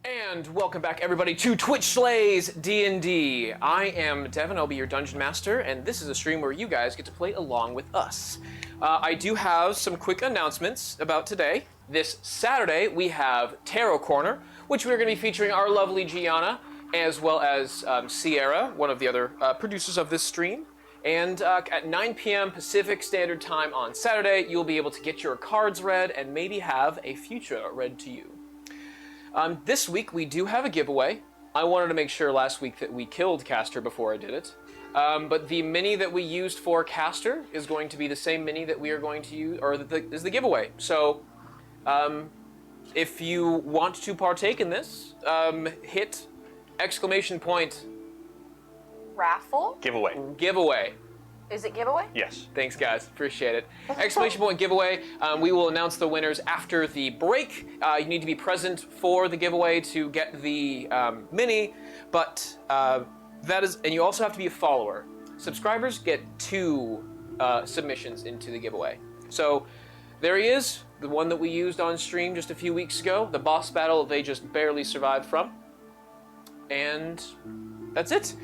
And welcome back, everybody, to Twitch Slays D&D. I am Devin, I'll be your Dungeon Master, and this is a stream where you guys get to play along with us. I do have some quick announcements about today. This Saturday, we have Tarot Corner, which we're going to be featuring our lovely Gianna, as well as Sierra, one of the other producers of this stream. And at 9 p.m. Pacific Standard Time on Saturday, you'll be able to get your cards read and maybe have a future read to you. This week, we do have a giveaway. I wanted to make sure last week that we killed Caster before I did it. But the mini that we used for Caster is going to be the same mini that we are going to use, or is the giveaway. So, if you want to partake in this, hit exclamation point Raffle? Giveaway. Giveaway. Is it giveaway? Yes. Thanks, guys. Appreciate it. Exclamation point giveaway. We will announce the winners after the break. You need to be present for the giveaway to get the mini, but that is, and you also have to be a follower. Subscribers get 2 submissions into the giveaway. So there he is, the one that we used on stream just a few weeks ago, the boss battle they just barely survived from. And that's it.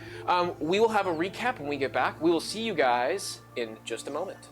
We will have a recap when we get back. We will see you guys in just a moment.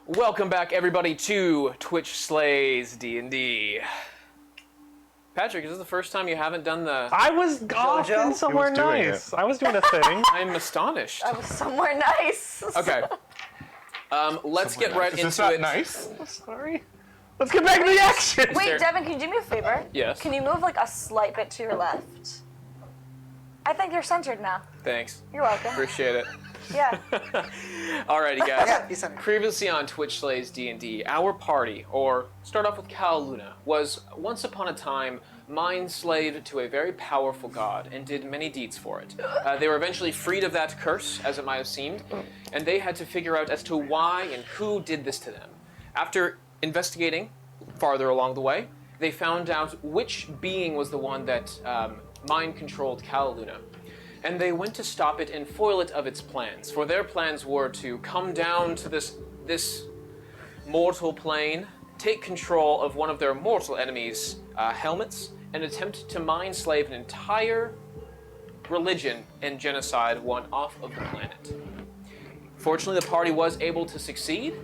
Welcome back, everybody, to Twitch Slays D&D. Patrick, is this the first time you haven't done the... I was off in somewhere nice. I was doing a thing. I'm astonished. I was somewhere nice. Okay. Let's get right into it. Is this not nice? Sorry. Let's get back to the action. Wait, Devin, can you do me a favor? Yes. Can you move like a slight bit to your left? I think you're centered now. Thanks. You're welcome. Appreciate it. Yeah. Alrighty, guys. Yeah, he's centered. Previously on Twitch Slays D&D, our party, or start off with Cal Luna, was once upon a time mind-slaved to a very powerful god and did many deeds for it. They were eventually freed of that curse, as it might have seemed, and they had to figure out as to why and who did this to them. After investigating farther along the way, they found out which being was the one that mind-controlled Cal Luna. And they went to stop it and foil it of its plans. For their plans were to come down to this mortal plane, take control of one of their mortal enemies' helmets, and attempt to mind-slave an entire religion and genocide one off of the planet. Fortunately, the party was able to succeed,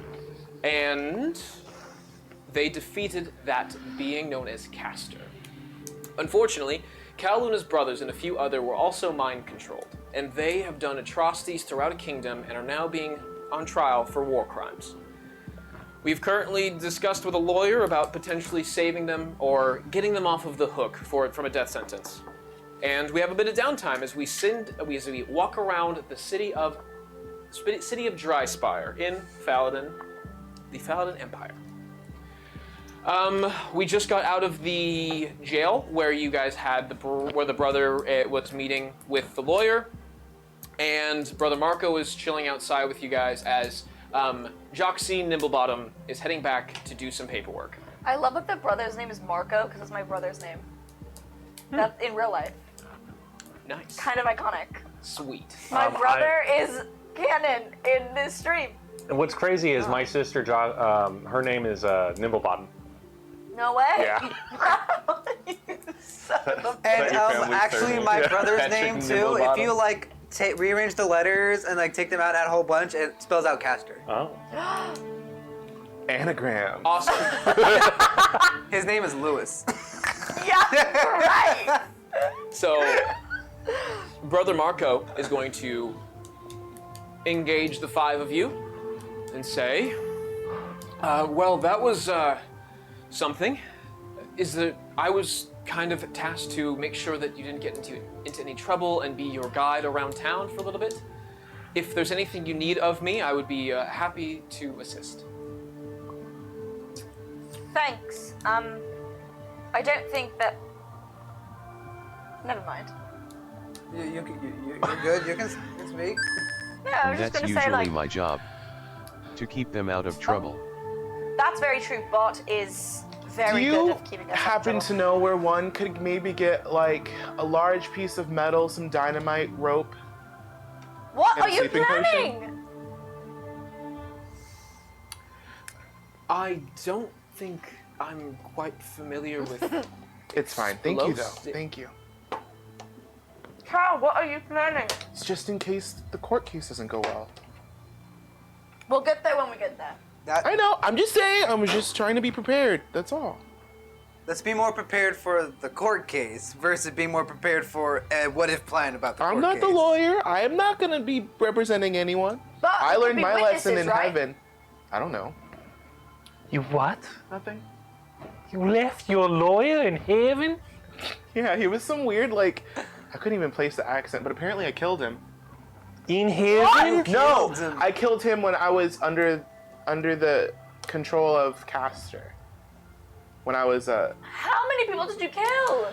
and they defeated that being known as Caster. Unfortunately, Cal Luna's brothers and a few other were also mind-controlled, and they have done atrocities throughout a kingdom and are now being on trial for war crimes. We've currently discussed with a lawyer about potentially saving them or getting them off of the hook from a death sentence. And we have a bit of downtime as we walk around the city of Dryspire in Faladin, the Faladin Empire. We just got out of the jail where you guys had where the brother was meeting with the lawyer, and Brother Marco is chilling outside with you guys as Joxie Nimblebottom is heading back to do some paperwork. I love that the brother's name is Marco, because it's my brother's name. That's in real life. Nice. Kind of iconic. Sweet. My brother is canon in this stream. And what's crazy is my sister, her name is Nimblebottom. No way. Yeah. You son of a- And your family's actually, surname. my Yeah. brother's Patrick name too. Nimblebottom. If you like rearrange the letters and like take them out, add a whole bunch, it spells out Caster. Oh. Anagram. Awesome. His name is Lewis. Yeah, right. So, Brother Marco is going to engage the 5 of you and say, well, that was something. I was kind of tasked to make sure that you didn't get into any trouble and be your guide around town for a little bit. If there's anything you need of me, I would be happy to assist. Thanks. I don't think that. Never mind. You're good. You can speak. No, I was just That's gonna usually say like my job. To keep them out of trouble. that's very true. Bott is Do very good you at keeping us out of happen trouble. to know where one could maybe get like a large piece of metal, some dynamite, rope? What and are a you sleeping potion? planning? I don't think I'm quite familiar with... It's fine. Thank you, though. Close. Thank you. Carl, what are you planning? It's just in case the court case doesn't go well. We'll get there when we get there. I know. I'm just saying. I was just trying to be prepared. That's all. Let's be more prepared for the court case versus being more prepared for a what-if plan about the court I'm not case. the lawyer. I am not going to be representing anyone. But I we could learned be my lesson witnesses, in right? heaven. I don't know. You what? Nothing. You left your lawyer in heaven? Yeah, he was some weird, like, I couldn't even place the accent, but apparently I killed him. In heaven? No, Killed him. I killed him when I was under the control of Caster. When I was, How many people did you kill?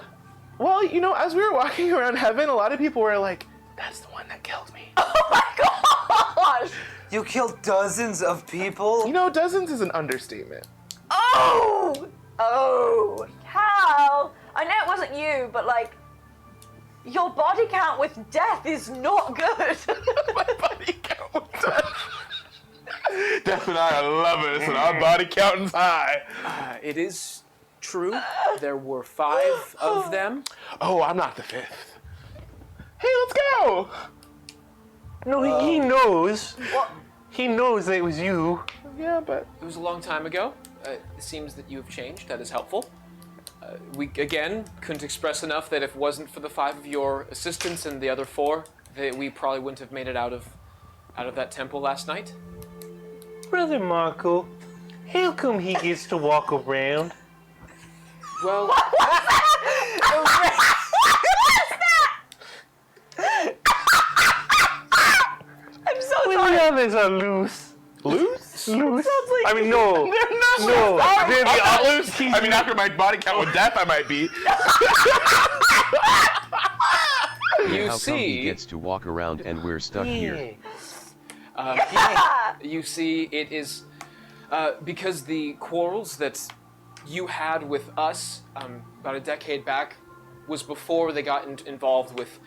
well, you know, as we were walking around heaven, a lot of people were like, that's the one that killed me. Oh my gosh! You killed dozens of people. You know, dozens is an understatement. Oh! Oh! Cal! I know it wasn't you, but like, your body count with death is not good. My body count was death. Death and I are lovers, and our body count is high. It is true. There were 5 of them. Oh, I'm not the 5th. Hey, let's go! No, he knows. What? He knows that it was you. Yeah, but It was a long time ago. It seems that you have changed. That is helpful. We, again, couldn't express enough that if it wasn't for the 5 of your assistants and the other 4, that we probably wouldn't have made it out of that temple last night. Brother Marco, how come he gets to walk around? Well, I'm so When sorry. the others are loose. loose? Loose? I mean, no. They're not No, loose. they're I'm not the- loose. I mean, after my body count with death, I might be. you How come he see, gets to walk around and we're stuck here? you see, it is because the quarrels that you had with us about a decade back was before they got involved with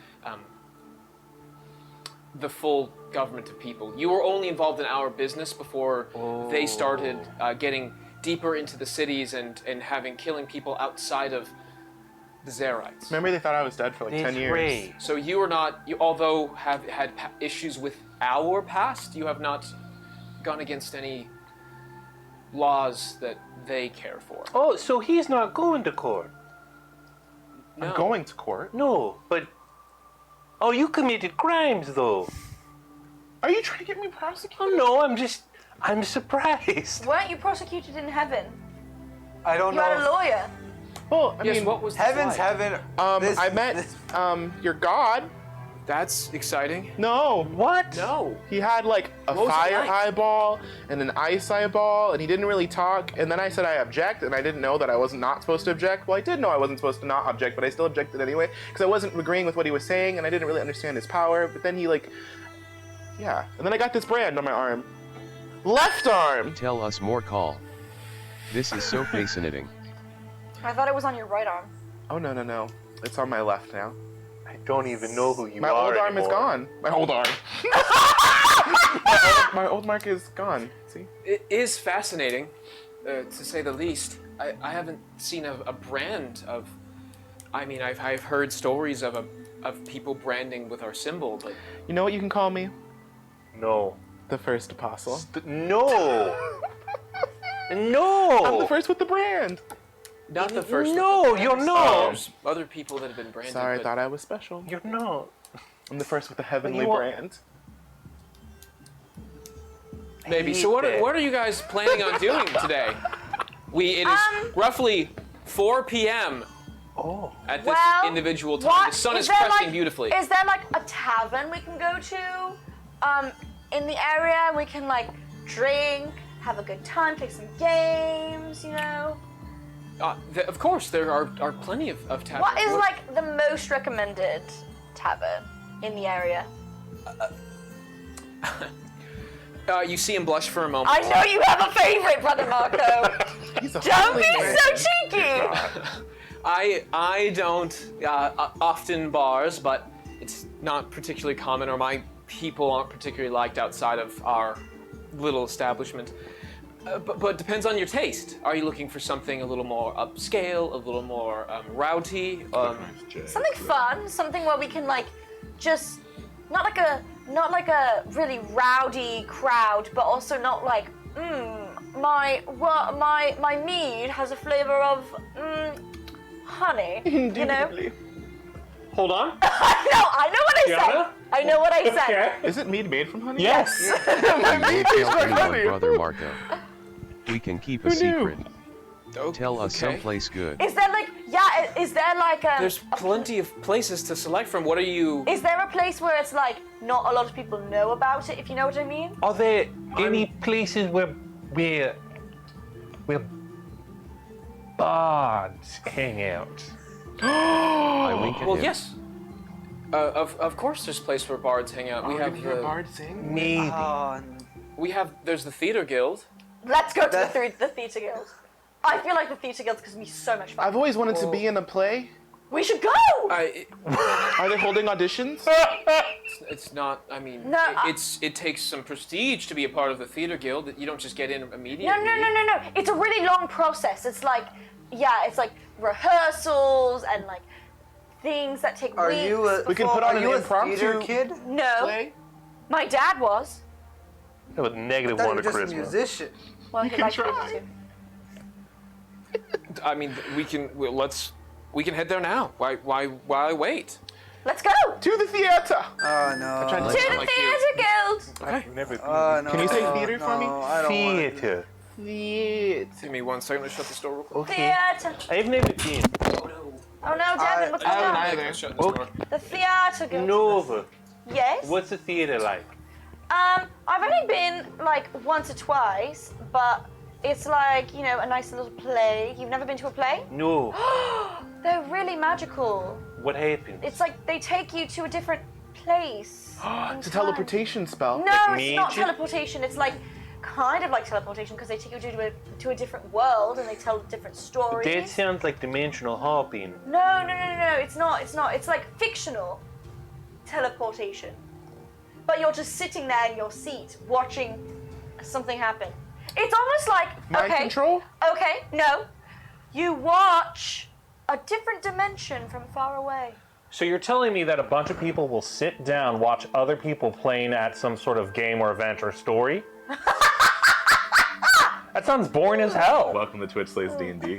the full government of people. You were only involved in our business before they started getting deeper into the cities and killing people outside of the Zerites. Remember, they thought I was dead for like 10 years. Right. So you are not, although have had issues with our past, you have not gone against any laws that they care for. Oh, so he's not going to court? No. I'm going to court. No, but... Oh, you committed crimes, though. Are you trying to get me prosecuted? Oh, no, I'm surprised. Weren't you prosecuted in heaven? I don't You know. had a lawyer. Well, I Yes, mean, what was this Heaven's like? heaven. I met your god. That's exciting. No, What? No. he had like a What was it fire like? eyeball and an ice eyeball, and he didn't really talk. And then I said I object, and I didn't know that I was not supposed to object. Well, I did know I wasn't supposed to not object, but I still objected anyway because I wasn't agreeing with what he was saying, and I didn't really understand his power. But then he yeah. And then I got this brand on my arm. Left arm. Tell us more, call. This is so fascinating. I thought it was on your right arm. Oh, no. It's on my left now. I don't even know who you My are old arm is anymore. gone. My old arm. my old mark is gone. See? It is fascinating, to say the least. I haven't seen a brand of. I mean, I've heard stories of people branding with our symbol, but You know what you can call me? No. The first apostle. No! No! I'm the first with the brand. not the first. No, you're not. There's other people that have been branded. Sorry, I but thought I was special. You're not. I'm the first with the heavenly You are- brand. Maybe. hate So what that. are you guys planning on doing today? It is roughly 4 p.m. Oh. at this Well, individual time. what? The sun is there, cresting like, beautifully. Is there like a tavern we can go to? In the area we can like drink, have a good time, play some games, you know? Of course, there are plenty of taverns. What is like the most recommended tavern in the area? You see him blush for a moment. I know you have a favorite, Brother Marco. He's a Don't holy be man. so cheeky. I don't often bars, but it's not particularly common, or my people aren't particularly liked outside of our little establishment. But it depends on your taste. Are you looking for something a little more upscale, a little more rowdy? Something fun, something where we can like just not like a really rowdy crowd, but also not like my mead has a flavor of honey. You know? Hold on. I know what I said. Tiana? I know what I said. Okay. Is it mead made from honey? Yes. My We mead won't tastes tell like anyone, honey. Brother Marco. We can keep a Who knew? secret. Tell us Okay. someplace good. Is there like is there like a There's plenty of places to select from. What are you? is there a place where it's like not a lot of people know about it, if you know what I mean? Are there any places where bards hang out? I wink at Well, him. yes. Of course, there's a place where bards hang out. We have Did you hear a the, bard sing? Maybe. there's the theater guild. Let's go to the theater guild. I feel like the theater guild's gonna be so much fun. I've always wanted to be in a play. We should go. Are they holding auditions? It's not. I mean, No, it takes some prestige to be a part of the theater guild. You don't just get in immediately. No. It's a really long process. It's like, it's like rehearsals and like things that take Are weeks. you a, We can put on are an you a impromptu theater kid? No, Play? my dad was. That was I negative thought you one were to just a Christmas. musician. Well, he can liked try. theater too. I mean, we can head there now. Why wait? Let's go To the theater. Oh no. tried to to Like the you. theater guild. I've never been. Oh no. Can you say theater for me? No, I don't want it. Theater. Theater. Give me 1 second to shut the door real quick. Okay. Theater. I've never been. Oh no, Devin, what's I going haven't on? either. Let's shut this Okay. door. The theater guild. Nova. Yes. What's the theater like? I've only been like once or twice, but it's like, you know, a nice little play. You've never been to a play? No. They're really magical. What happened? It's like they take you to a different place. in It's a time. teleportation spell. No, it's not magic? teleportation. It's like kind of like teleportation because they take you to a different world and they tell different stories. That sounds like dimensional hopping. No. It's not. It's like fictional teleportation. But you're just sitting there in your seat watching something happen. It's almost like Mind control? Okay, no. You watch a different dimension from far away. So you're telling me that a bunch of people will sit down, watch other people playing at some sort of game or event or story? That sounds boring as hell. Welcome to Twitch Slays D&D.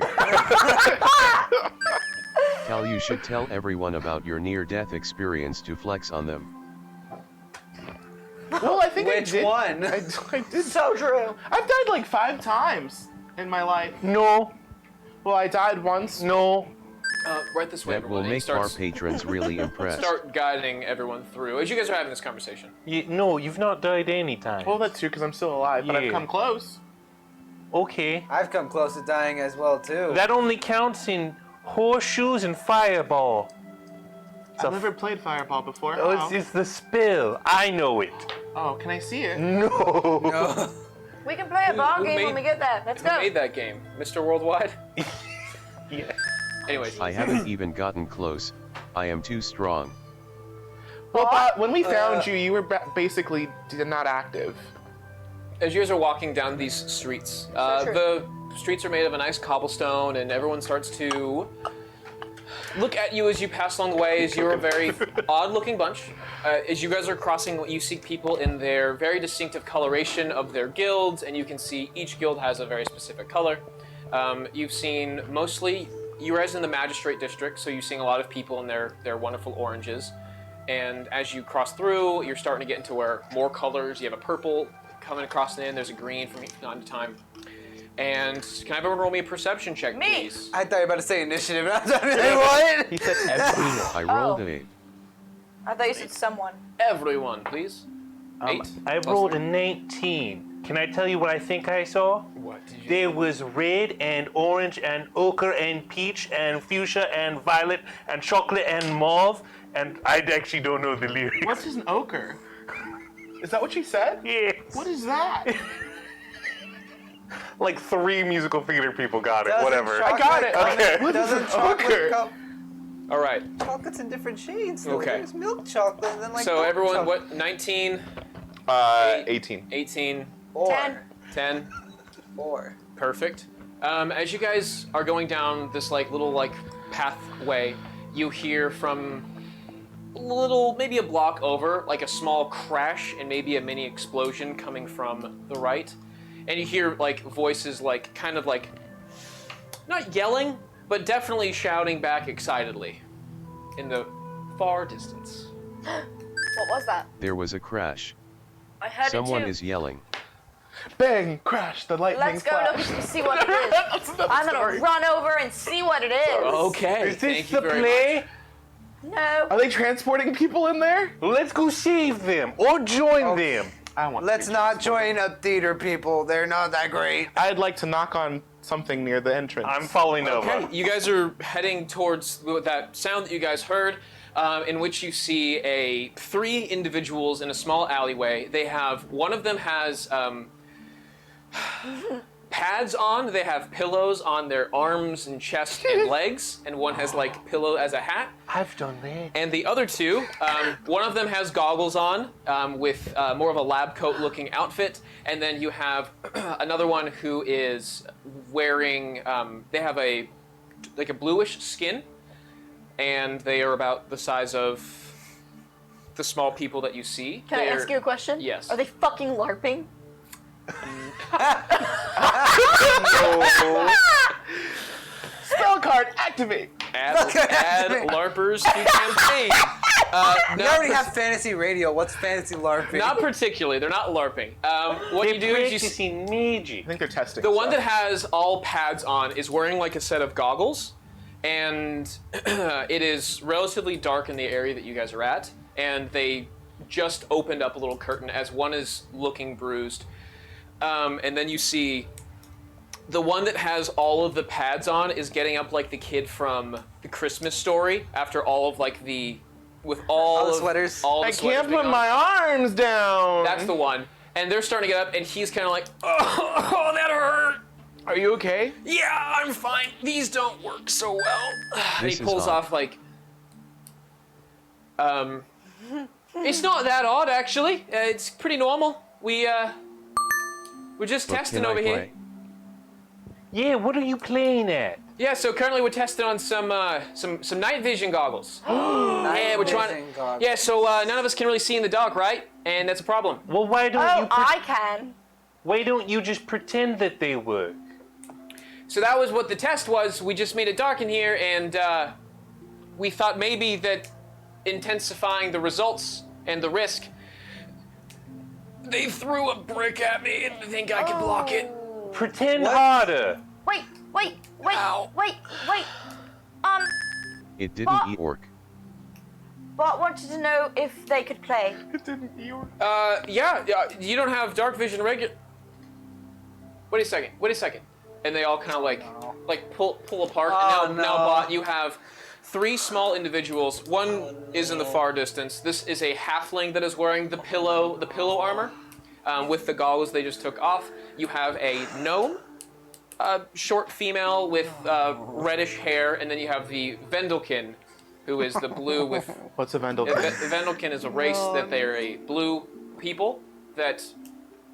Cal, you should tell everyone about your near-death experience to flex on them. Well, I think I Which did. one? I did. So true. I've died like 5 times in my life. No, Well, I died once. no. Right this way, That will everyone. And he make our starts patrons really impressed. start guiding everyone through as you guys are having this conversation. No, you've not died any time. Well, that's true because I'm still alive, but I've Yeah. come close. Okay. I've come close to dying as well too. That only counts in horseshoes and fireball. I've never played Fireball before. Oh, How? it's the spell. I know it. Oh, can I see it? No. No. We can play a bar Who game made- when we get there. Let's Who go. made that game? Mr. Worldwide? Yeah. Anyways. I haven't even gotten close. I am too strong. Well, Bott, when we found you, you were basically not active. As you guys are walking down these streets, Sure. the streets are made of a nice cobblestone, and everyone starts to look at you as you pass along the way. As you're a very odd-looking bunch. As you guys are crossing, you see people in their very distinctive coloration of their guilds, and you can see each guild has a very specific color. You've seen mostly, you guys in the Magistrate District, so you're seeing a lot of people in their wonderful oranges. And as you cross through, you're starting to get into where more colors. You have a purple coming across the end. There's a green from time to time. And can I have everyone roll me a perception check, Me. please? I thought you were about to say initiative. And I was like, what? He said everyone. I rolled Oh. an 8. I thought you said someone. Everyone, please. 8. I rolled a 19. Can I tell you what I think I saw? What did you? There was red and orange and ochre and peach and fuchsia and violet and chocolate and mauve, and I actually don't know the lyrics. What's an ochre? Is that what she said? Yes. What is that? Like 3 musical theater people got it. Doesn't Whatever. I got it. Okay. What is Doesn't an chocolate ochre? come? All right. Chocolate's in different shades. Though. Okay. There's milk chocolate and then like. So dark everyone, chocolate. what? 19, 18. 18, 10. 10. 4. Perfect. As you guys are going down this little pathway, you hear from a little, maybe a block over, like a small crash and maybe a mini explosion coming from the right. And you hear voices kind of not yelling, but definitely shouting back excitedly in the far distance. What was that? There was a crash. I heard Someone it too. is yelling. Bang! Crash! The lightning Let's go look flash. and see what it is. I'm gonna run over and see what it is. Okay. Is this thank you the very play? much. No. Are they transporting people in there? Let's go save them or join them. I want. Let's not join a theater, people. They're not that great. I'd like to knock on something near the entrance. I'm following Okay, Nova. you guys are heading towards that sound that you guys heard, in which you see 3 individuals in a small alleyway. They have, one of them has pads on. They have pillows on their arms and chest and legs, and one has pillow as a hat. I've done that. And the other 2, one of them has goggles on with more of a lab coat looking outfit, and then you have another one who is wearing, they have a bluish skin, and they are about the size of the small people that you see. Can I ask you a question? Yes. Are they fucking LARPing? Spell card activate. Add LARPers to campaign. We already have fantasy radio. What's fantasy LARPing? Not particularly. They're not LARPing. What They're you do is you practicing magic. I think they're testing. The one stuff. that has all pads on is wearing a set of goggles, and it is relatively dark in the area that you guys are at, and they just opened up a little curtain as one is looking bruised. And then you see the one that has all of the pads on is getting up like the kid from The Christmas Story after all of with all the of- sweaters? all the I sweaters can't being put on. my arms down. That's the one. And they're starting to get up, and he's kind of like, oh, that hurt. Are you okay? Yeah, I'm fine. These don't work so well. And This he is pulls odd. off it's not that odd actually. It's pretty normal. We're just But testing can I over here. play? Yeah, what are you playing at? Yeah, so currently we're testing on some night vision goggles. Yeah, we're trying. Yeah, so none of us can really see in the dark, right? And that's a problem. Well, why don't Oh, you? I can. Why don't you just pretend that they work? So that was what the test was. We just made it dark in here, and we thought maybe that intensifying the results and the risk. They threw a brick at me and think I could block it. Pretend harder. Wait. Ow. Wait. It didn't Bott. eat orc. Bott wanted to know if they could play. It didn't you. Yeah, you don't have dark vision regular. Wait a second. And they all kind of pull apart. Oh, and now, no. Bott, you have 3 small individuals. One is in the far distance. This is a halfling that is wearing the pillow armor. with the goggles they just took off. You have a gnome, short female with reddish hair, and then you have the Vendelkin, who is the blue with... What's a Vendel? Vendelkin is a race that they are a blue people that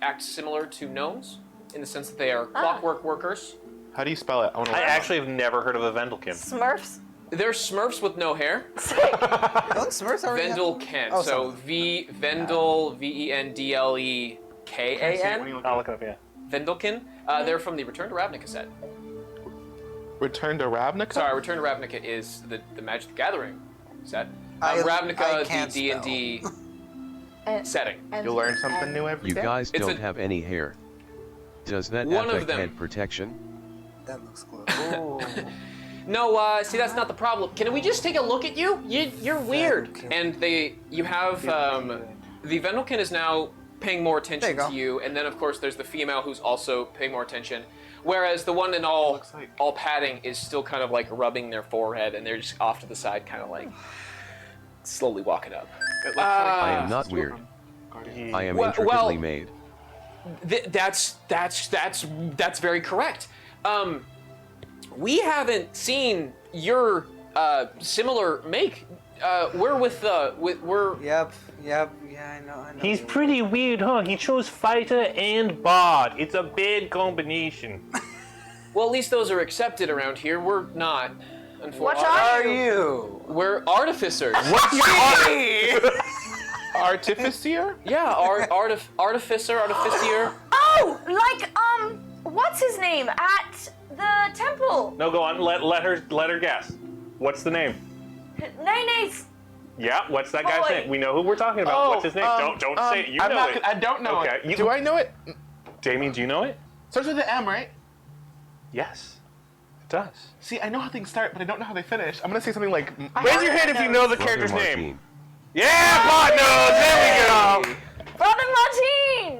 act similar to gnomes in the sense that they are clockwork workers. How do you spell it? I actually have never heard of a Vendelkin. Smurfs. They're Smurfs with no hair. Don't Smurfs already have them? Vendelkin. Oh, So sorry. Vendel, Vendlekan. I'll look it up, yeah. Vendelkin. They're from the Return to Ravnica set. Return to Ravnica? Sorry, Return to Ravnica is the Magic the Gathering set. I Ravnica, can't the D&D setting. You learn something new every You day. guys It's don't a- have any hair. Does that One of affect them. head protection? That looks cool. No, see, that's not the problem. Can we just take a look at you? You're weird. And you have, the Vendelkin is now paying more There attention you go. to you, and then of course there's the female who's also paying more attention. Whereas the one in all padding is still kind of like rubbing their forehead, and they're just off to the side, kind of like slowly walking up. I am not weird. I am Well- intricately made. That's very correct. We haven't seen your similar make. We're Yep, yeah, I know. He's pretty weird, huh? He chose fighter and bard. It's a bad combination. well, at least those are accepted around here. We're not. Unfortunately, What Are you? We're artificers. Artificer? Yeah, artificer. Oh, like what's his name at the temple? No, go on. Let her guess. What's the name? Nene's. Yeah, what's that guy's Boy. name? We know who we're talking about. What's his name? Don't say it. You I'm know not, it. I don't know Okay, it. Do I know it? Damien, do you know it? Starts with an M, right? Yes, it does. See, I know how things start, but I don't know how they finish. I'm gonna say something like... Raise your hand if you know the Brother character's name. Martine. Yeah, Bott knows. There we go. Brother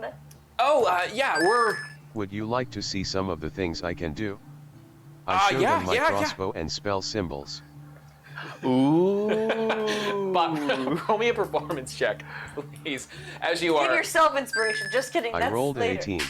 Martine. Oh, yeah, we're. Would you like to see some of the things I can do? I show yeah, them my yeah. crossbow and spell symbols. But roll me a performance check, please. As you Give are yourself inspiration. Just kidding. I That's rolled an later. 18.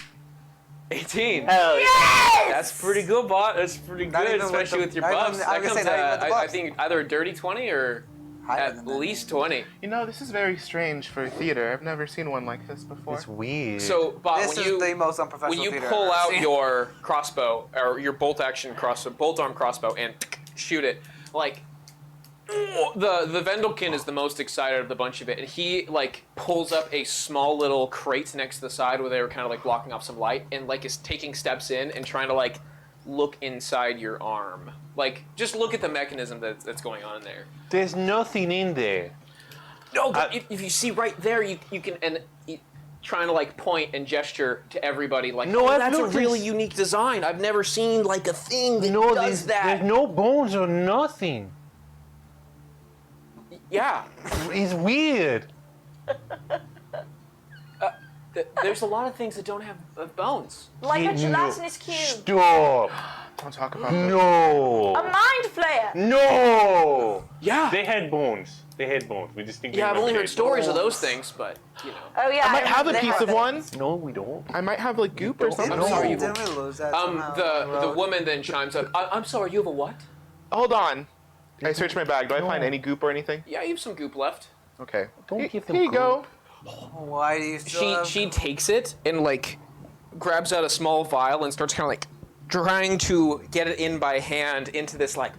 18. Hell yeah. Yes! That's pretty good, Bot. That's pretty Not good, even with especially the- with your not even- buffs. I That was gonna comes say, not even with the I buffs. think either a dirty 20 or Higher at than that. least 20. You know, this is very strange for theater. I've never seen one like this before. It's weird. So, Bot, This is the most unprofessional when you theater pull I've ever out seen. your crossbow or your bolt arm crossbow and shoot it, like the Vendelkin is the most excited of the bunch of it, and he like pulls up a small little crate next to the side where they were kind of like blocking off some light, and like is taking steps in and trying to like look inside your arm, like just look at the mechanism that's going on in there. There's nothing in there. No, but if you see right there, you can trying to like point and gesture to everybody like, No, oh, I've that's a noticed. really unique design. I've never seen like a thing that No, does that. there's no bones or nothing. Yeah, It's weird. there's a lot of things that don't have bones. Like a No. gelatinous cube. Stop. Don't talk about this. No. A mind flayer. No. Yeah, They had bones. They had bones. We just think. yeah. I've only heard stories of those. those things, but you know. Oh yeah. I might have a they piece have of it. one. No, we don't. I might have like goop or something. I'm sorry, you- Didn't we lose that somehow on the The road? woman then chimes up. I'm sorry, you have a what? Hold on. I searched my bag. Do I find any goop or anything? Yeah, you have some goop left. Okay. Don't Here- give them Here you go. Why do you still She takes it and like grabs out a small vial and starts kind of like trying to get it in by hand into this like,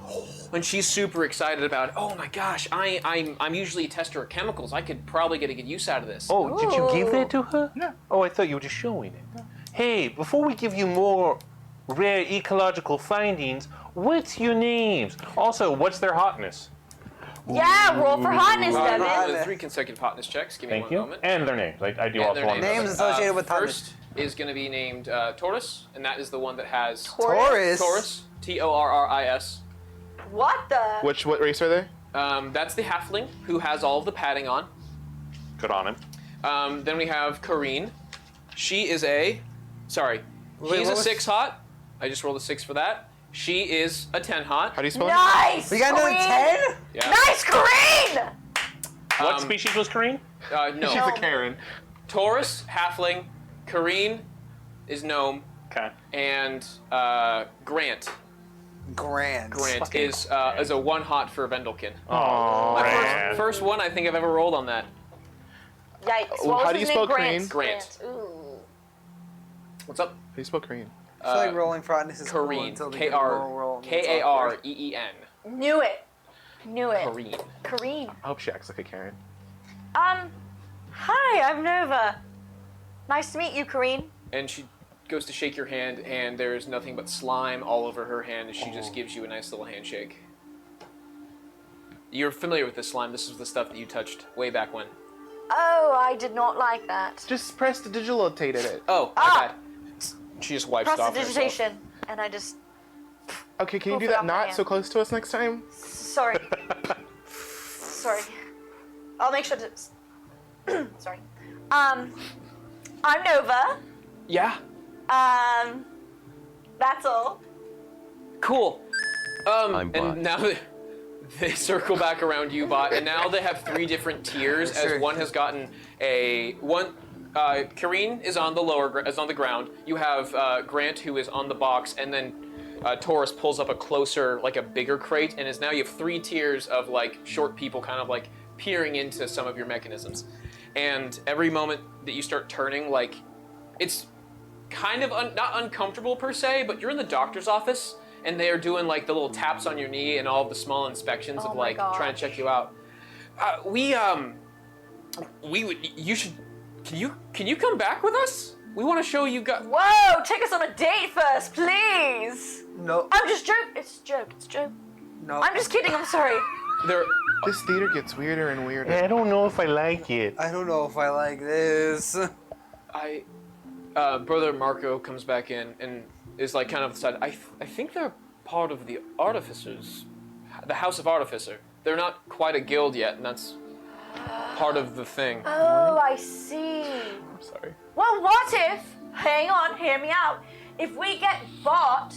and she's super excited about it. Oh my gosh, I'm usually a tester of chemicals. I could probably get a good use out of this. Oh, did you give that to her? Yeah. Oh, I thought you were just showing it. Hey, before we give you more rare ecological findings, what's your names? Also, what's their hotness? Yeah, roll for hotness, Uh, Devin. 3 consecutive hotness checks. Give me Thank one you. moment. And their names. I do And also their want Names to. associated with first is going to be named Taurus, and that is the one that has Taurus. Taurus, Torris. What the? What race are they? That's the halfling who has all of the padding on. Good on him. Then we have Kareen. She is he's what a was- 6 hot. I just rolled a 6 for that. She is a 10 hot. How do you spell it? Nice. We got another Kareen. 10? Yeah. Nice, Kareen. What species was Kareen? No. She's a Karen. Taurus, halfling. Kareen is gnome. Okay. And Grant. Grant. Grant is a one hot for Vendelkin. Oh, My first one I think I've ever rolled on that. Yikes. How What was do you his spell name? Crane? Grant. Ooh. What's up? How do you spell Korean? I feel like rolling for Hotness is cool Kareen. until they get a roll. Kareen. Knew it. Kareen. Kareen. I hope she acts like a Karen. Hi, I'm Nova. Nice to meet you, Kareen. And she goes to shake your hand, and there's nothing but slime all over her hand, and she just gives you a nice little handshake. You're familiar with this slime. This is the stuff that you touched way back when. Oh, I did not like that. Just press the digitalitate at it. Oh, my bad. She just wipes it off herself. Prestidigitation, and I just. Okay, can you Pull do it that off my not hand. so close to us next time? Sorry. Sorry. I'll make sure to. Sorry. I'm Nova. Yeah? That's all. Cool. I'm Bott. And now they circle back around you, Bott, and now they have 3 different tiers, as one has gotten Kareen is on the is on the ground. You have Grant, who is on the box, and then Taurus pulls up a closer, like a bigger crate, and now you have 3 tiers of like short people, kind of like peering into some of your mechanisms. And every moment that you start turning, like it's kind of not uncomfortable per se, but you're in the doctor's office, and they are doing like the little taps on your knee and all of the small inspections Oh of my like trying to check you out. You should. Can you come back with us? We want to show you guys. Whoa! Take us on a date first, please. No. I'm just joking. It's a joke. It's a joke. No. I'm just kidding. I'm sorry. There. This theater gets weirder and weirder. I don't know if I like it. I don't know if I like this. Brother Marco comes back in and is like kind of decided. I think they're part of the Artificers, the House of Artificer. They're not quite a guild yet, and that's part of the thing. Oh, I see. I'm sorry. Well, what if? Hang on. Hear me out. If we get Bott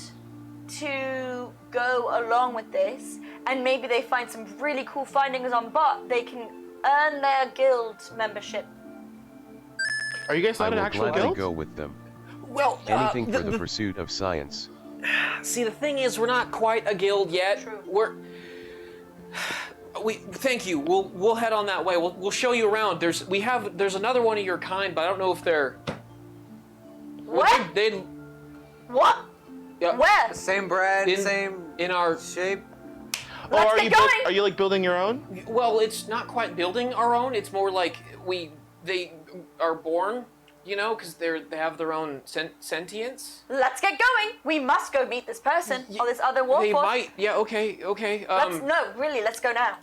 to go along with this, and maybe they find some really cool findings on Bott, they can earn their guild membership. Are you guys I not an will actual gladly guild? go with them. Well, Anything for the pursuit of science. See, the thing is, we're not quite a guild yet. True. Thank you. We'll head on that way. We'll show you around. There's another one of your kind, but I don't know if they're. What? They. What? Yeah. Where? Same brand, same in our. shape. Or Let's are get you going. are you like building your own? Well, it's not quite building our own. It's more like they are born, you know, because they have their own sentience. Let's get going. We must go meet this person or this other warforged. They might. Yeah. Okay. Let's go now.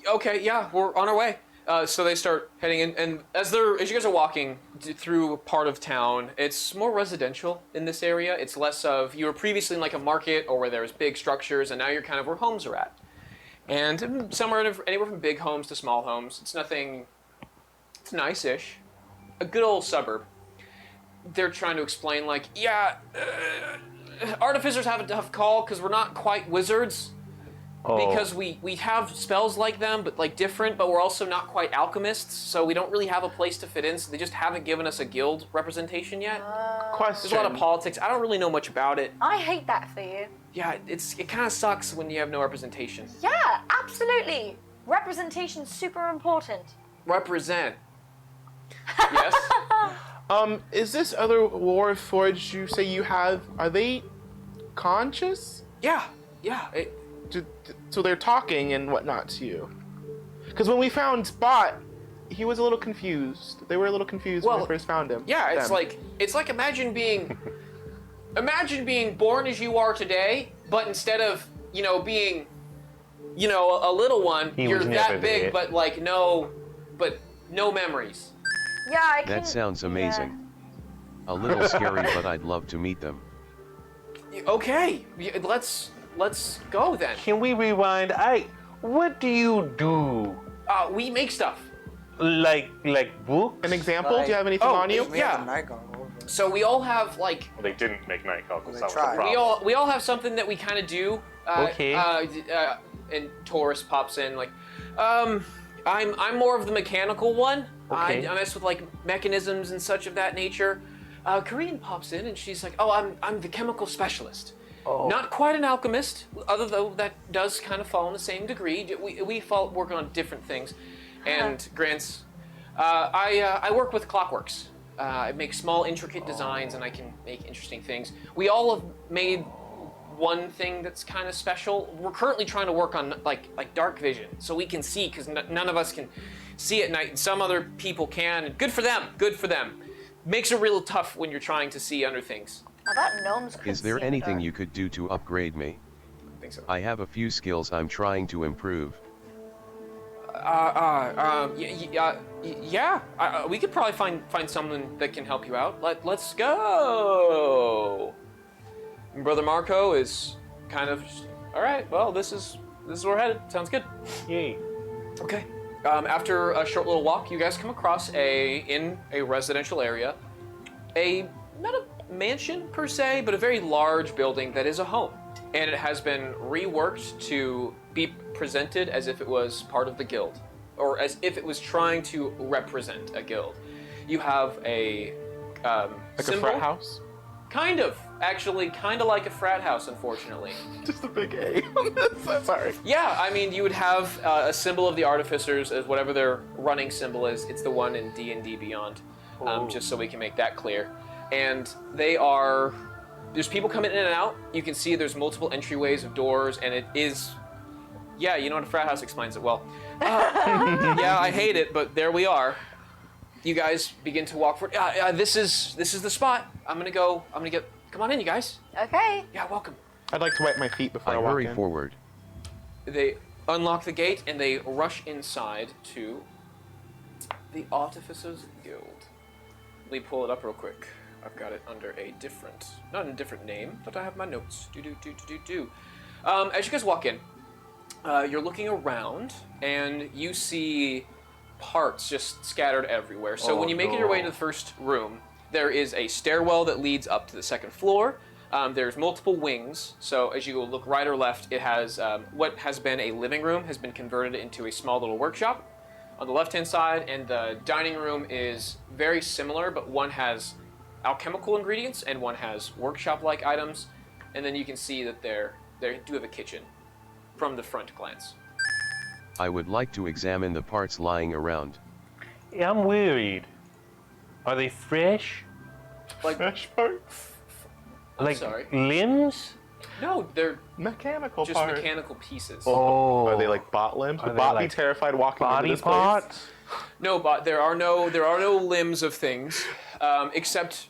Okay. Yeah. We're on our way. So they start heading in, and as you guys are walking through part of town, it's more residential in this area. It's less of, you were previously in like a market or where there's big structures, and now you're kind of where homes are at. And somewhere anywhere from big homes to small homes. It's nothing, it's nice-ish. A good old suburb. They're trying to explain like, artificers have a tough call because we're not quite wizards. Oh. Because we have spells like them, but like different, but we're also not quite alchemists, so we don't really have a place to fit in, so they just haven't given us a guild representation yet. Question. There's a lot of politics. I don't really know much about it. I hate that for you. Yeah, it kind of sucks when you have no representation. Yeah, absolutely. Representation's super important. Represent. Yes? Is this other warforged you say you have, are they conscious? Yeah. So they're talking and whatnot to you. Because when we found Bott, he was a little confused. They were a little confused when we first found him. Yeah, it's like imagine being born as you are today, but instead of, being, a little one, you're that big, but like no memories. Yeah, I can. That sounds amazing. A little scary, but I'd love to meet them. Okay, let's go then. Can we rewind? What do you do? We make stuff. Like books? An example? Do you have anything on you? We have a night goggle. So we all have like Well, they didn't make night goggles. They That was the tried. problem. we all have something that we kind of do. Okay. And Taurus pops in like, I'm more of the mechanical one. Okay. I mess with like mechanisms and such of that nature. Korean pops in and she's like, "Oh, I'm the chemical specialist. Oh. Not quite an alchemist, although though that does kind of fall in the same degree. We work on different things." And Grant's, I work with clockworks. I make small, intricate designs, and I can make interesting things. We all have made one thing that's kind of special. We're currently trying to work on like dark vision, so we can see, because none of us can see at night, and some other people can. And good for them. Good for them. Makes it real tough when you're trying to see under things. I bet gnomes could Is there see in the anything dark. you could do to upgrade me? I think so. I have a few skills I'm trying to improve. Yeah. We could probably find someone that can help you out. Let's go. Brother Marco is kind of just, all right. Well, this is where we're headed. Sounds good. Yay. Okay. After a short little walk, you guys come across in a residential area, not a mansion per se, but a very large building that is a home, and it has been reworked to be presented as if it was part of the guild, or as if it was trying to represent a guild. You have a Like symbol, a frat house? kind of like a frat house, unfortunately. Just a big A on this. Sorry. Yeah, I mean, you would have a symbol of the Artificers as whatever their running symbol is. It's the one in D&D Beyond, just so we can make that clear. And there's people coming in and out. You can see there's multiple entryways of doors, and it is, yeah, you know what, a frat house explains it well. Yeah, I hate it, but there we are. You guys begin to walk forward. This is the spot. I'm gonna get, come on in, you guys. Okay. Yeah, welcome. I'd like to wipe my feet before I I walk hurry in. forward. They unlock the gate and they rush inside to the Artificers Guild. Let me pull it up real quick. I've got it under not a different name, but I have my notes. As you guys walk in, you're looking around and you see parts just scattered everywhere. So when you make it your way to the first room, there is a stairwell that leads up to the second floor. There's multiple wings, so as you look right or left, it has what has been a living room has been converted into a small little workshop on the left-hand side, and the dining room is very similar, but one has alchemical ingredients and one has workshop-like items, and then you can see that they do have a kitchen from the front glance. I would like to examine the parts lying around. Yeah, I'm worried. Are they fresh? Like, Fresh parts? Like sorry. limbs? no, they're Mechanical just parts. mechanical pieces. Oh. Are they like Bott limbs? Are Would they Bott like be terrified walking into body this place? parts? No, but there are no limbs of things, except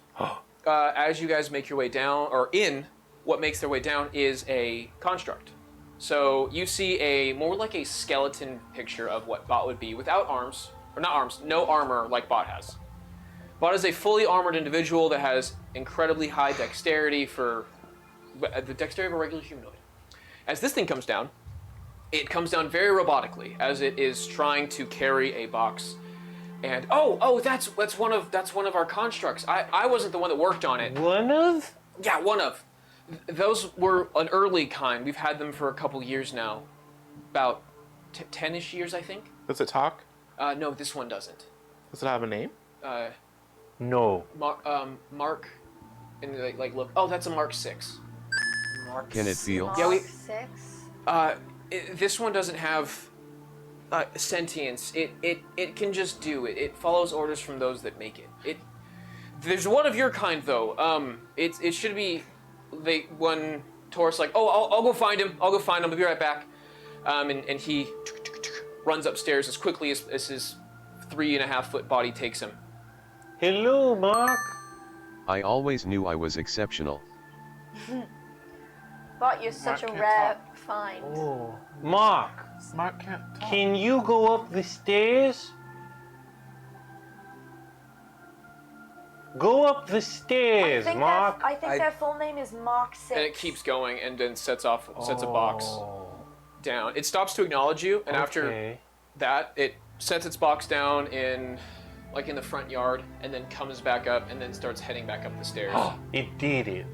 as you guys make your way down, or in, what makes their way down is a construct. So you see more like a skeleton picture of what Bott would be without arms, or not arms, no armor like Bott has. Bott is a fully armored individual that has incredibly high dexterity for the dexterity of a regular humanoid. As this thing comes down, it comes down very robotically as it is trying to carry a box. And that's one of our constructs. I wasn't the one that worked on it. One of? Yeah, one of. Those were an early kind. We've had them for a couple years now. About 10-ish years, I think. Does it talk? No, this one doesn't. Does it have a name? No. Mark, and like look. Oh, that's a Mark 6. Can it feel? Yeah, we- 6. This one doesn't have sentience. It can just do it. It follows orders from those that make it. There's one of your kind though. It should be. When Taurus like, I'll go find him. I'll be right back. And he runs upstairs as quickly as his 3.5-foot body takes him. Hello, Mark. I always knew I was exceptional. But you're such Mark a can't rare find. Oh, Mark. Mark can't talk. Can you go up the stairs? Go up the stairs, Mark. I think their full name is Mark 6. And it keeps going and then sets a box Oh, down. It stops to acknowledge you, and after okay. that, it sets its box down in the front yard, and then comes back up, and then starts heading back up the stairs. It did it.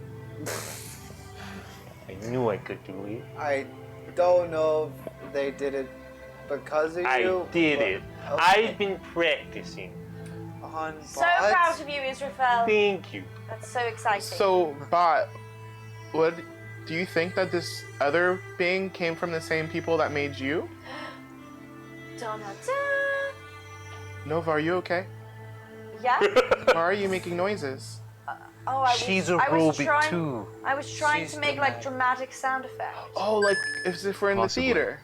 I knew I could do it. I don't know if they did it because of I you. did but- it. okay. I've been practicing. On So Bott? proud of you, Israfel. Thank you. That's so exciting. So, Bott, what do you think that this other being came from the same people that made you? Dun-dun-dun. Nova, are you okay? Yeah? Why are you making noises? Oh, I was, She's a I was robot trying, too. I was trying She's to make like dramatic sound effects. Oh, like as if we're in Possibly. the theater.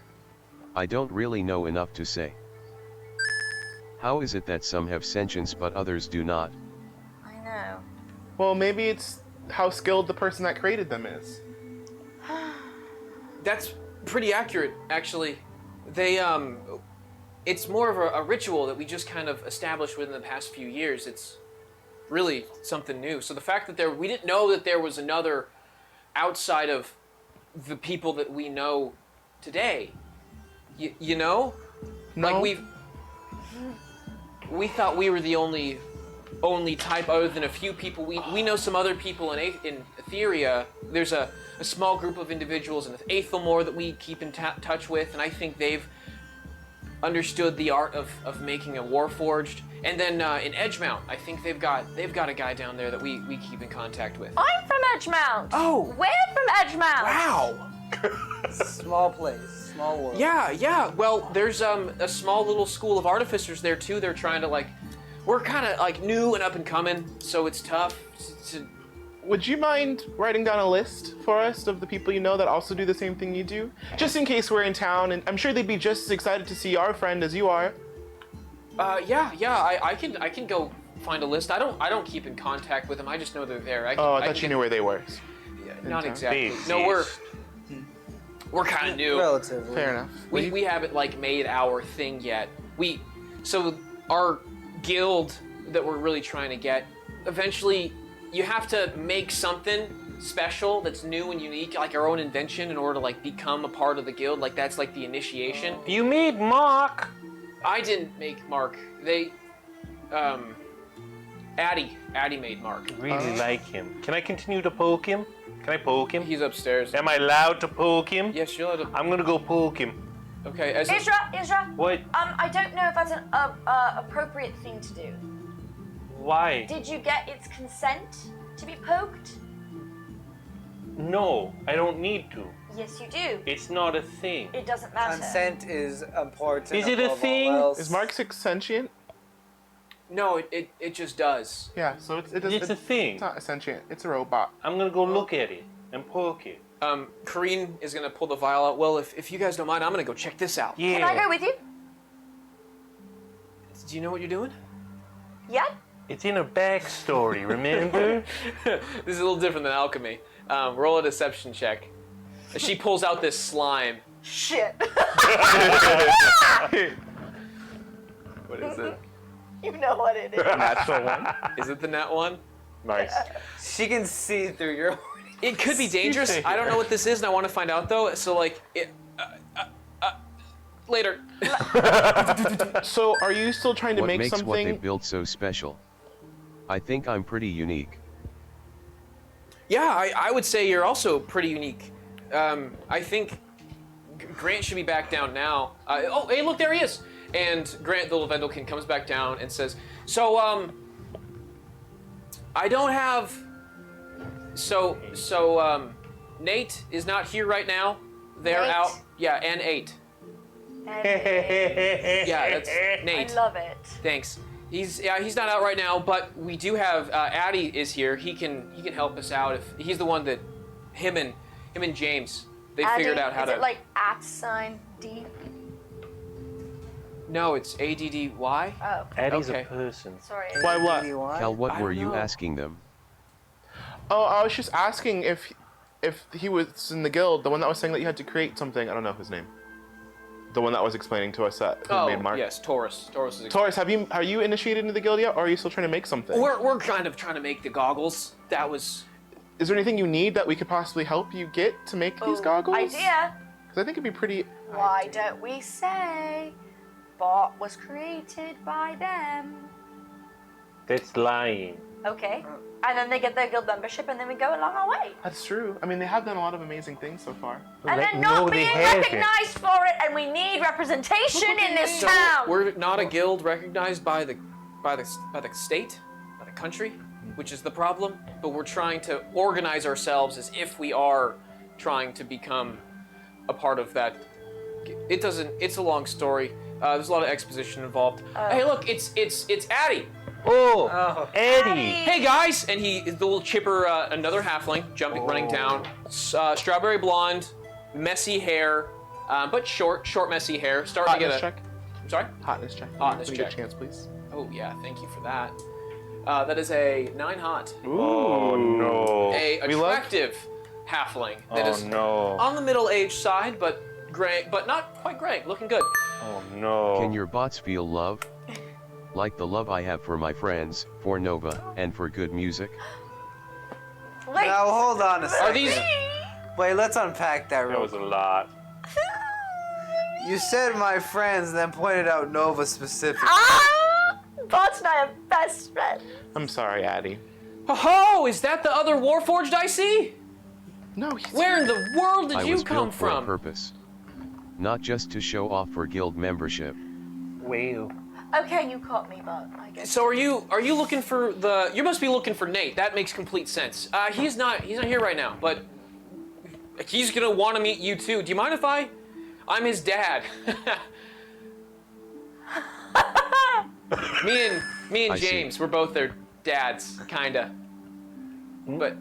I don't really know enough to say. How is it that some have sentience but others do not? I know. Well, maybe it's how skilled the person that created them is. That's pretty accurate, actually. They, it's more of a ritual that we just kind of established within the past few years. It's really something new. So the fact that we didn't know that there was another outside of the people that we know today. You know? No. Like we thought we were the only type other than a few people. We know some other people in Etheria. There's a small group of individuals in Aethelmore that we keep in touch with, and I think they've understood the art of making a warforged. And then in Edgemount, I think they've got a guy down there that we keep in contact with. I'm from Edgemount. Oh. We're from Edgemount. Wow! Small place, small world. Yeah. Well, there's a small little school of artificers there too. They're trying to we're kind of like new and up and coming, so it's tough to. Would you mind writing down a list for us of the people you know that also do the same thing you do? Just in case we're in town, and I'm sure they'd be just as excited to see our friend as you are. Yeah. I can go find a list. I don't keep in contact with them. I just know they're there. I thought you knew where they were. Not town. exactly. They No, exist. we're kind of new. Relatively. Fair enough. We haven't made our thing yet. So our guild that we're really trying to get, eventually you have to make something special that's new and unique, like our own invention, in order to become a part of the guild. That's the initiation. You made Mark. I didn't make Mark. They Addy made Mark. Really like him. Can I continue to poke him? Can I poke him? He's upstairs. Am I allowed to poke him? Yes, you're allowed to. I'm gonna go poke him. Okay, Isra. What? I don't know if that's an appropriate thing to do. Why? Did you get its consent to be poked? No, I don't need to. Yes, you do. It's not a thing. It doesn't matter. Consent is important. Is it a above all thing? else. Is Mark sentient? No, it just does. Yeah, so it doesn't. It's a thing. It's not a sentient. It's a robot. I'm gonna go look at it and poke it. Kareen is gonna pull the vial out. Well, if you guys don't mind, I'm gonna go check this out. Yeah. Can I go with you? Do you know what you're doing? Yeah. It's in her backstory, remember? This is a little different than alchemy. Roll a deception check. She pulls out this slime. Shit. What is it? You know what it is. Natural one. Is it the nat one? Nice. She can see through your. It could be dangerous. I don't know what this is, and I want to find out though. So later. So, are you still trying to What make makes what they something? built so special? I think I'm pretty unique. Yeah, I would say you're also pretty unique. I think Grant should be back down now. Oh, hey, look, there he is. And Grant, the little Vendelkin, comes back down and says, "So, I don't have. So, Nate is not here right now. They're Nate? out. Yeah, and 8. Yeah, that's Nate. I love it. Thanks. He's not out right now, but we do have Addy is here. He can help us out if he's the one that him and James they figured out how is to. Is it like @D? No, it's ADDY. Oh, Addie's Okay. a person. sorry. Why what? Cal, what I were don't you know. asking them? Oh, I was just asking if he was in the guild, the one that was saying that you had to create something. I don't know his name. The one that was explaining to us that who made Mark. Yes, Taurus. Taurus is. Taurus, are you initiated into the guild yet, or are you still trying to make something? We're kind of trying to make the goggles. That was. Is there anything you need that we could possibly help you get to make these goggles? Idea. Because I think it'd be pretty. Why don't we say Bott was created by them? That's lying. Okay. And then they get their guild membership, and then we go along our way. That's true. I mean, they have done a lot of amazing things so far. And Like, they're no, not they being haven't. recognized for it, and we need representation in this town. We're not a guild recognized by the state, by the country, which is the problem. But we're trying to organize ourselves as if we are trying to become a part of that. It doesn't. It's a long story. There's a lot of exposition involved. Hey, look, it's Addie. Oh, Eddie. Hey guys, and the little chipper, another halfling, running down, strawberry blonde, messy hair, but short messy hair. Starting to Hotness get a. check. I'm sorry. Hotness check. Hotness When you check. get a chance, please. Oh yeah, thank you for that. That is a 9 hot. Oh no. A We love- attractive halfling that Oh is no. on the middle-aged side, but gray, but not quite gray. Looking good. Oh no. Can your bots feel love? Like the love I have for my friends, for Nova, and for good music? Wait. Now hold on a second. Are these? Wait, let's unpack that That real was a lot. You said my friends, then pointed out Nova specifically. Bott and I are best friends. I'm sorry, Addie. Oh, is that the other warforged I see? No, he's Where in the world did I you was come built for a from? purpose. Not just to show off for guild membership. Wow. Okay, you caught me, Bott. I guess. So are you looking for the? You must be looking for Nate. That makes complete sense. He's not here right now, but he's gonna want to meet you too. Do you mind if I'm his dad. me and I see. James, we're both their dads, kinda. But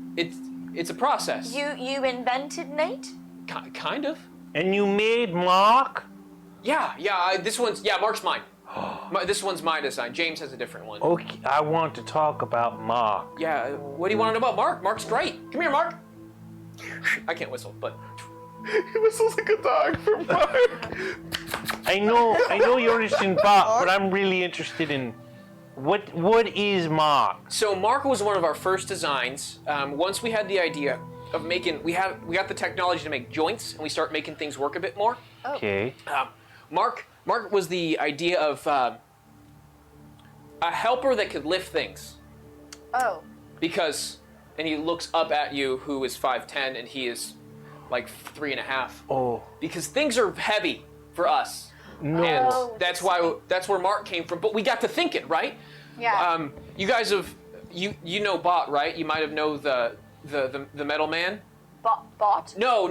it's a process. You invented Nate? Kind of. And you made Mark? Yeah. Mark's mine. This one's my design. James has a different one. Okay, I want to talk about Mark. Yeah, what do you want to know about Mark? Mark's great. Come here, Mark. I can't whistle, but He whistles like a dog for Mark. I know you're interested in Bott, but I'm really interested in what is Mark? so Mark was one of our first designs. Once we had the idea of making, we got the technology to make joints, and we start making things work a bit more. Okay. Mark was the idea of a helper that could lift things. Oh. And he looks up at you, who is 5'10", and he is like 3.5. Oh. Because things are heavy for us. No. And Oh, that's where Mark came from. But we got to thinking, right? Yeah. You guys have you know Bott, right? You might have know the metal man. Bott? No.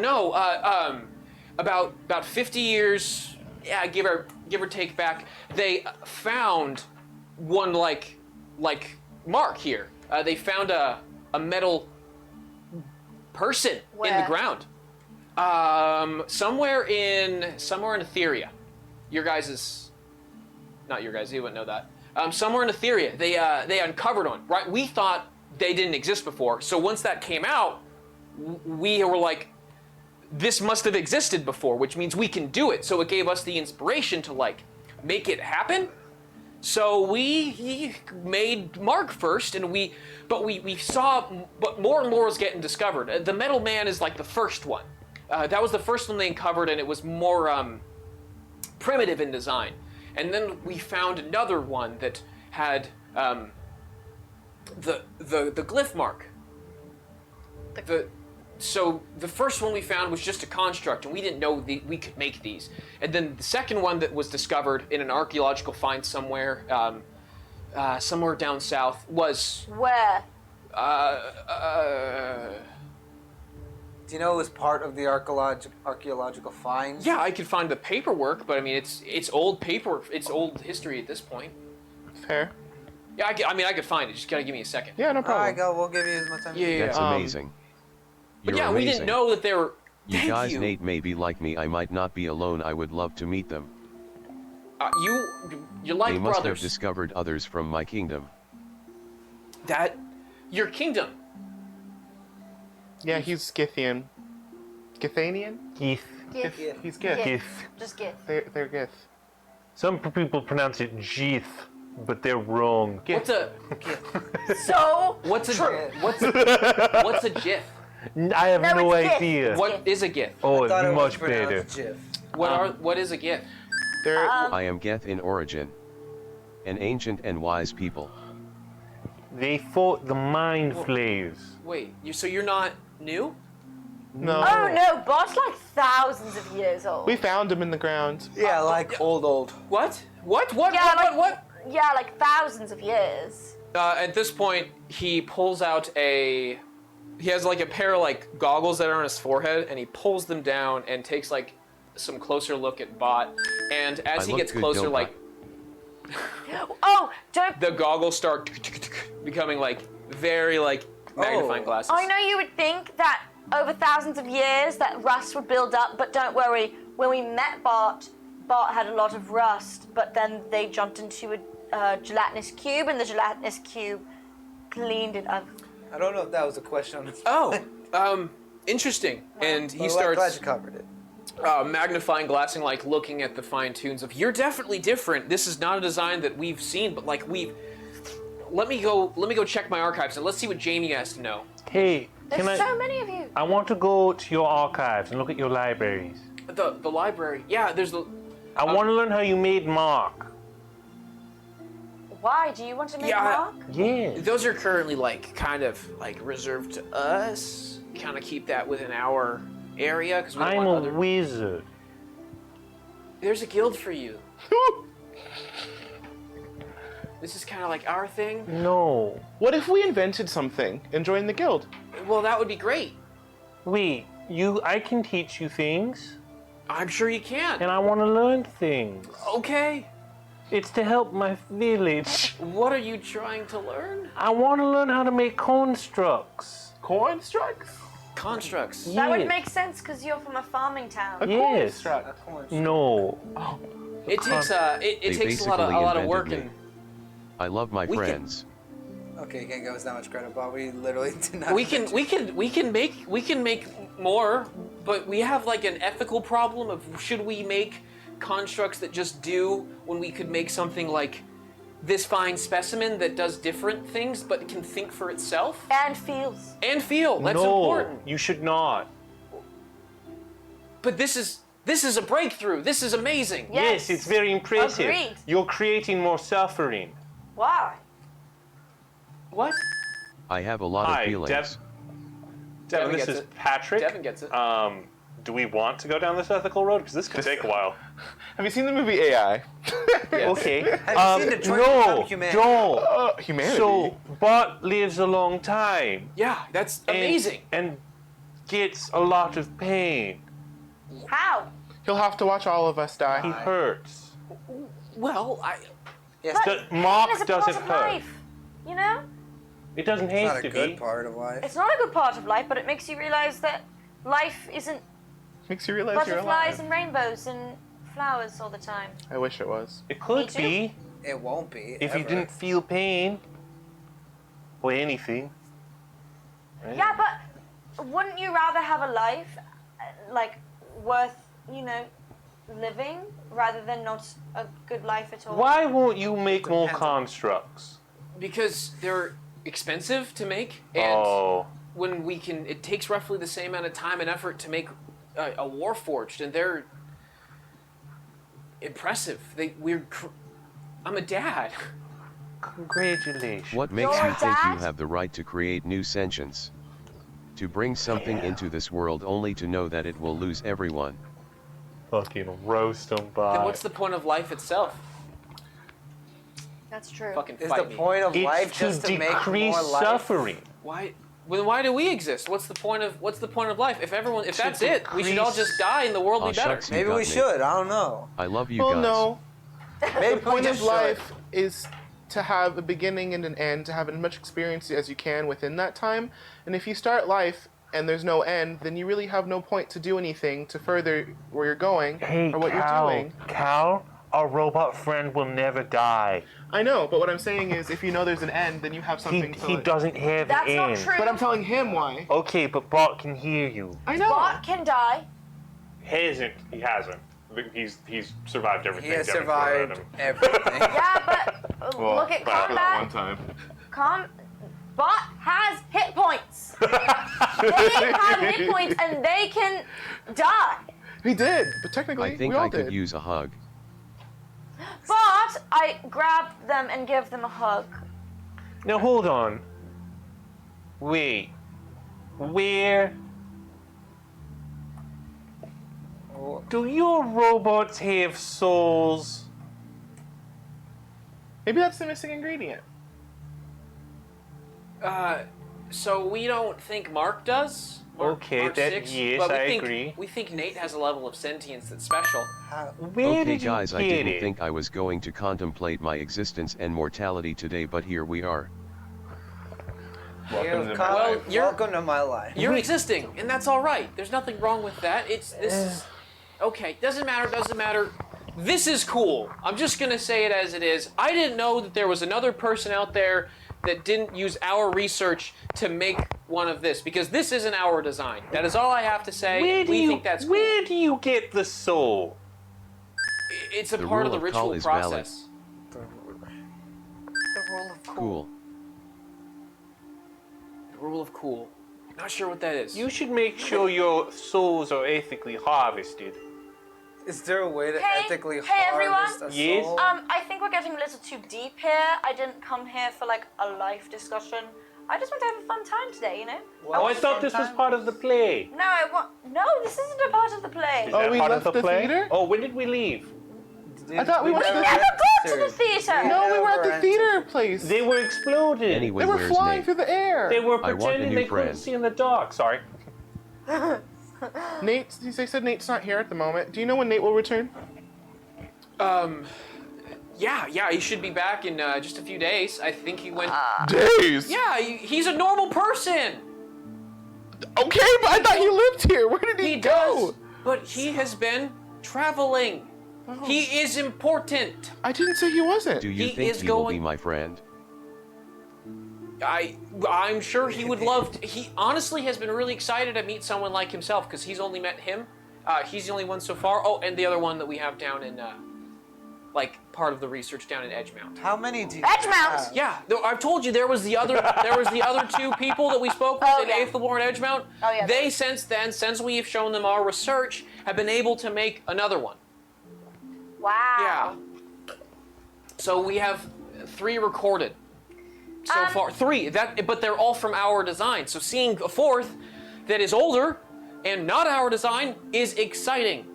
About 50 years, yeah, give or take back, they found one like Mark here. They found a metal person in the Where? ground. Somewhere in Etheria. Your guys is not your guys. You wouldn't know that. Somewhere in Etheria, they uncovered one. Right? We thought they didn't exist before. So once that came out, we were like, this must have existed before, which means we can do it. So it gave us the inspiration to like make it happen. So we made Mark first, and we saw, but more and more was getting discovered. The Metal Man is like the first one. That was the first one they uncovered, and it was more primitive in design. And then we found another one that had the glyph mark. So the first one we found was just a construct, and we didn't know we could make these. And then the second one that was discovered in an archaeological find somewhere down south was Where? Do you know it was part of the archaeological finds? yeah, I could find the paperwork, but I mean it's old paper, it's old history at this point. Fair. Yeah, I could find it. Just gotta give me a second. Yeah, no All problem. right, go. We'll give you as much time. Yeah. That's amazing. But You're yeah, amazing. we didn't know that they were. You Thank guys, you. Nate may be like me. I might not be alone. I would love to meet them. You're like They must have brothers. discovered others from my kingdom. That your kingdom. Yeah, he's Scythian. Scythanian? Gith. Gith. He's Gith. Gith. Just Gith. They're Gith. Some people pronounce it Gith, but they're wrong. What's a So what's a GIF? I have No, no it's Gith. idea. What is a GIF? Oh, I thought it it's was much better. pronounced Jif. What is a GIF? They're I am Geth in origin. An ancient and wise people. They fought the Mind Flayers. Wait, so you're not new? No. Oh no, Bott's like thousands of years old. We found him in the ground. Yeah, like old. What? Yeah, like thousands of years. At this point, he pulls out he has like a pair of like goggles that are on his forehead, and he pulls them down and takes like some closer look at Bott. And as he gets closer, like Oh, don't. the goggles start becoming like very like magnifying glasses. I know you would think that over thousands of years that rust would build up, but don't worry. When we met Bott had a lot of rust, but then they jumped into a gelatinous cube, and the gelatinous cube cleaned it up. I don't know if that was a question on this. Oh, interesting. And he Glad starts you covered it. magnifying glassing, like looking at the fine tunes of you're definitely different. This is not a design that we've seen, but like let me go check my archives and let's see what Jamie has to know. Hey, There's so many of you. I want to go to your archives and look at your libraries. The library. Yeah, there's the I want to learn how you made Mark. Why? Do you want to make Yeah, Mark? Yeah. those are currently like kind of like reserved to us. Kind of keep that within our area because we don't I'm want a other. wizard. There's a guild for you. This is kind of like our thing. No. What if we invented something and joined the guild? Well, that would be great. Wait, I can teach you things, I'm sure you can. and I want to learn things. Okay. It's to help my village. What are you trying to learn? I want to learn how to make constructs. Corn strikes? Constructs. That would Yes. make sense because you're from a farming town. Yes. No. It takes it They takes a lot basically of work invented and I love my We can- friends. Okay, you can't give us that much credit, but we literally did not. we can make more, but we have like an ethical problem of should we make constructs that just do when we could make something like this fine specimen that does different things but can think for itself And feels. and feel. That's no, important. you should not. But this is a breakthrough. This is amazing. Yes. Yes, it's very impressive. Agreed. You're creating more suffering. Why? What? I have a lot Hi, of feelings. Devin, Devin this gets is it. Patrick. Devin gets it. Do we want to go down this ethical road? Because this could take a while. Have you seen the movie AI? Okay. Have you seen Detroit no, Become Human? don't. Humanity. So, Bott lives a long time. Yeah, that's and- amazing. And gets a lot of pain. How? He'll have to watch all of us He die. hurts. Well, Yes, Mark Pain is a doesn't part of hurt. life. You know? It doesn't it's not have a to good be. part of life. It's not a good part of life, but it makes you realize that life isn't Makes you realize you're butterflies alive. and rainbows and flowers all the time. I wish it was. It could Me too. be It won't be. if you ever. didn't feel pain or anything. Right? Yeah, but wouldn't you rather have a life like worth, you know, living rather than not a good life at all? Why won't you make more Depends on- constructs? because they're expensive to make, and Oh. when we can, it takes roughly the same amount of time and effort to make a warforged, and they're impressive. I'm a dad. Congratulations. What makes Your you think you dad? have the right to create new sentience? To bring something into this world only to know that it will lose everyone. Fucking roast them, Bott. Then what's the point of life itself? That's true. Fucking Is fight the me. point of It's life to just to make decrease more life? suffering. Why? Well, why do we exist? What's the point of life? If that's it, we should all decrease- just die and the world Aw, be better. shucks, you Maybe got we me. should. I don't know. I love you Well, guys. no. Maybe The point we of just life is to have a beginning and an end, to have as much experience as you can within that time. And if you start life and there's no end, then you really have no point to do anything to further where you're going Hey, or what Cal. you're doing. Cal, our robot friend will never die. I know, but what I'm saying is if you know there's an end, then you have He, something to he like- doesn't have That's an not end. true. But I'm telling him why. Okay, but Bott can hear you. I know. Bott can die. Hasn't. He hasn't. He's survived everything. He has Devin's thrown at survived him. everything. Yeah, but look at combat. time. Bott has hit points. They have hit points and they can die. He did, but technically I think we all I could did. use a But I grab them and give them a hug. Now hold on. Wait. Where do your robots have souls? Maybe that's the missing ingredient. So we don't think Mark does. Okay, Mark that- 6, yes, but we I think, agree. We think Nate has a level of sentience that's special. Where Okay did you guys, I get didn't it? think I was going to contemplate my existence and mortality today, but here we are. Welcome to You've my come- life. welcome to my life. You're existing, and that's all right. There's nothing wrong with that. This is okay. Doesn't matter. This is cool. I'm just gonna say it as it is. I didn't know that there was another person out there that didn't use our research to make one of this, because this isn't our design. That is all I have to say. Where do we you think that's cool. where do you get the soul? It's a The part of rule the of call ritual is valid. process. The rule of Cool. The rule of cool. Not sure what that is. You should make sure your souls are ethically harvested. Is there a way to Hey, ethically hey, everyone. harvest a Yes? soul? I think we're getting a little too deep here. I didn't come here for like a life discussion. I just want to have a fun time today, you know? Oh, I thought this was part of the play. No, no, this isn't a part of the play. Is Oh, that we part left of the the play? theater? Oh, when did we leave? I thought we went to We the never got to the Theaters. theater. No, we were at Never the entered. theater place. They were exploded. Anyway, They were where's flying Nate? through the air. They were I want a pretending new they couldn't friend. see in the dark. Sorry. Nate, they said Nate's not here at the moment. Do you know when Nate will return? Yeah, he should be back in just a few days. I think he went. Days. Yeah, he's a normal person. Okay, but I thought he lived here. Where did he, He go? does, but he has been traveling. He is important. I didn't say he wasn't. Do you He think is he will going- be my friend? I'm sure he would love to. He honestly has been really excited to meet someone like himself, because he's only met him. He's the only one so far. Oh, and the other one that we have down in, like, part of the research down in Edgemount. How many do you Edgemount. have? Yeah, I've told you there was the other two people that we spoke with Oh, in yeah. Aethelborn Edgemount. Oh, yeah, They those. since we've shown them our research, have been able to make another one. Wow. Yeah. So we have 3 recorded so far. 3, but they're all from our design. So seeing a 4th that is older and not our design is exciting.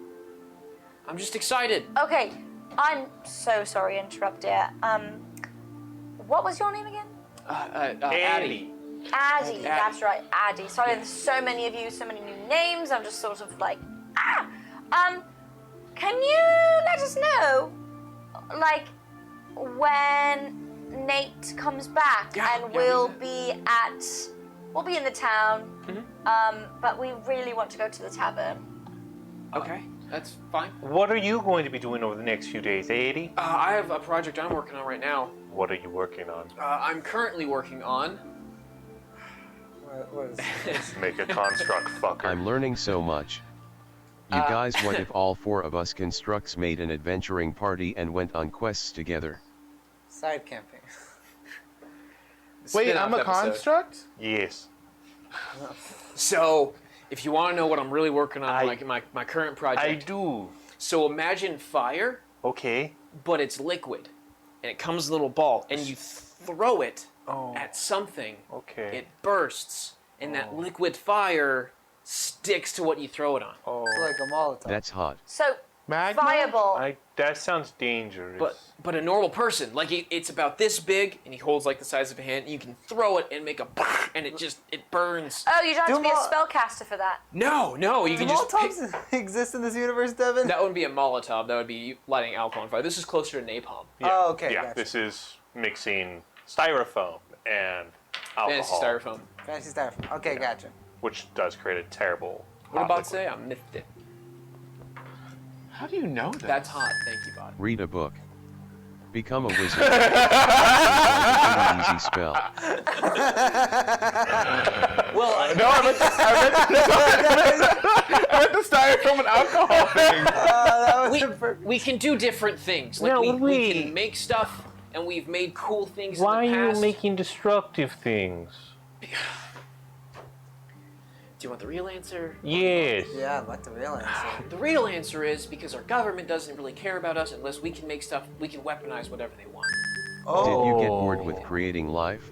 I'm just excited. Okay, I'm so sorry to interrupt here. What was your name again? Addie. Addie, that's right, Addie. Sorry, there's so many of you, so many new names. I'm just sort of like, can you let us know, like, when Nate comes back and we'll be in the town, but we really want to go to the tavern. Okay, that's fine. What are you going to be doing over the next few days, Eddie? I have a project I'm working on right now. What are you working on? I'm currently working on. What is this? Make a construct, fucker. I'm learning so much. You guys, what if all 4 of us constructs made an adventuring party and went on quests together? Side camping. Wait, Spin-off I'm a episode. construct? Yes. So, if you want to know what I'm really working on, I- my current project. I do. So imagine fire, Okay. but it's liquid, and it comes in a little ball, and you throw it at something. Okay. It bursts, and that liquid fire sticks to what you throw it on. It's like a Molotov. That's hot. So, Magma? fireball. That sounds dangerous. But a normal person, like it's about this big, and he holds like the size of a hand. And you can throw it and make a, and it burns. Oh, you don't have to be a Mo- spellcaster for that. No, you Do can just pick. Molotovs exist in this universe, Devin? That wouldn't be a Molotov. That would be lighting alcohol on fire. This is closer to napalm. Yeah. Oh, okay, Yeah, gotcha. this is mixing styrofoam and alcohol. Fantasy styrofoam. Fancy styrofoam. Okay, gotcha. Which does create a terrible. What hot about liquid. say? I miffed it. How do you know that? That's hot. Thank you, Bott. Read a book. Become a wizard. An easy spell. Well, I meant the styrofoam and alcohol thing. That was perfect. we can do different things. Like No, we wait. can make stuff, and we've made cool things Why in the are past. you making destructive things? Do you want the real answer? Yes. Yeah, I'd like the real answer. The real answer is because our government doesn't really care about us unless we can make stuff, we can weaponize whatever they want. Did you get bored with creating life?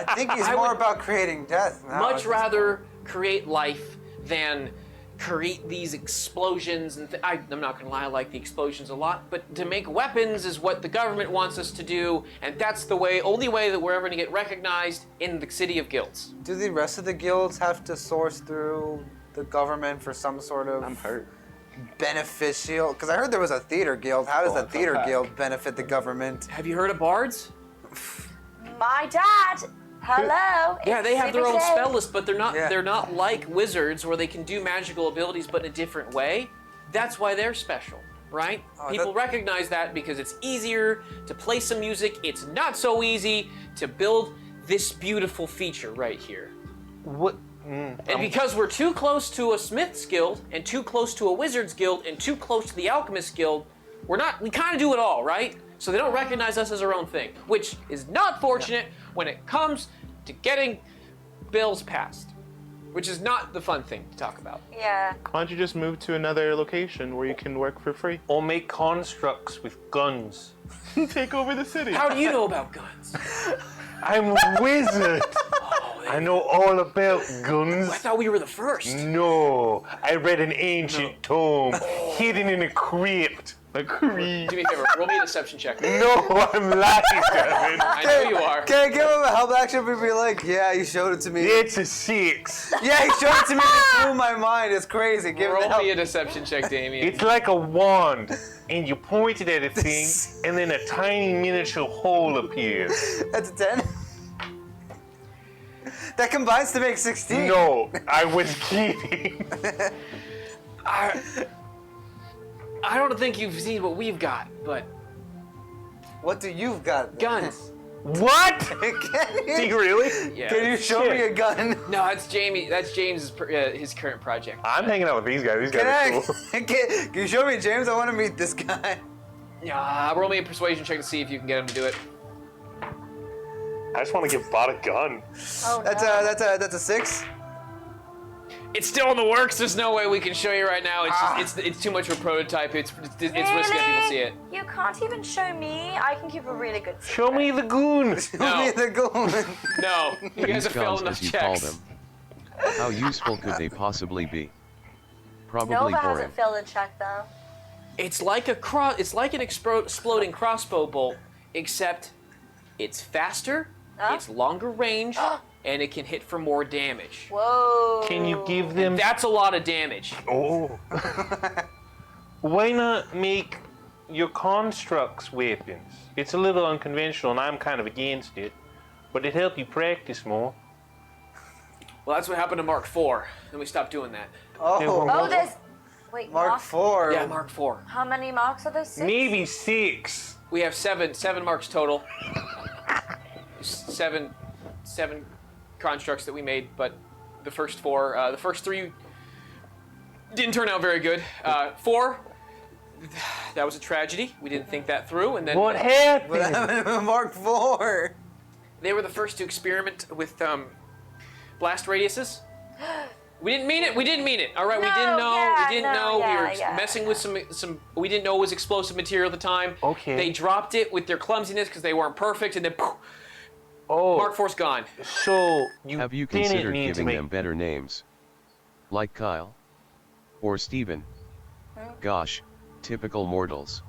I think he's more about creating death. now at Much this rather create life than create these explosions. And I'm not gonna lie, I like the explosions a lot. But to make weapons is what the government wants us to do, and that's the only way that we're ever gonna get recognized in the city of guilds. point. Do the rest of the guilds have to source through the government for some sort of beneficial? Because I heard there was a theater guild. How does the theater guild benefit the government? Have you heard of bards? My dad. Hello. Yeah, they have their own It's spell list, but they're not Yeah. they're not like wizards where they can do magical abilities but in a different way. That's why they're special, right? Oh, People recognize that because it's easier to play some music. It's not so easy to build this beautiful feature right here. What? And because we're too close to a smith's guild and too close to a wizard's guild and too close to the alchemist guild, we kind of do it all, right? So they don't recognize us as our own thing, which is not fortunate when it comes to getting bills passed, which is not the fun thing to talk about. Yeah. Why don't you just move to another location where you can work for free? Or make constructs with guns. Take over the city. How do you know about guns? I'm a wizard. I know all about I guns. thought we were the first. No, I read an ancient tome hidden in a crypt. A creep. Do me a favor, roll me a deception check. No, I'm lying, Devin. I know you are. Can I give him a help action and be like, yeah, you showed it to me. It's a 6. Yeah, he showed it to me and it blew my mind. It's crazy. Give him the Roll help. me a deception check, Damien. It's like a wand, and you point it at a thing, and then a tiny miniature hole appears. That's a 10. That combines to make 16. No, I was kidding. I don't think you've seen what we've got, but What do you've got? guns. What? Can Do you really? Yeah. Can you show me a gun? No, that's Jamie. That's James's his current project. I'm hanging out with these guys. These Can guys I? are cool. Can you show me, James? I want to meet this guy. Yeah, roll me a persuasion check to see if you can get him to do it. I just want to give Bott a gun. Oh That's no. that's a 6. It's still in the works. There's no way we can show you right now. It's too much of a prototype. It's risky that people see it. You can't even show me. I can keep a really good secret. Show me the goon. No. Show me the gun. No, you guys These have failed guns, enough as you call checks. them. How useful could they possibly be? Probably Nova boring. hasn't failed a check though. It's like an exploding crossbow bolt, except it's faster, Huh? it's longer range, and it can hit for more damage. Whoa. Can you give them? That's a lot of damage. Oh. Why not make your constructs weapons? It's a little unconventional, and I'm kind of against it. But it helps you practice more. Well, that's what happened to Mark IV. Then we stopped doing that. Oh, there's. Wait, Mark 4. Yeah, Mark IV. How many marks are there? 6? Maybe 6. We have seven marks total. Seven constructs that we made, but the first 4, the first 3 didn't turn out very good. 4, that was a tragedy. We didn't think that through, and then What What happened? happened to Mark 4? they were the first to experiment with blast radiuses. We didn't mean it. We didn't mean it. All right, we No, didn't know. yeah, we didn't no, know. yeah, we were yeah. messing with some. We didn't know it was explosive material at the time. Okay. They dropped it with their clumsiness because they weren't perfect, and then poof, Oh, Mark IV's gone. so you Have you didn't considered mean to giving make... them better names? Like Kyle? Or Steven? Gosh, typical mortals.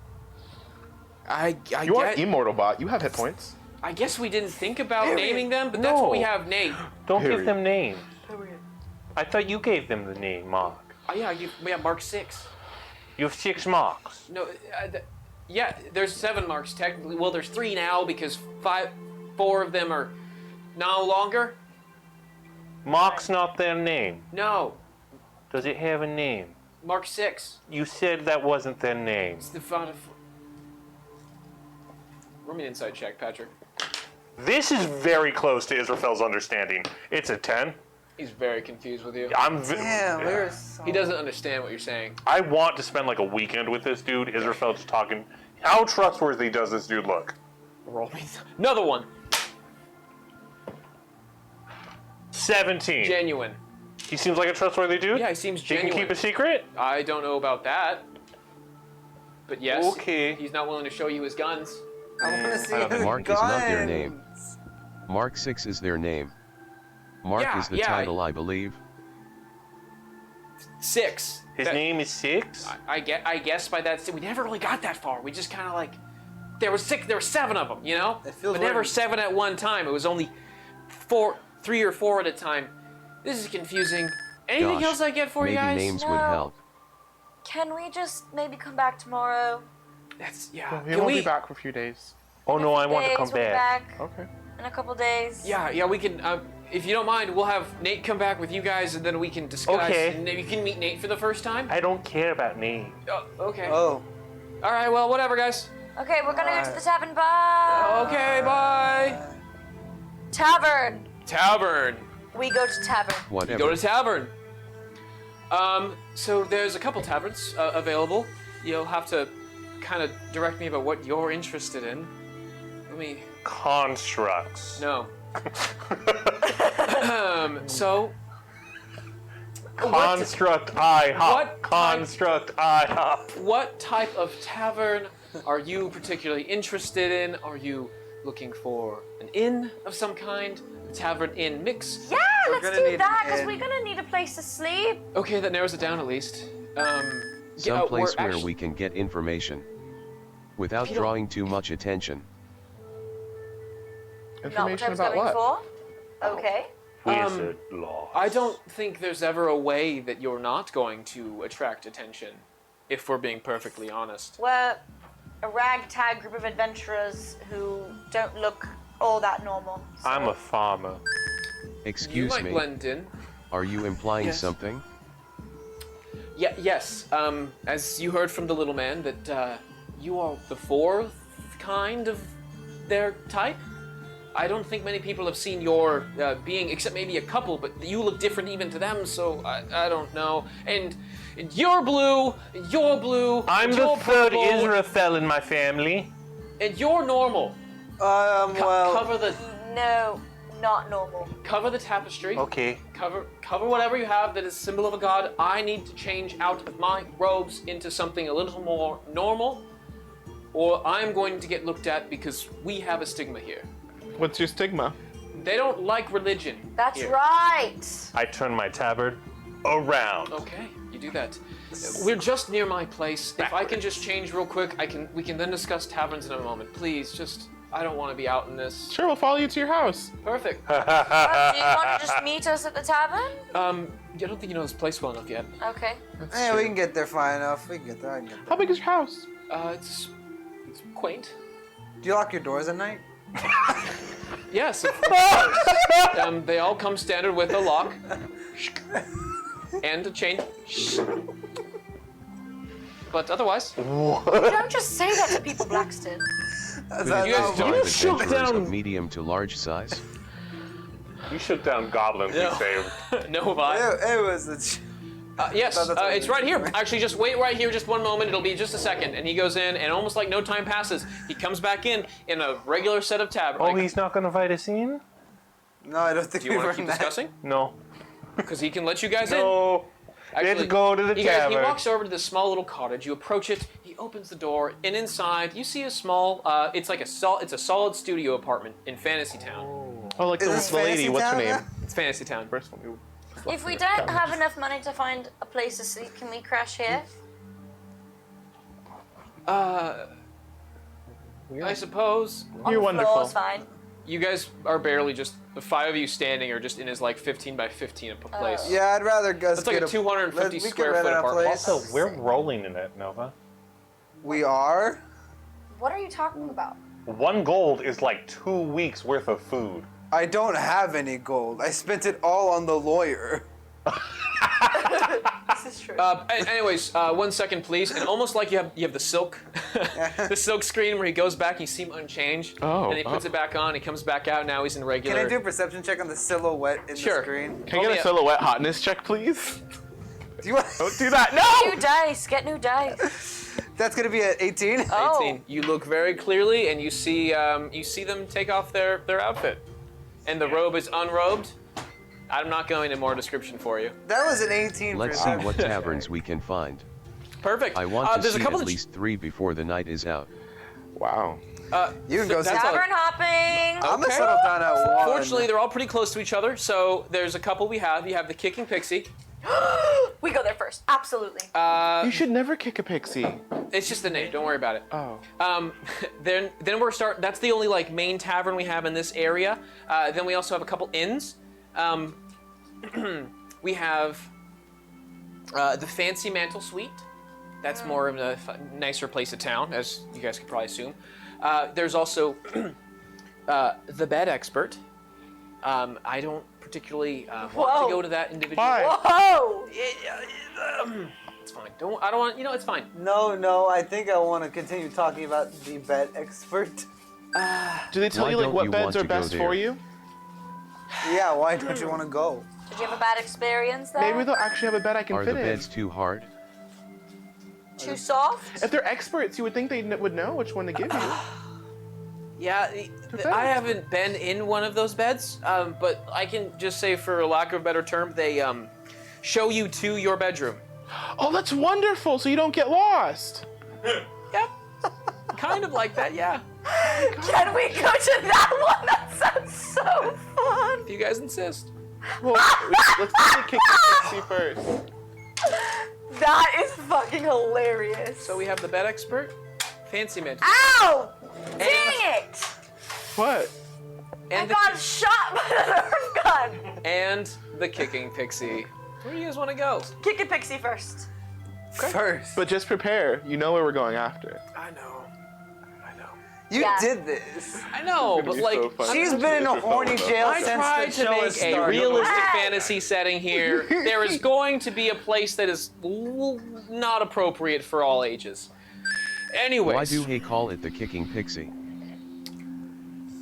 I You are get- immortal, Bot. You have hit points. I guess we didn't think about naming them, but that's what we No. have named. Don't give Period. them names. I thought you gave them the name, Mark. Oh yeah, we have Mark 6. You have 6 marks. No, yeah, there's 7 marks technically. Well, there's 3 now because 4 of them are no longer. Mark's not their name. No, Does it have a name? Mark 6. You said that wasn't their name. It's the font of. Roll me an inside check, Patrick. This is very close to Israfel's understanding. It's a 10. He's very confused with you. Damn, we're so... He doesn't understand what you're saying. I want to spend like a weekend with this dude. Israfel just talking. How trustworthy does this dude look? Roll me another one. 17. Genuine. He seems like a trustworthy dude? Yeah, he seems He genuine. can keep a secret? I don't know about that. But yes, Okay. he's not willing to show you his guns. I want to see I don't his Mark is not their guns. name. Mark 6 is their name. Mark is the title, I believe. 6. His name is 6? I guess by that, we never really got that far. We just kind of like, there were 7 of them, you know? But never 7 at one time. It was only 3 or 4 at a time. This is confusing. Anything else I get for you guys? Maybe names would help. Can we just maybe come back tomorrow? He won't be back for a few days. Oh no, I want to come We'll be back Okay. in a couple days. Yeah, we can, if you don't mind, we'll have Nate come back with you guys and then we can discuss. Okay. And you can meet Nate for the first time. I don't care about Nate. Oh, okay. Oh. All right, well, whatever, guys. Okay, we're gonna go to the tavern. Bye. Okay, bye. Tavern. Tavern. We go to tavern. Whatever. Go to tavern. So there's a couple taverns available. You'll have to kind of direct me about what you're interested in. Let me... Constructs. No. So... Construct IHOP. what Construct IHOP. What type of tavern are you particularly interested in? Are you looking for an inn of some kind? A tavern inn mix? Yeah, let's gonna do need that an because inn. we're gonna need a place to sleep. Okay, that narrows it down at least. Some place where actually- we can get information without drawing too much attention. Not what I Information was about going what? for. Okay. Wizard law. I don't think there's ever a way that you're not going to attract attention, if we're being perfectly honest. We're a ragtag group of adventurers who don't look all that normal. So I'm a farmer. You Excuse might me, blend in. are you implying Yes. something? Yes. As you heard from the little man, that you are the 4th kind of their type. I don't think many people have seen your being, except maybe a couple, but you look different even to them, so I don't know. And you're blue, you're blue, I'm and the you're 3rd purple, Israfel in my family. and you're normal. Well. Cover the no, not normal. tapestry. Okay. Cover whatever you have that is symbol of a god. I need to change out of my robes into something a little more normal, or I'm going to get looked at because we have a stigma here. What's your stigma? They don't like religion. That's here. right. I turn my tabard around. Okay, you do that. We're just near my place. If I can just change real quick, we can then discuss taverns in a moment. Please, I don't want to be out in this. Sure, we'll follow you to your house. Perfect. Do you want to just meet us at the tavern? I don't think you know this place well enough yet. Okay. Yeah, we can get there fine enough. We can get there. I can get How there. big is your house? It's quaint. Do you lock your doors at night? Yes, of course. They all come standard with a lock and a chain. But otherwise, Don't just say that to people, Blackston. That's you guys do Five shook adventurers down. of medium to large size. You shook down goblins, No. we saved. No vibe. It was a. Yes, That's what it's it right is. here. Actually, just wait right here just one moment. It'll be just a second. And he goes in, and almost like no time passes, he comes back in a regular set of tab. Oh, he's not gonna invite us in? No, I don't think Do you we want were to keep in that. discussing? No. Because he can let you guys in. No. Let's go to the you guys, he tavern. walks over to this small little cottage. You approach it. He opens the door, and inside you see a small. It's like it's a solid studio apartment in Fantasy Town. Oh, like Is the this lady. Fantasy What's her Town name? now? It's Fantasy Town. First one. If we don't have enough money to find a place to sleep, can we crash here? I suppose On You're the wonderful. floor's fine. you guys are barely just the 5 of you standing are just in his like 15 by 15 place. Yeah, I'd rather us That's like get a 250 we can square rent foot a apartment. place. Also, we're rolling in it, Nova. We are. What are you talking about? 1 gold is like 2 weeks worth of food. I don't have any gold. I spent it all on the lawyer. This is true. Anyways, 1 second, please. And almost like you have the silk, the silk screen where he goes back, you see him unchanged, and he puts it back on. He comes back out. Now he's in regular. Can I do a perception check on the silhouette in Sure. the screen? Can I get a silhouette hotness check, please? Do you want? Don't do that. No! New dice. Get new dice. That's gonna be at 18. Oh. 18. You look very clearly, and you see them take off their outfit, and the robe is unrobed. I'm not going into more description for you. That was an 18. Let's see what taverns we can find. Perfect. I want to there's see a couple at of least 3 before the night is out. Wow. You can go. that's all- Tavern hopping. I'm gonna Okay. settle down at one. Fortunately, they're all pretty close to each other. So there's a couple we have. You have the Kicking Pixie. We go there first. Absolutely. You should never kick a pixie. It's just the name. Don't worry about it. Oh. Then we're start. That's the only like main tavern we have in this area. Then we also have a couple inns. We have the Fancy Mantle Suite. That's more of a nicer place of town, as you guys could probably assume. There's also the Bed Expert. I don't particularly want Whoa. to go to that individual. Why? Whoa! It's fine. I don't want. You know, it's fine. No, I think I want to continue talking about the bed expert. Do they tell Why you like don't what you beds want are to go best for there? you? Yeah, why don't you want to go? Did you have a bad experience there? Maybe they'll actually have a bed I can Are fit the in. beds too hard? Too soft? If they're experts, you would think they would know which one to give you. Yeah, I haven't been in one of those beds, but I can just say, for lack of a better term, they show you to your bedroom. Oh, that's wonderful. So you don't get lost. Yep. Kind of like that, yeah. Can we go to that one? That sounds so fun. If you guys insist. Well, let's do the kick the pixie first. That is fucking hilarious. So we have the Bed Expert, Fancy Mantle, Ow! Dang it! What? I and got shot by the Nerf gun. and the Kicking Pixie. Where do you guys want to go? Kick a pixie first. First. But just prepare. You know where we're going after. I know. You Yeah. did this. I know, but be like, so fun. She's been in a horny jail I since tried the to show make has a started. realistic Hey! fantasy setting here. There is going to be a place that is not appropriate for all ages. Anyways, Why do they call it the Kicking Pixie?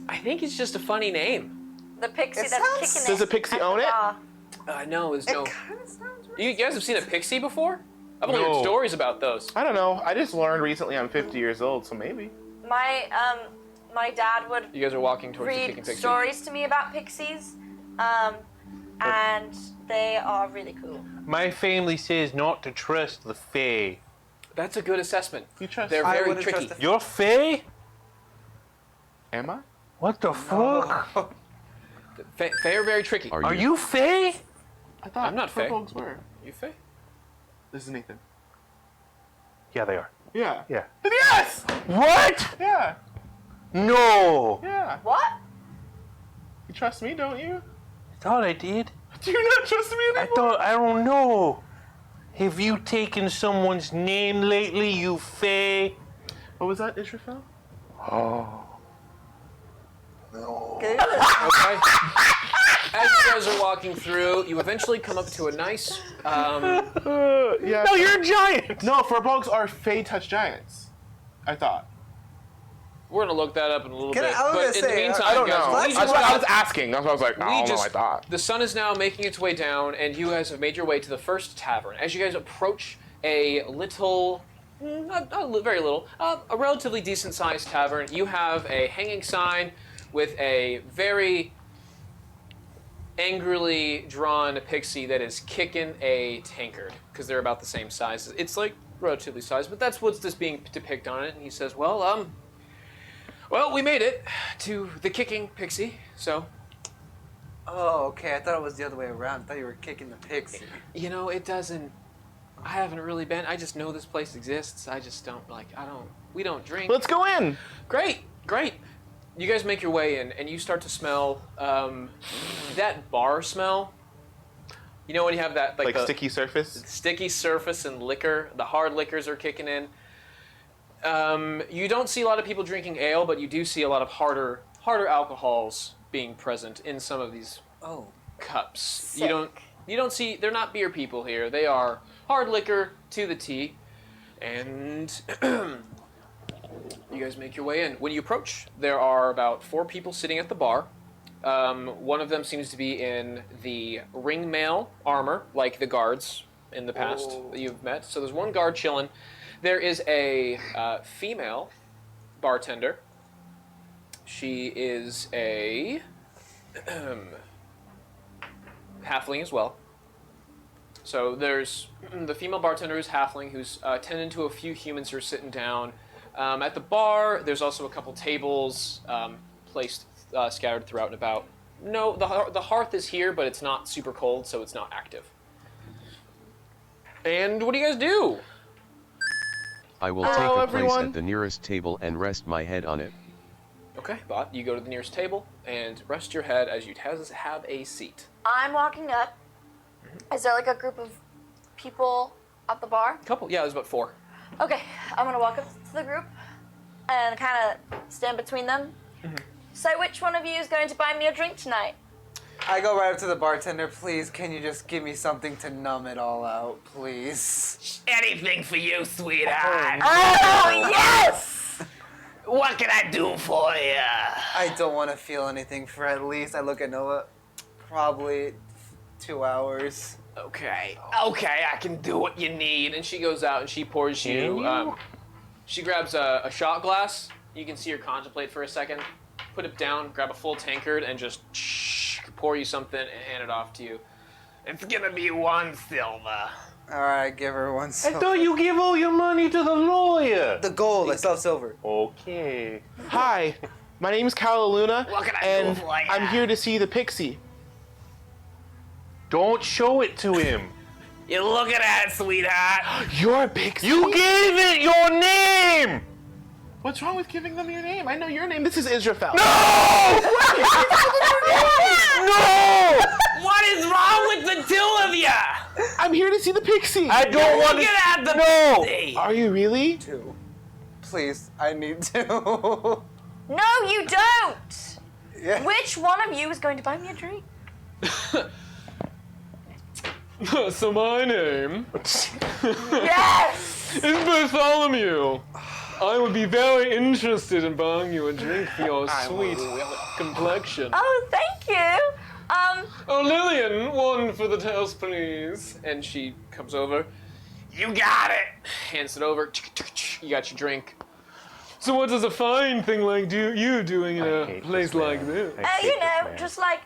I think it's just a funny name. The pixie It that's sounds- kicking it. Does the pixie own it? No, there's no. It kind of sounds right. You guys have seen a pixie before? I've only heard No. stories about those. I don't know. I just learned recently I'm 50 years old, so maybe. My dad would You guys are walking towards the read Kicking Pixie. stories to me about pixies, and they are really cool. My family says not to trust the Fae. That's a good assessment. You trust? They're I very wouldn't tricky. trust You're Fae? Am I? What the fuck? Fae are very tricky. Are you Fae? I thought I'm not Fae. folks were. You Fae? This is Nathan. Yeah, they are. Yeah. Yeah. Then yes! What? Yeah. No. Yeah. What? You trust me, don't you? I thought I did. Do you not trust me anymore? I don't know. Have you taken someone's name lately, you Fae? What was that, Israfel? Oh. Okay. As you guys are walking through, you eventually come up to a nice. Yeah. No, you're a giant. No, Furbolgs are Fey touch giants. I thought. We're gonna look that up in a little Can bit. I was but gonna in say, the meantime, I don't guys, know. we That's just That's why I got- was asking. That's why I was like, I don't know. I thought. The sun is now making its way down, and you guys have made your way to the first tavern. As you guys approach a little, very little, a relatively decent-sized tavern, you have a hanging sign with a very angrily drawn pixie that is kicking a tankard, because they're about the same size. It's like relatively sized, but that's what's just being depicted on it. And he says, well, we made it to the kicking pixie, so. Oh, okay. I thought it was the other way around. I thought you were kicking the pixie. You know, it doesn't. I haven't really been. I just know this place exists. I just don't we don't drink. Let's go in. Great. You guys make your way in, and you start to smell that bar smell. You know when you have that Like the sticky surface. sticky surface and liquor, the hard liquors are kicking in. You don't see a lot of people drinking ale, but you do see a lot of harder alcohols being present in some of these cups. Sick. You don't see, they're not beer people here. They are hard liquor to the tea. And you guys make your way in. When you approach, there are about 4 people sitting at the bar. One of them seems to be in the ringmail armor, like the guards in the past that you've met. So there's one guard chilling. There is a female bartender. She is a halfling as well. So there's the female bartender who's halfling, who's tending to a few humans who are sitting down. At the bar, there's also a couple tables placed, scattered throughout and about. No, the hearth is here, but it's not super cold, so it's not active. And what do you guys do? I will take Hello, a everyone. place at the nearest table and rest my head on it. Okay, Bott, you go to the nearest table and rest your head as you have a seat. I'm walking up. Is there like a group of people at the bar? Yeah, there's about 4. Okay, I'm gonna walk up to the group and kind of stand between them. So which one of you is going to buy me a drink tonight? I go right up to the bartender. Please, can you just give me something to numb it all out, please? Anything for you, sweetheart. Oh, yes! What can I do for you? I don't want to feel anything for at least. I look at Noah. Probably 2 hours. Okay, I can do what you need. And she goes out and she pours you. She grabs a shot glass. You can see her contemplate for a second. Put it down, grab a full tankard, and just pour you something and hand it off to you. It's gonna be 1 silver. All right, give her 1 I silver. thought you give all your money to the lawyer. The gold. I still have silver. Okay. Hi, my name's Calaluna, What can I do and for ya? I'm here to see the Pixie. Don't show it to him. You look at that, sweetheart. You're a Pixie? You gave it your name! What's wrong with giving them your name? I know your name. This is Israfel. No! No! What is wrong with the 2 of you? I'm here to see the Pixie. I don't want to. Look at the No! Pixie. Are you really? 2. Please, I need to. No, you don't! Yeah. Which one of you is going to buy me a drink? So my name Yes! is Bartholomew. I would be very interested in buying you a drink for your sweet complexion. Oh, thank you. Oh, Lillian, 1 for the toast, please. And she comes over. You got it. Hands it over. You got your drink. So what does a fine thing like you doing in a place like this? You know, just like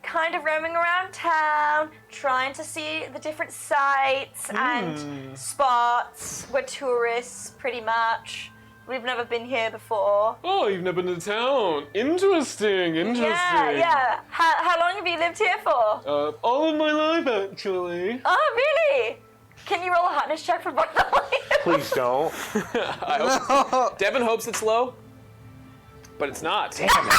kind of roaming around town, trying to see the different sights and spots. We're tourists, pretty much. We've never been here before. Oh, you've never been to town. Interesting. Yeah. How long have you lived here for? All of my life, actually. Oh, really? Can you roll a hotness check for Bartholomew? Please don't. I hope. Devin hopes it's low, but it's not. Damn it.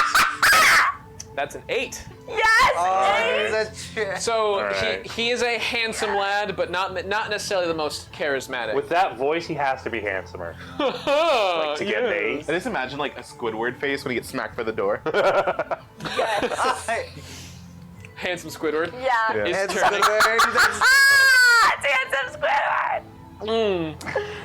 That's an 8. Yes! Oh, there's a chick. So right. he is a handsome lad, but not necessarily the most charismatic. With that voice, he has to be handsomer. To get Yes. me. I just imagine like a Squidward face when he gets smacked for the door. Yes. Handsome Squidward. Yeah. Is It's turning. It's handsome Squidward!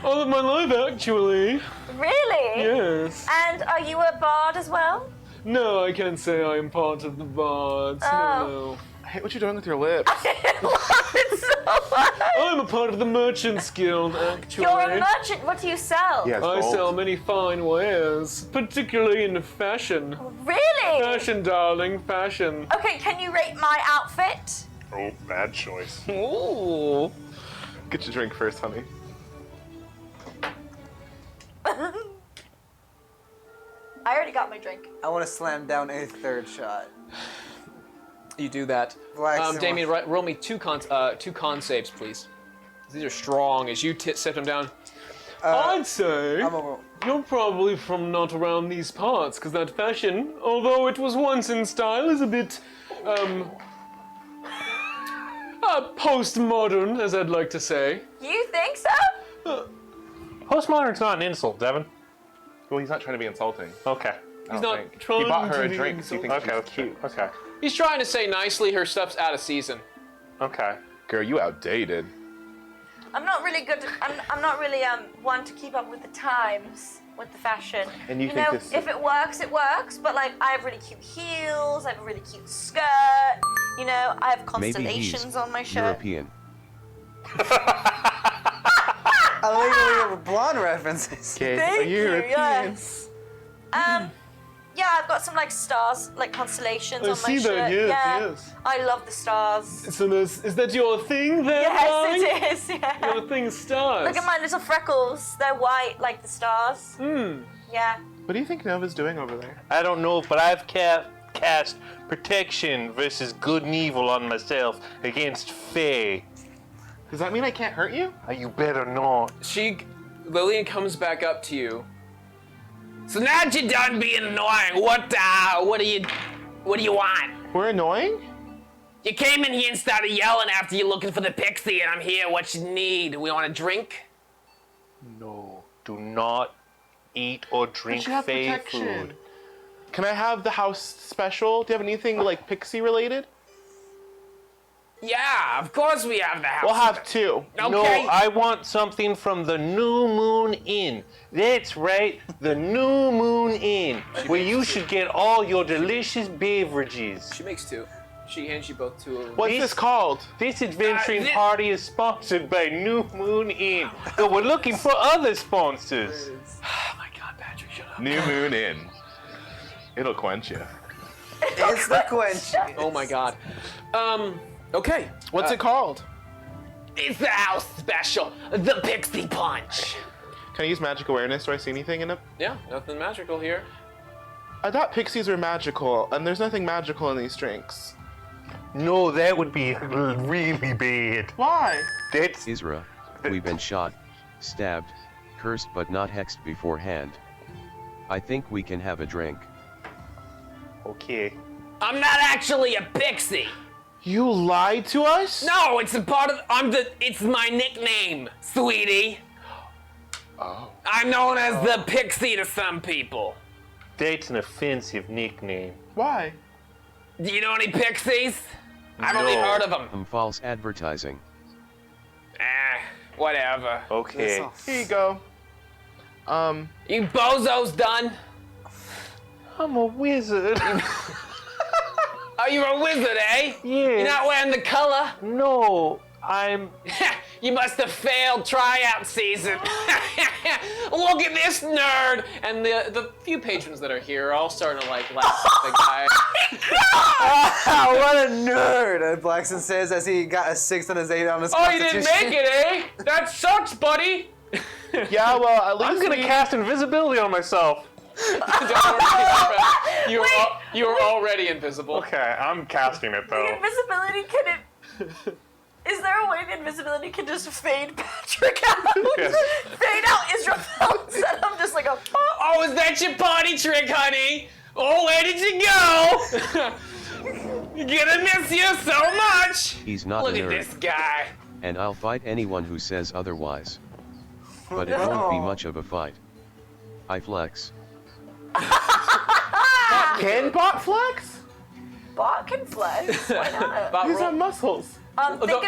All of my life, actually. Really? Yes. And are you a bard as well? No, I can't say I am part of the bards. Oh. No. I hate what you're doing with your lips. It's so much. I'm a part of the Merchants Guild, actually. You're a merchant. What do you sell? Yes, I gold. sell many fine wares, particularly in fashion. Really? Fashion, darling, fashion. Okay, can you rate my outfit? Oh, bad choice. Ooh. Get your drink first, honey. I already got my drink. I want to slam down a 3rd shot. You do that. Black Damien, roll me two con saves, please. These are strong as you set them down. I'd say I'm a, you're probably from not around these parts, because that fashion, although it was once in style, is a bit, postmodern, as I'd like to say. You think so? Postmodern's not an insult, Devin. Well, he's not trying to be insulting. Okay. He's not trying He bought her to a be drink, so you think Okay, she's cute. Okay. He's trying to say nicely her stuff's out of season. Okay. Girl, you outdated. I'm not really good. I'm not really one to keep up with the times with the fashion. And you think know, this- if it works, it works. But like, I have really cute heels. I have a really cute skirt. You know, I have Maybe constellations he's on my shirt. European. I like the blonde references. Okay, Thank are you you. European? Yes. Yeah. Yeah, I've got some like stars, like constellations I on see my that, shirt. yes, yeah. yes. I love the stars. So is that your thing there, darling? Yes, it is. Yeah. Your thing is stars. Look at my little freckles. They're white like the stars. Yeah. What do you think Nova's doing over there? I don't know, but I've cast protection versus good and evil on myself against Fae. Does that mean I can't hurt you? You better not. Lillian comes back up to you. So now that you're done being annoying, what do you want? We're annoying? You came in here and started yelling after you looking for the pixie, and I'm here. What you need? We want a drink? No, do not eat or drink Fae food. Can I have the house special? Do you have anything like pixie related? Yeah, of course we have the house. We'll have two. Okay. No, I want something from the New Moon Inn. That's right, the New Moon Inn, where you should get all your delicious beverages. She makes two. She hands you both two of them. What's this called? This adventuring party is sponsored by New Moon Inn, though we're looking for other sponsors. Oh my God, Patrick, shut up. New Moon Inn. It'll quench you. It's the quench. Oh my God. Okay. What's it called? It's the house special, the Pixie Punch. Can I use magic awareness? Do I see anything in it? Yeah, nothing magical here. I thought pixies were magical, and there's nothing magical in these drinks. No, that would be really bad. Why? That's Isra, we've been shot, stabbed, cursed but not hexed beforehand. I think we can have a drink. okay. I'm not actually a pixie. You lied to us? No, it's a part of. It's my nickname, sweetie. Oh. I'm known as the pixie to some people. That's an offensive nickname. Why? Do you know any pixies? I've only No. heard of them. False advertising. Whatever. Okay. Here you go. You bozos done? I'm a wizard. Oh, you're a wizard, eh? Yes. You're not wearing the color? No, I'm... You must have failed tryout season. Look at this nerd. And the few patrons that are here are all starting to like laugh at the guy. What a nerd! Blackson says as he got a 6 on his 8 on his Oh, you constitution. didn't make it, eh? That sucks, buddy. Yeah, well, at least I'm gonna cast invisibility on myself. Don't worry, you're already invisible. Okay, I'm casting it The though. invisibility can Is there a way the invisibility can just fade Patrick out? Yes. Fade out Israel instead of just like a Oh, is that your party trick, honey? Oh, where did you go? Gonna miss you so much. He's not Look a at nerd, this guy. and I'll fight anyone who says otherwise. But it won't be much of a fight. I flex. Can Bott flex? Bott can flex. Why not? These are muscles. Think The of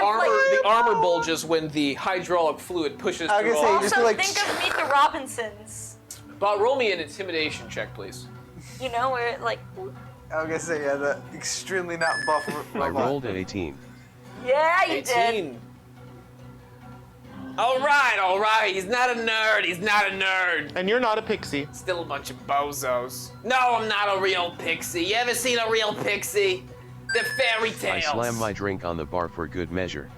armor bulges when the hydraulic fluid pushes I was through gonna say, all. just also like think of Meet the Robinsons. But roll me an intimidation check, please. You know, where it like I was gonna say, yeah, the extremely not buff. I rolled an 18. yeah, you did. 18. All right. He's not a nerd. And you're not a pixie. Still a bunch of bozos. No, I'm not a real pixie. You ever seen a real pixie? The fairy I tales. slam my drink on the bar for good measure.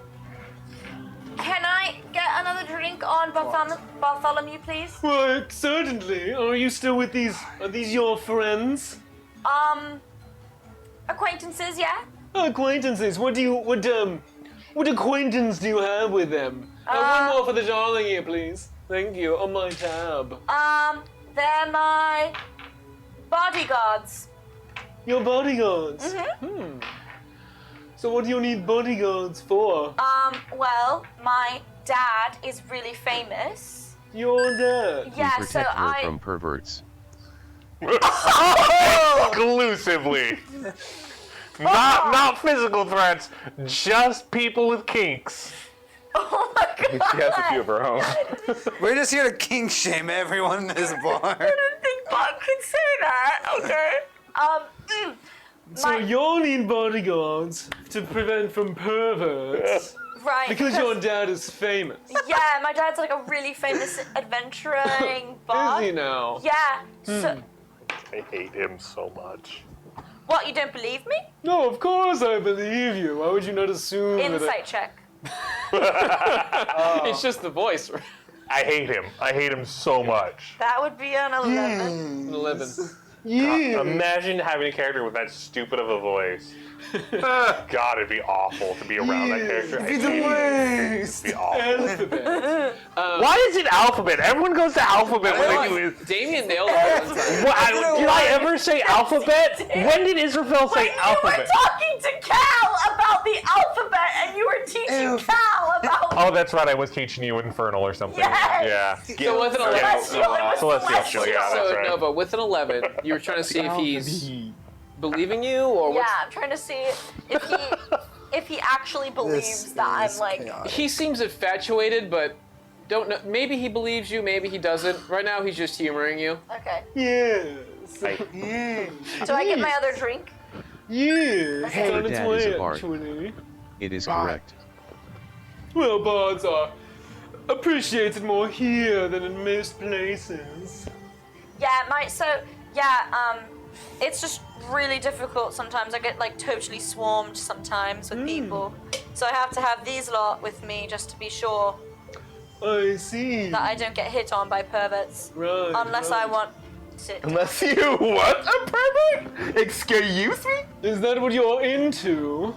Can I get another drink on Bartholomew, please? Why, certainly. Are you still with these? Are these your friends? Acquaintances, yeah. Acquaintances. What acquaintance do you have with them? One more for the darling here, please. Thank you. On my tab. They're my bodyguards. Your bodyguards. So what do you need bodyguards for? Well, my dad is really famous. Your dad. Yeah, We so protect her I. from perverts. Exclusively. Not physical threats, just people with kinks. Oh my god. She has a few of her own. We're just here to king shame everyone in this bar. I didn't think Bob could say that. Okay. So you'll need bodyguards to prevent from perverts. Right. Because your dad is famous. Yeah, my dad's like a really famous adventuring Is bard. he now? Yeah. So I hate him so much. What, you don't believe me? No, of course I believe you. Why would you not assume Insight check. It's just the voice. I hate him. I hate him so much. That would be an 11. 11. Yeah. Imagine having a character with that stupid of a voice. God, it'd be awful to be around that character. Be the worst. It'd be awful. Alphabet. Why is it alphabet? Everyone goes to alphabet when they do it. Damien nailed it one time. What, did I ever say alphabet? When did Israfel say You were alphabet? talking to Cal about the alphabet, and you were teaching Cal about. Oh, that's right. I was teaching you Infernal or something. Yes. Yeah. So with an 11, Celestial, it was Celestial, yeah, that's so right. Nova, with an 11, you were trying to see if he's believing you or Yeah, what's... I'm trying to see if he actually believes that I'm like. chaotic. He seems infatuated, but don't know. Maybe he believes you, maybe he doesn't. Right now, he's just humoring you. Okay. Yes. Do I get my other drink? Yes. Hey, It's on Your its dad is way, a bard. actually. It is correct. Well, bards are appreciated more here than in most places. It's just really difficult sometimes. I get like totally swarmed sometimes with people. So I have to have these lot with me just to be sure I see. that I don't get hit on by perverts. Right. Unless I want to. Unless you what? A pervert? Excuse me? Is that what you're into?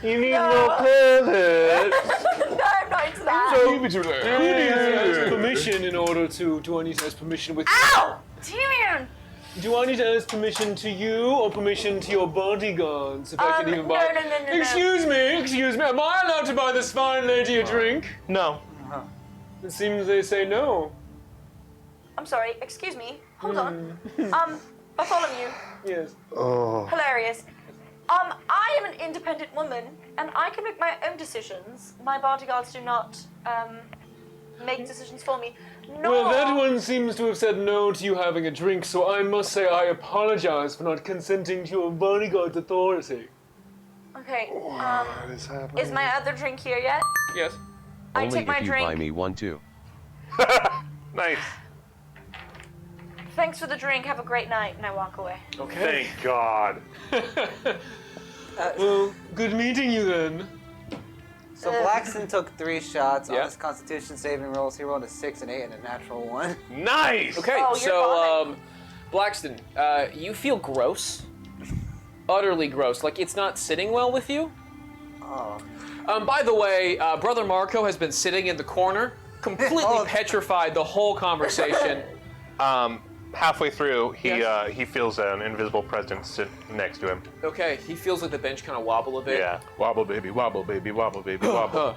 You need No. more perverts. No, I'm not into that. Leave it to Do I need to ask permission in order to? Do I need to ask permission with? Ow! Damien! Do I need to ask permission to you or permission to your bodyguards? If I can even buy. no. Excuse me. Am I allowed to buy this fine lady a drink? No. It seems they say no. I'm sorry, excuse me. Hold on. Bartholomew. Yes. Hilarious. I am an independent woman, and I can make my own decisions. My bodyguards do not make decisions for me. Nor... Well, that one seems to have said no to you having a drink, so I must say I apologize for not consenting to your bodyguard's authority. Okay, What is happening? is my other drink here yet? Yes. I Only take my if you drink. buy me one too. Nice. Thanks for the drink, have a great night, and I walk away. Okay. Thank God. Well, good meeting you then. So Blackston took 3 shots on Yeah. his Constitution saving rolls. He rolled a 6, an 8, and a natural 1. Nice. Okay, Oh, you're so, fine. Blackston, you feel gross. Utterly gross. Like, it's not sitting well with you. Oh. By the way, Brother Marco has been sitting in the corner, completely Oh. petrified the whole conversation. Halfway through, Yes. he feels an invisible presence sit next to him. Okay, he feels like the bench kind of wobble a bit. Yeah. Wobble baby, wobble baby, wobble baby, wobble.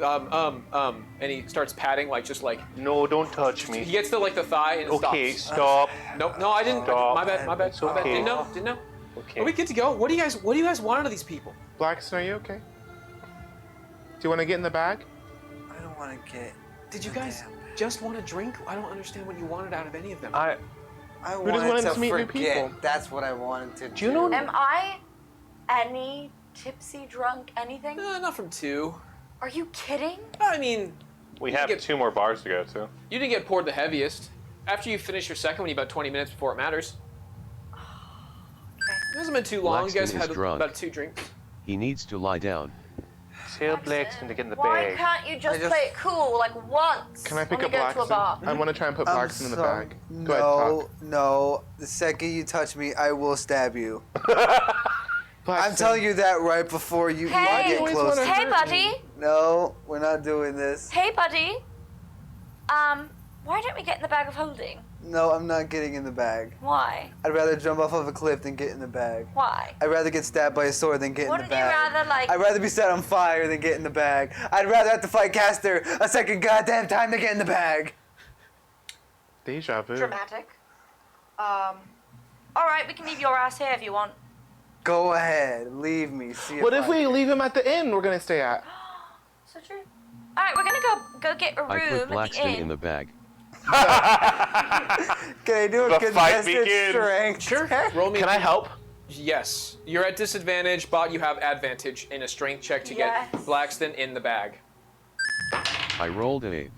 And he starts patting, like, just like, No, don't touch he me. gets to, like, the thigh and it Okay, stops. stop. No, I didn't. Stop. My bad. It's okay. Didn't know. Okay. Are we good to go? What do you guys want out of these people? Blackston, are you okay? Do you want to get in the bag? I don't want to get. Did you guys just want a drink? I don't understand what you wanted out of any of them. I just wanted wanted to to meet new forget. people. That's what I wanted to do. Do you know- Am I any tipsy, drunk, anything? Not from 2. Are you kidding? I mean, We You have get- 2 more bars to go to. you didn't get poured the heaviest. After you finish your second one, you about 20 minutes before it matters. It hasn't been too long. You guys Blackston had is drunk. about 2 drinks. He needs to lie down. Tell Blackston to get in the Why bag. can't you just I just- play it cool, like once? Can I pick when up we go to a bar? Blackston? I want to try and put I'm Blackston in the sorry. bag. Go ahead, talk. No. The second you touch me, I will stab you. I'm Blackston. telling you that right before you Hey. even get always close. wanna- Hey, buddy. No, we're not doing this. Hey, buddy. Why don't we get in the bag of holding? No, I'm not getting in the bag. Why? I'd rather jump off of a cliff than get in the bag. Why? I'd rather get stabbed by a sword than get Wouldn't in the you bag. rather, like- I'd rather be set on fire than get in the bag. I'd rather have to fight Caster a second goddamn time to get in the bag. Deja vu. Dramatic. All right, we can leave your ass here if you want. Go ahead, leave me. See What if we leave him at the inn we're going to stay at? So true. All right, we're gonna go get a I room put at the Blackston inn. in the bag. Can I do a The fight contested begins. strength? Sure. Roll me. Can I help? Yes. You're at disadvantage, but you have advantage in a strength check to Yes. get Blackston in the bag. I rolled an 8.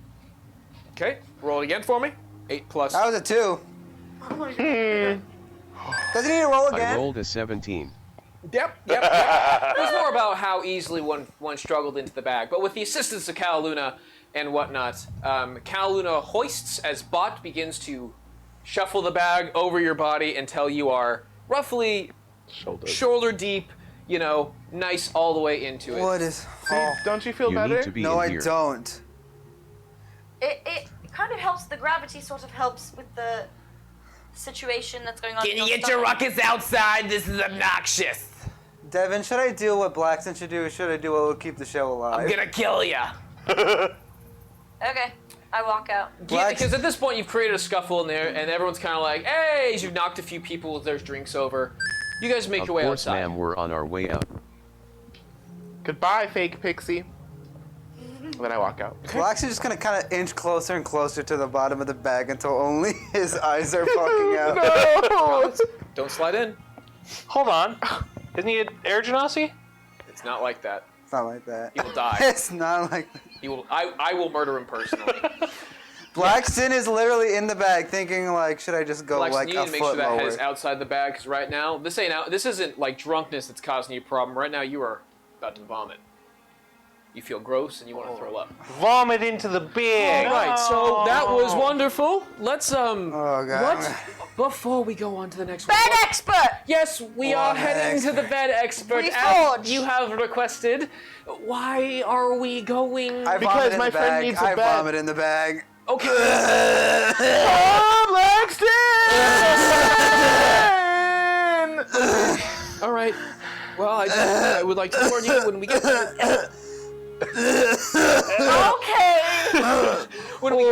Okay. Roll it again for me. 8 plus. That was a 2. Doesn't he need to roll again? I rolled a 17. Yep. It was more about how easily one struggled into the bag. But with the assistance of Cal Luna and whatnot, Cal Luna hoists as Bott begins to shuffle the bag over your body until you are roughly shoulder deep, nice all the way into it. What is... See, don't you feel You better? need to be No, in I here. don't. It kind of helps. The gravity sort of helps with the situation that's going on. Can in you your get your stomach. ruckus outside? This is obnoxious. Devin, should I do what Blackson should do, or should I do what will keep the show alive? I'm gonna kill ya. Okay, I walk out. Because at this point you've created a scuffle in there, and everyone's kind of like, hey, as you've knocked a few people, there's drinks over. You guys make Of your way course, outside. ma'am, we're on our way out. Goodbye, fake pixie. Then I walk out. Blackson's just gonna kind of inch closer and closer to the bottom of the bag until only his eyes are poking out. No! Don't slide in. Hold on. Isn't he an air genasi? It's not like that. It's not like that. He will die. It's not like that. He will. I will murder him personally. Blackson is literally in the bag thinking like, should I just go Lex, like you a need to make sure foot that lower? head is outside the bag, because right now, this isn't like drunkenness that's causing you a problem. Right now, you are about to vomit. You feel gross and you want to throw up. Vomit into the bag. All right, so that was wonderful. Let's Oh god. what? Before we go on to the next one. Bed expert. Yes, we are Bed heading to the bed expert as Reforged. you have requested. Why are we going? I Because vomit in my the friend bag. needs a I bed. vomit in the bag. Okay. All right. Well, I would like to warn you when we get to Okay. when we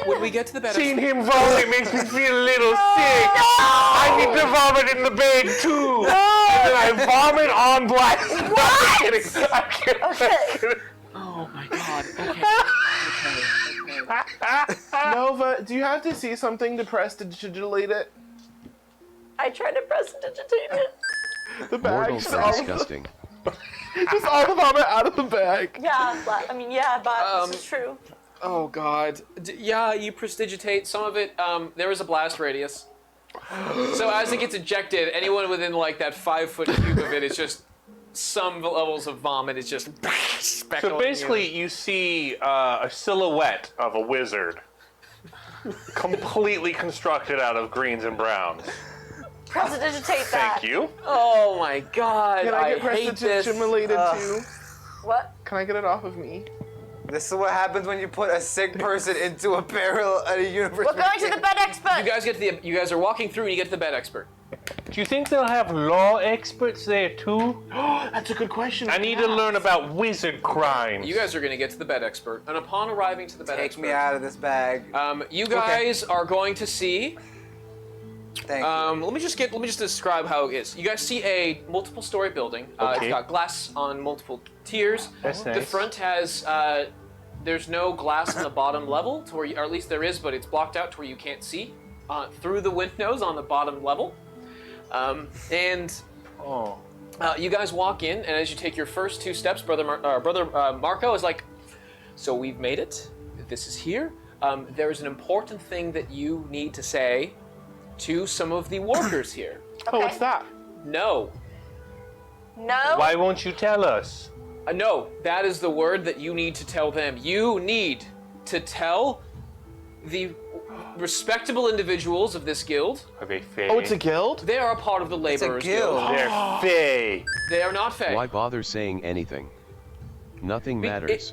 when we get to the bed Seeing expert. him vomit makes me feel a little sick. I need to vomit in the bag too. And then I vomit on Black. I'm kidding. I'm kidding. Okay. Oh my god. Okay. Nova, do you have to see something to press to delete it? I tried to press entertainment. The bag. Mortals Just are all, disgusting. just all the vomit out of the bag. Yeah, but this is true. Oh god. Yeah, you prestidigitate some of it. There is a blast radius. So as it gets ejected, anyone within like that 5 foot cube of it is just some levels of vomit is just speckling So basically, you see a silhouette of a wizard, completely constructed out of greens and browns. Prestidigitate that. Thank you. Oh my god. Can I get hate this. prestidigitated too? What? Can I get it off of me? This is what happens when you put a sick person into a barrel at a universe. We're going to the bed expert. You guys are walking through and you get to the bed expert. Do you think they'll have law experts there too? That's a good question. I need to learn about wizard crimes. You guys are going to get to the bed expert, and upon arriving to the bed Take expert, me out of this bag. you guys are going to see. Thank you. Let me just describe how it is. You guys see a multiple-story building. It's Okay. got glass on multiple tiers. That's The nice. front has. There's no glass on the bottom level, to where or at least there is, but it's blocked out to where you can't see through the windows on the bottom level. You guys walk in, and as you take your first 2 steps, Brother Marco is like, "So we've made it. This is here. There is an important thing that you need to say to some of the workers here." Oh, what's that? No. No. Why won't you tell us? No, that is the word that you need to tell them. You need to tell the respectable individuals of this guild. Are they fey? Oh, it's a guild? They are a part of the laborers guild. They're fey. They are not fey. Why bother saying anything? Nothing matters.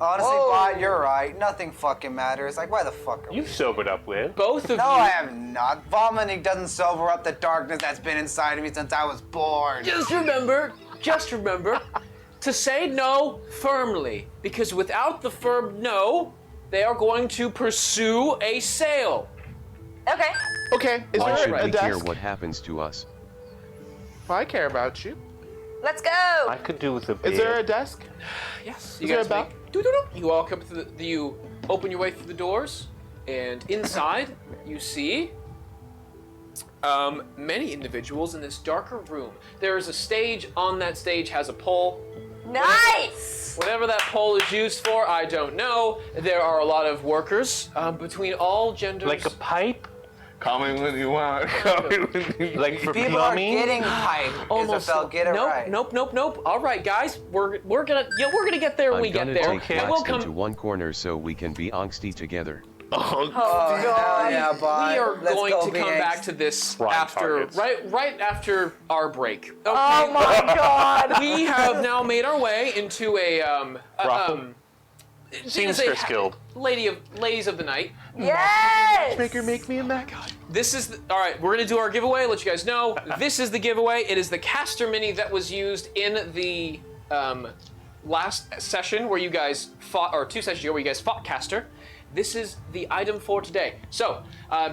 Honestly, Whoa. Bot, you're right. Nothing fucking matters. Like, why the fuck are we? You've sobered up, Will. Both of No, you. I am not. Vomiting doesn't sober up the darkness that's been inside of me since I was born. Just remember to say no firmly, because without the firm no, they are going to pursue a sale. Okay. Okay, is Why there should a we care desk? what happens to us? I care about you. Let's go. I could do with a bed. Is there a desk? Yes. Is there a bell? You walk up to you open your way through the doors, and inside you see many individuals in this darker room. There is a stage. On that stage has a pole. Nice. Whatever that pole is used for, I don't know. There are a lot of workers between all genders. Like a pipe? Call me when you want. Call me when you Like for People are plumbing? getting hype. Isabel, get it nope, right. Nope. All right, guys, we're gonna get there when I'm we get gonna there. take And we'll Blackston to come. one corner so we can be angsty together. Oh, hell yeah, Bott. We are Let's going go to be come angst. back to this Prime after targets. right after our break. Okay. Oh my god! We have now made our way into a Brothel? it is Seamstress Guild. Ladies of the night. Yes! Maker, make me a mech. This is all right. We're gonna do our giveaway. Let you guys know. This is the giveaway. It is the caster mini that was used in the last session where you guys fought, or 2 sessions ago where you guys fought caster. This is the item for today. So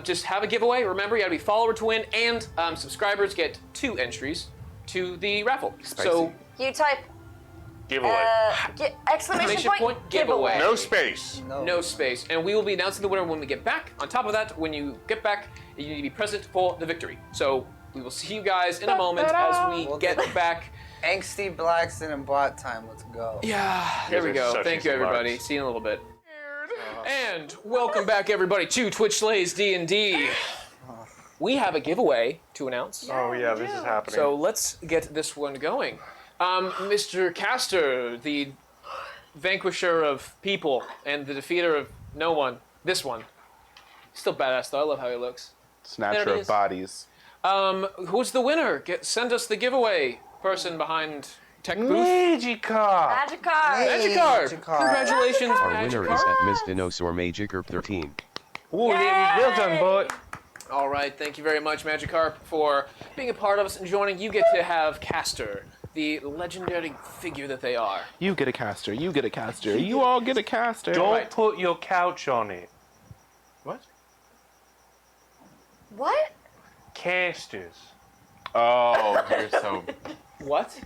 just have a giveaway. Remember, you gotta be follower to win, and subscribers get 2 entries to the raffle. So You type Giveaway. exclamation point giveaway. No space. No space. And we will be announcing the winner when we get back. On top of that, when you get back, you need to be present for the victory. So we will see you guys in a moment as we We'll get get- back. Angsty Blackston and Bott time. Let's go. Yeah, there we guys are go. such Thank you, easy everybody. marks. See you in a little bit. And welcome back, everybody, to Twitch Slays D&D. We have a giveaway to announce. Oh yeah, this is happening. So let's get this one going. Mr. Caster, the vanquisher of people and the defeater of no one. This one. Still badass though. I love how he looks. Snatcher There it of is. bodies. Who's the winner? Send us the giveaway person behind tech booth. Magikarp. Magic card. Magikarp. Magikarp. Congratulations, Our winner is Magikarp. at Miss Dinosaur Magikarp 13. Ooh, well done, boy. All right, thank you very much, Magikarp, for being a part of us and joining. You get to have Caster, the legendary figure that they are. You get a caster. You get a caster. You all get a caster. Don't Right. put your couch on it. What? What? Casters. Oh, you're so. What?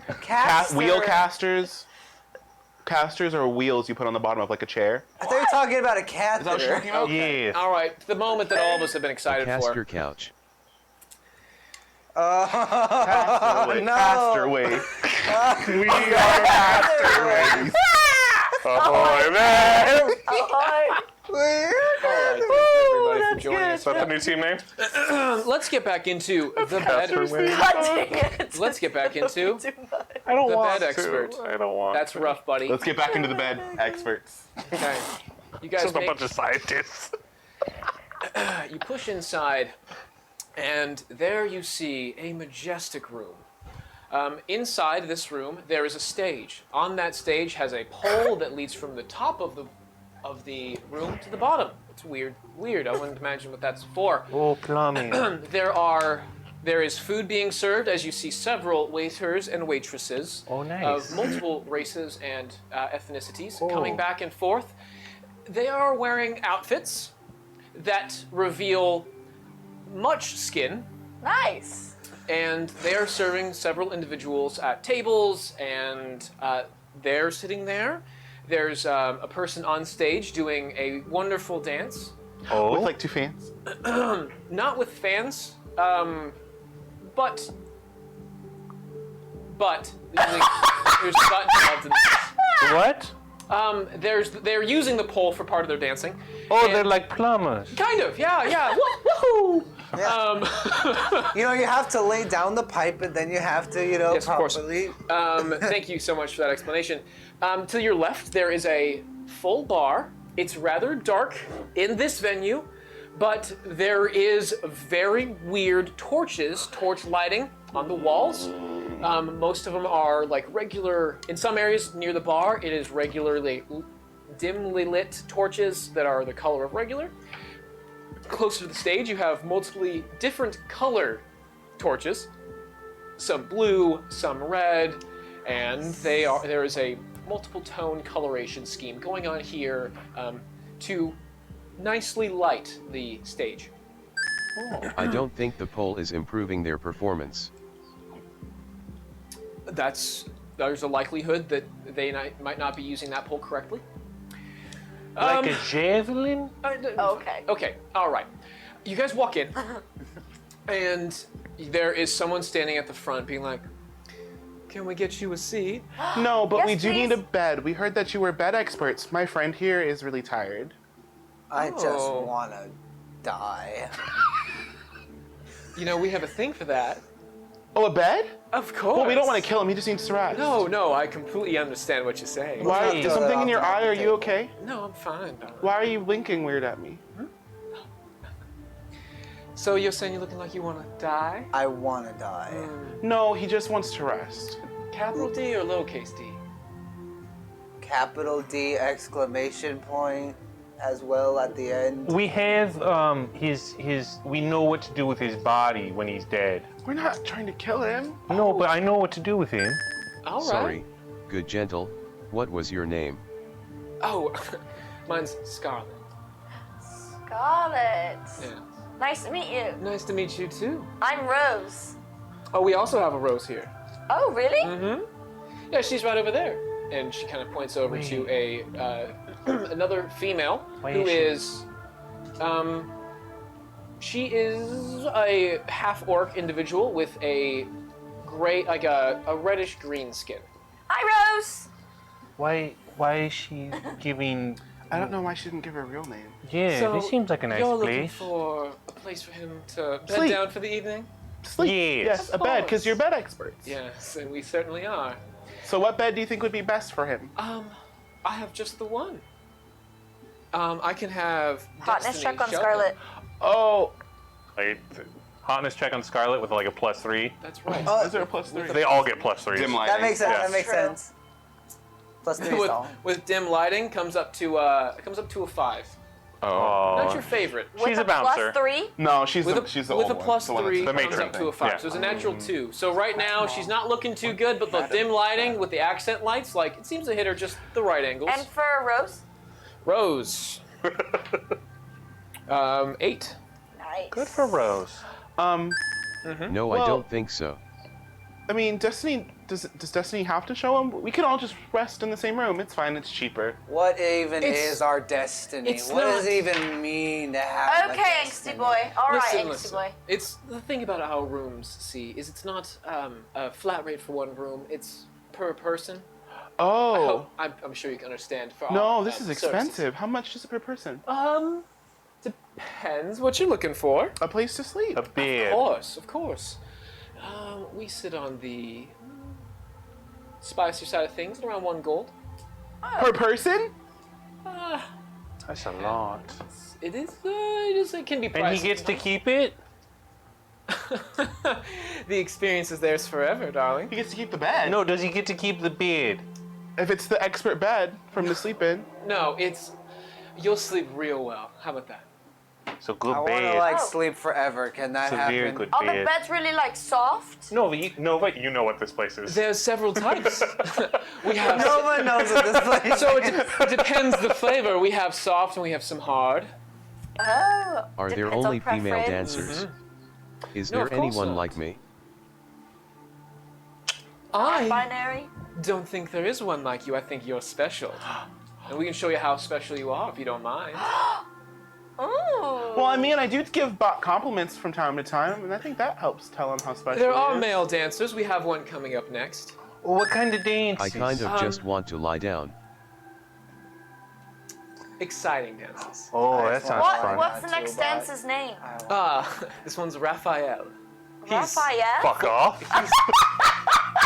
Wheel casters. Casters are wheels you put on the bottom of like a chair. I thought you were talking about a cat. Is that what you're talking about? Yeah. All right, the moment that all of us have been excited Caster for. couch. Castaway. no. Castaway. We are castaways. Ahoy, man! Oh, All right, thank you everybody for joining us. Is that the new team name? Let's get back into the bed. God dang it. Let's get back into I don't the want bed expert. to. I don't want That's to. rough, buddy. Let's get back into the bed, experts. Okay. You guys Just a make, bunch of scientists. you push inside, and there you see a majestic room. Inside this room, there is a stage. On that stage has a pole that leads from the top of the room to the bottom. It's weird. I wouldn't imagine what that's for. Oh, plumbing. There is food being served, as you see several waiters and waitresses Oh, nice. of multiple races and ethnicities Oh. coming back and forth. They are wearing outfits that reveal much skin, Nice. and they are serving several individuals at tables, and they're sitting there. There's a person on stage doing a wonderful dance. Oh, With like 2 fans. Not with fans, but there's a but involved in this. what? They're using the pole for part of their dancing. Oh, And- they're like plumbers. Kind of, yeah. Woohoo! You know, you have to lay down the pipe, and then you have to, Yes, of course. properly. Thank you so much for that explanation. To your left, there is a full bar. It's rather dark in this venue, but there is very weird torch lighting on the walls. Most of them are like regular, in some areas near the bar, it is regularly dimly lit torches that are the color of regular. Closer to the stage, you have multiply different color torches. Some blue, some red, and there is a multiple tone coloration scheme going on here to nicely light the stage. I don't think the pole is improving their performance. There's a likelihood that they might not be using that pole correctly. Like a javelin? Okay. Okay, all right. You guys walk in, and there is someone standing at the front being like, "Can we get you a seat?" No, but Yes, we do please. need a bed. We heard that you were bed experts. My friend here is really tired. I just Oh. want to die. You know, we have a thing for that. Oh, a bed? Of course. Well, we don't want to kill him. He just needs to rest. No, I completely understand what you're saying. Why? Is something in your eye? Are you okay? No, I'm fine, darling. Why are you blinking weird at me? So you're saying you're looking like you want to die? I want to die. No, he just wants to rest. Capital D or lowercase d? Capital D exclamation point as well at the end. We have his. We know what to do with his body when he's dead. We're not trying to kill him. No, but I know what to do with him. All right. Sorry, good gentle. What was your name? Oh, mine's Scarlet. Scarlet. Yeah. Nice to meet you. Nice to meet you too. I'm Rose. Oh, we also have a Rose here. Oh, really? Mm-hmm. Yeah, she's right over there. And she kind of points over to a another female who is she is a half-orc individual with a gray, like a reddish green skin. Hi, Rose. Why is she giving? I don't know why she didn't give her a real name. Yeah, So this seems like a nice you're looking place. for a place for him to bed Sleep. down for the evening? Sleep. Yes. Yes, a bed, because you're bed experts. Yes, and we certainly are. So what bed do you think would be best for him? I have just the one. I can have Hotness Destiny check on Shelton. Scarlet. Oh, Like, hotness check on Scarlet with like a +3. That's right. is there a +3? They all get +3s. Dim lighting. That makes sense. Yeah. That makes True. sense. Plus 3 with, all. with dim lighting comes up to a 5. Oh, Not your favorite. With She's a a bouncer. +3. No, she's With the a old one. plus The one 3 that's- comes matron up to a 5. Yeah. So it's a natural 2. So right now she's not looking too good, but the dim lighting with the accent lights, like it seems to hit her just the right angles. And for Rose? Rose. 8. Nice. Good for Rose. No, I Well- don't think so. I mean, Destiny, does Destiny have to show him? We can all just rest in the same room. It's fine. It's cheaper. What even It's- is our destiny? it's What does not- it even mean to have Okay, a angsty destiny? boy. All right, Listen, angsty listen. boy. It's the thing about our rooms. See, is it's not a flat rate for one room. It's per person. Oh. I'm sure you can understand. For No, our, this is services. expensive. How much is it per person? Depends what you're looking for. A place to sleep. A bed. Of course. We sit on the spicier side of things at around 1 gold. Per person? That's a lot. It can be pricey. And he gets to keep it? The experience is theirs forever, darling. He gets to keep the bed. No, does he get to keep the bed? If it's the expert bed from the sleep in. No, you'll sleep real well. How about that? So good I want bed. to like Oh. sleep forever. Can that It's a happen? very good Are the bed. beds really like soft? Nova, you know what this place is. There's several types. We have No one knows what this place so is. it depends the flavor. We have soft and we have some hard. Oh. Are there depends on only female preference. dancers? Is No, there of course anyone not. like me? I Binary. don't think there is one like you. I think you're special. And we can show you how special you are if you don't mind. Ooh. Well, I mean, I do give Bott compliments from time to time, and I think that helps tell him how special There he are is. male dancers. We have one coming up next. What kind of dances? I kind of just want to lie down. Exciting dances. Oh, that sounds fun. What's the Not next too bad. dancer's name? This one's Raphael. Raphael? Fuck off.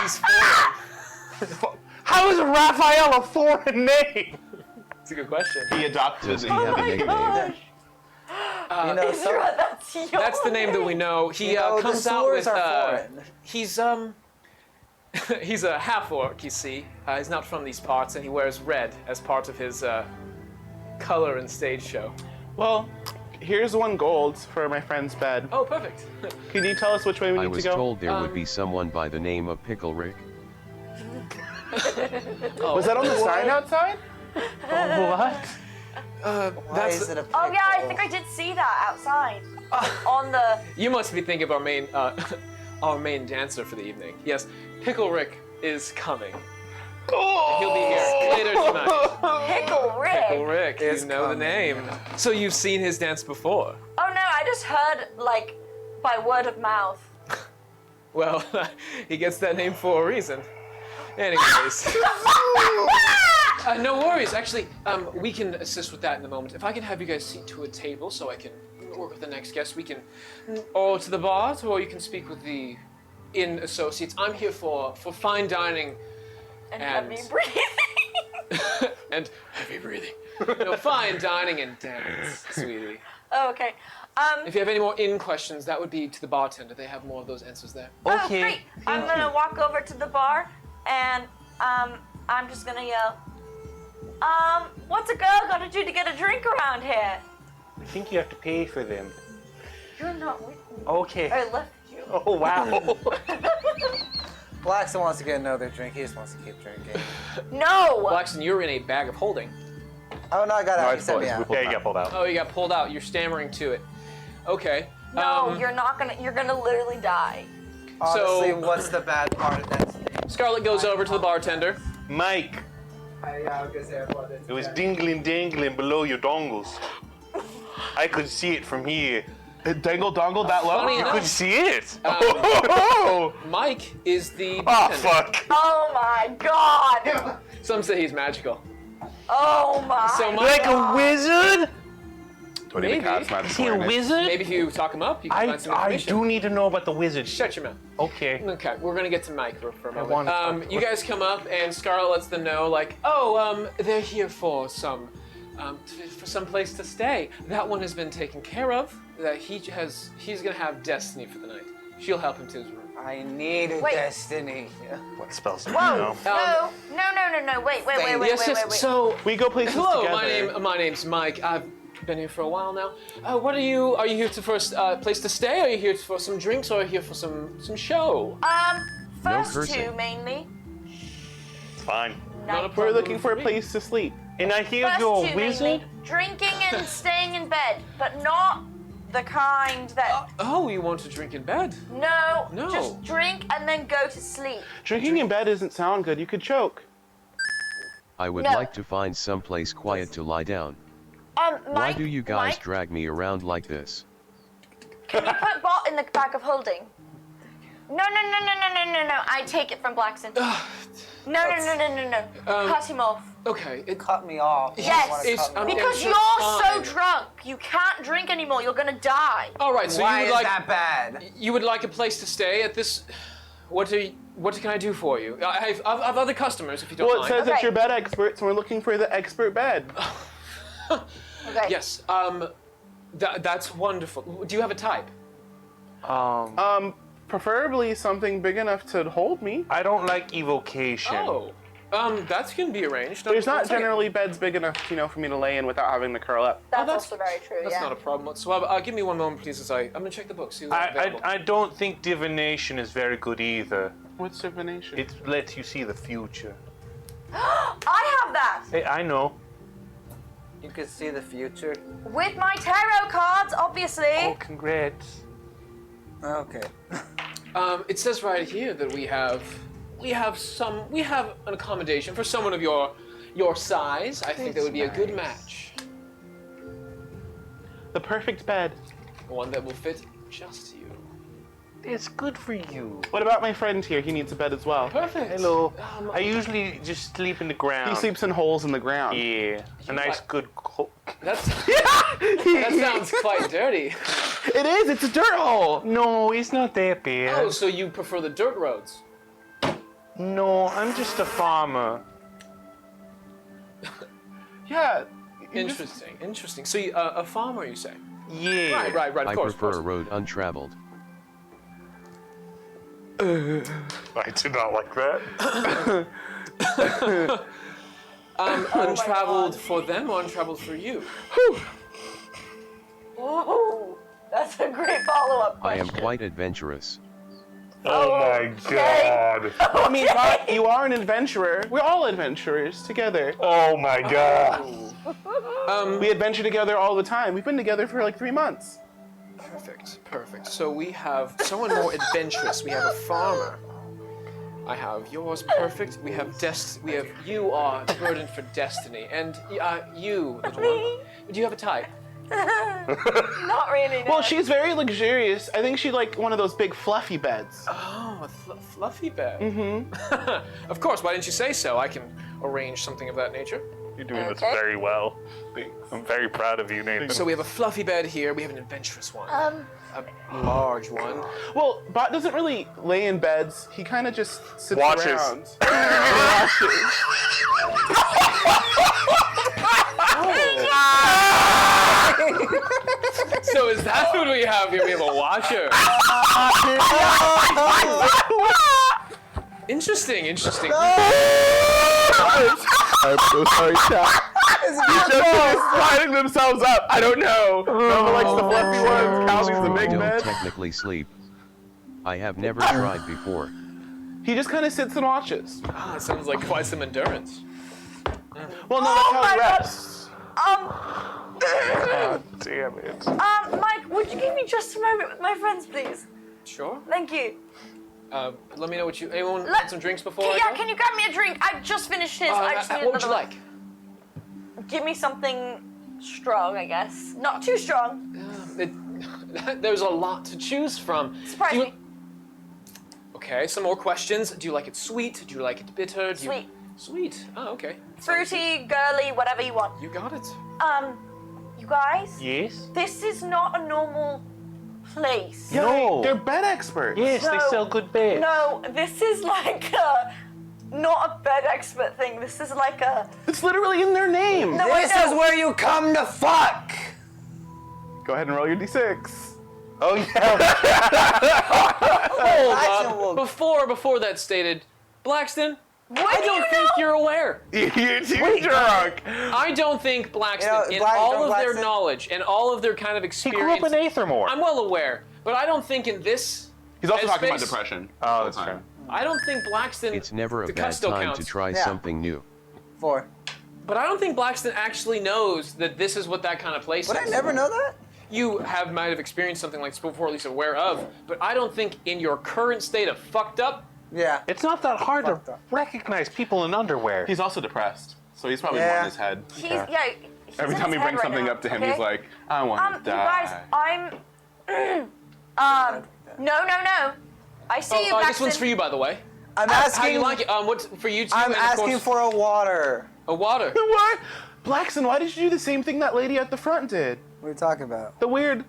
He's foreign. How is Raphael a foreign name? It's a good question. He adopted Does he it. have a nickname? You know, some, That's yours. That's the name that we know. He you know, the comes out swords with. are foreign. He's he's a half orc. You see, he's not from these parts, and he wears red as part of his color and stage show. Well, here's 1 gold for my friend's bed. Oh, perfect. Can you tell us which way we I need was to go? told there would be someone by the name of Pickle Rick. Was that on the sign outside? What? why is it a Oh yeah, I pickle? think I did see that outside. On the. You must be thinking of our main our main dancer for the evening. Yes, Pickle Rick is coming. He'll be here later tonight. Pickle Rick. Pickle Rick, Is you know the coming. name. So you've seen his dance before. Oh no, I just heard like by word of mouth. Well, he gets that name for a reason. Anyways. No worries. Actually, we can assist with that in a moment. If I can have you guys seat to a table so I can work with the next guest, we can, or to the bar, or you can speak with the inn associates. I'm here for fine dining And heavy breathing. and heavy breathing. No, fine dining and dance, sweetie. Oh, okay. If you have any more inn questions, that would be to the bartender. They have more of those answers there. Oh, great. I'm gonna walk over to the bar and I'm just gonna yell, what's a girl gotta do to get a drink around here? I think you have to pay for them. You're not with me. Okay. I left you. Oh, wow. Blackson wants to get another drink. He just wants to keep drinking. No! Blackson, you're in a bag of holding. Oh no, I got out. You sent me out. Yeah, you got pulled out. Oh, you got pulled out. You're stammering to it. Okay. No, you're not gonna, you're gonna literally die. Honestly, what's the bad part of that thing? Scarlet goes over to the bartender. Mike, it was dingling dangling below your dongles. I could see it from here. It dangle-dongled that low? Funny You enough, could see it. Mike is the Oh, bartender. fuck. Oh my god! Some say he's magical. Oh my So Mike, Like a wizard? Tony Maybe. McCott's not Is he a swearing it. wizard? maybe if you talk him up, you can find some I information. do need to know about the wizard. Shut your mouth. Okay. Okay, we're gonna get to Mike for a want to moment. You guys come up and Scarlet lets them know, like, oh, they're here for some place to stay. That one has been taken care of. That he's gonna have Destiny for the night. She'll help him to his room. I need a Wait. destiny. What spells do you Whoa! know? No! Wait! Yes. So We go places hello, together. my name's Mike. I've been here for a while now. What are you? Are you here for a place to stay? Are you here for some drinks? Or are you here for some show? First cursing. two mainly. It's fine. Not a We're problem looking for a me. place to sleep. And I hear First you're a two wizard? mainly. Drinking and staying in bed, but not the kind that. Oh, you want to drink in bed? No. No. Just drink and then go to sleep. Drinking in bed doesn't sound good. You could choke. I would No. like to find someplace quiet to lie down. Mike. Why do you guys Mike, drag me around like this? can you put Bott in the bag of holding? No. I take it from Blackson. No. Cut him off. Okay. Cut me off. You Yes, wanna cut me because it's you're fine. so drunk. You can't drink anymore. You're gonna die. All right. So Why you is would like that bad? you would like a place to stay at this. What can I do for you? I have other customers if you don't Well, it mind. says Okay. it's your bed experts, and we're looking for the expert bed. Okay. Yes. That's wonderful. Do you have a type? Preferably something big enough to hold me. I don't like evocation. Oh. That can be arranged. There's not One second. generally beds big enough, for me to lay in without having to curl up. That's that's- also very true. That's yeah. not a problem whatsoever. Give me one moment, please, as I'm gonna check the book. See what's available. I don't think divination is very good either. What's divination? It lets you see the future. I have that Hey, I know. You could see the future. with my tarot cards, obviously. Oh, congrats. Okay. It says right here that we have an accommodation for someone of your size. I think that would be a good match. The perfect bed. One that will fit just you. It's good for you. What about my friend here? He needs a bed as well. Perfect. Hello. I usually just sleep in the ground. He sleeps in holes in the ground. Yeah. A nice good That sounds quite dirty. It is. It's a dirt hole. No, it's not that bad. Oh, so you prefer the dirt roads? No, I'm just a farmer. Yeah. Interesting. So you, a farmer, you say? Yeah. Right. Of I course. prefer a road untraveled. I do not like that. Untraveled for them or untraveled for you? Ooh, that's a great follow-up I am question. quite adventurous. Oh my god. I mean, but you are an adventurer. We're all adventurers together. Oh my god. We adventure together all the time. We've been together for like 3 months. Perfect. So we have someone more adventurous. We have a farmer. I have yours. Perfect. We have you are burdened for destiny, and you, little one. Do you have a type? Not really. No. Well, she's very luxurious. I think she'd like one of those big fluffy beds. Oh, a fluffy bed. Mm-hmm. Of course. Why didn't you say so? I can arrange something of that nature. You're doing this Okay. very well. I'm very proud of you, Nathan. So we have a fluffy bed here. We have an adventurous one. A large one. Well, Bott doesn't really lay in beds. He kind of just sits Watches. around. Watches. So is that what we have here? We have a watcher. Interesting. I'm so sorry, chat. They're just sliding themselves up. I don't know. Nova likes the fluffy ones. Calvin's the big Don't bed. technically sleep. I have never tried before. He just kind of sits and watches. Ah, sounds like quite some endurance. Well, no, that's how my he God. rests. God damn it. Mike, would you give me just a moment with my friends, please? Sure. Thank you. Let me know what you. Anyone want some drinks before? I Yeah, go? can you grab me a drink? I've just finished his. I just need what would you another like? one. Give me something strong, I guess. Not too strong. There's a lot to choose from. Surprise Do you- me. Okay, some more questions. Do you like it sweet? Do you like it bitter? Do you- Sweet. Sweet. Oh, okay. Fruity, girly, whatever you want. You got it. You guys? Yes? This is not a normal place. No. They're bed experts. Yes, they No. sell good beds. No, this is like not a bed expert thing. This is like a. It's literally in their name. No, I This know. is where you come to fuck. Go ahead and roll your d6. Oh, yeah. Blackston will- Before that's stated, Blackston, What I do don't you think know? you're aware. You're too drunk. I don't think Blackston, You know, in Black- all of their Blackston- knowledge and all of their kind of He grew experience, up in Aethermore. I'm well aware, but I don't think in this. He's also talking about headspace, depression. Oh, that's true. I don't think Blackston. It's never a the bad custo time counts, to try Yeah. something new. 4. But I don't think Blackston actually knows that this is what that kind of place Would is. I never know that? You might have experienced something like this before, at least aware of, but I don't think in your current state of fucked up, Yeah. It's not that hard Fucked to up. recognize people in underwear. He's also depressed, so he's probably Yeah. more in his head. He's he's Every in time his he head brings right something now, up to him, okay? he's like, I want to You die. guys, no. I see you, this one's Blackston. for you, by the way. I'm How do asking. you like it? What's for you two? I'm and of asking course, for a water. a water. What? Blackson, why did you do the same thing that lady at the front did? What are you talking about? The weird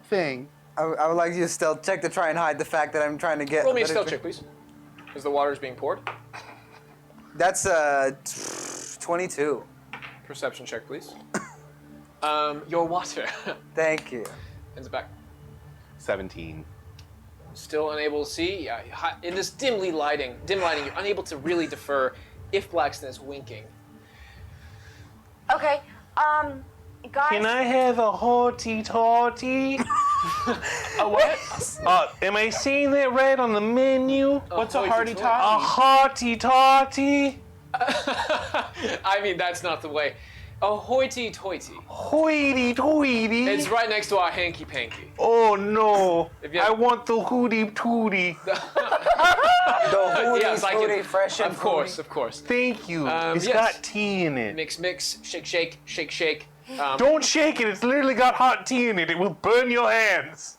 thing. I would like you to stealth check to try and hide the fact that I'm trying to get. Roll me a better stealth drink. check, please. As the water is being poured. That's 22. Perception check, please. Your water. Thank you. Hands it back. 17. Still unable to see. Yeah, in this dim lighting, you're unable to really defer if Blackston is winking. Okay, guys. Can I have a hotty-totty? A what? Am I saying that right on the menu? What's a hearty A tot? hotty-totty? I mean, that's not the way. A hoity-toity. Hoity-toity? It's right next to our hanky-panky. Oh no! If you- I want the hooty-tooty. The hootie, Yes, I can- hootie, fresh and Of course. Thank you. It's yes. got tea in it. Mix, shake. Don't shake it. It's literally got hot tea in it. It will burn your hands.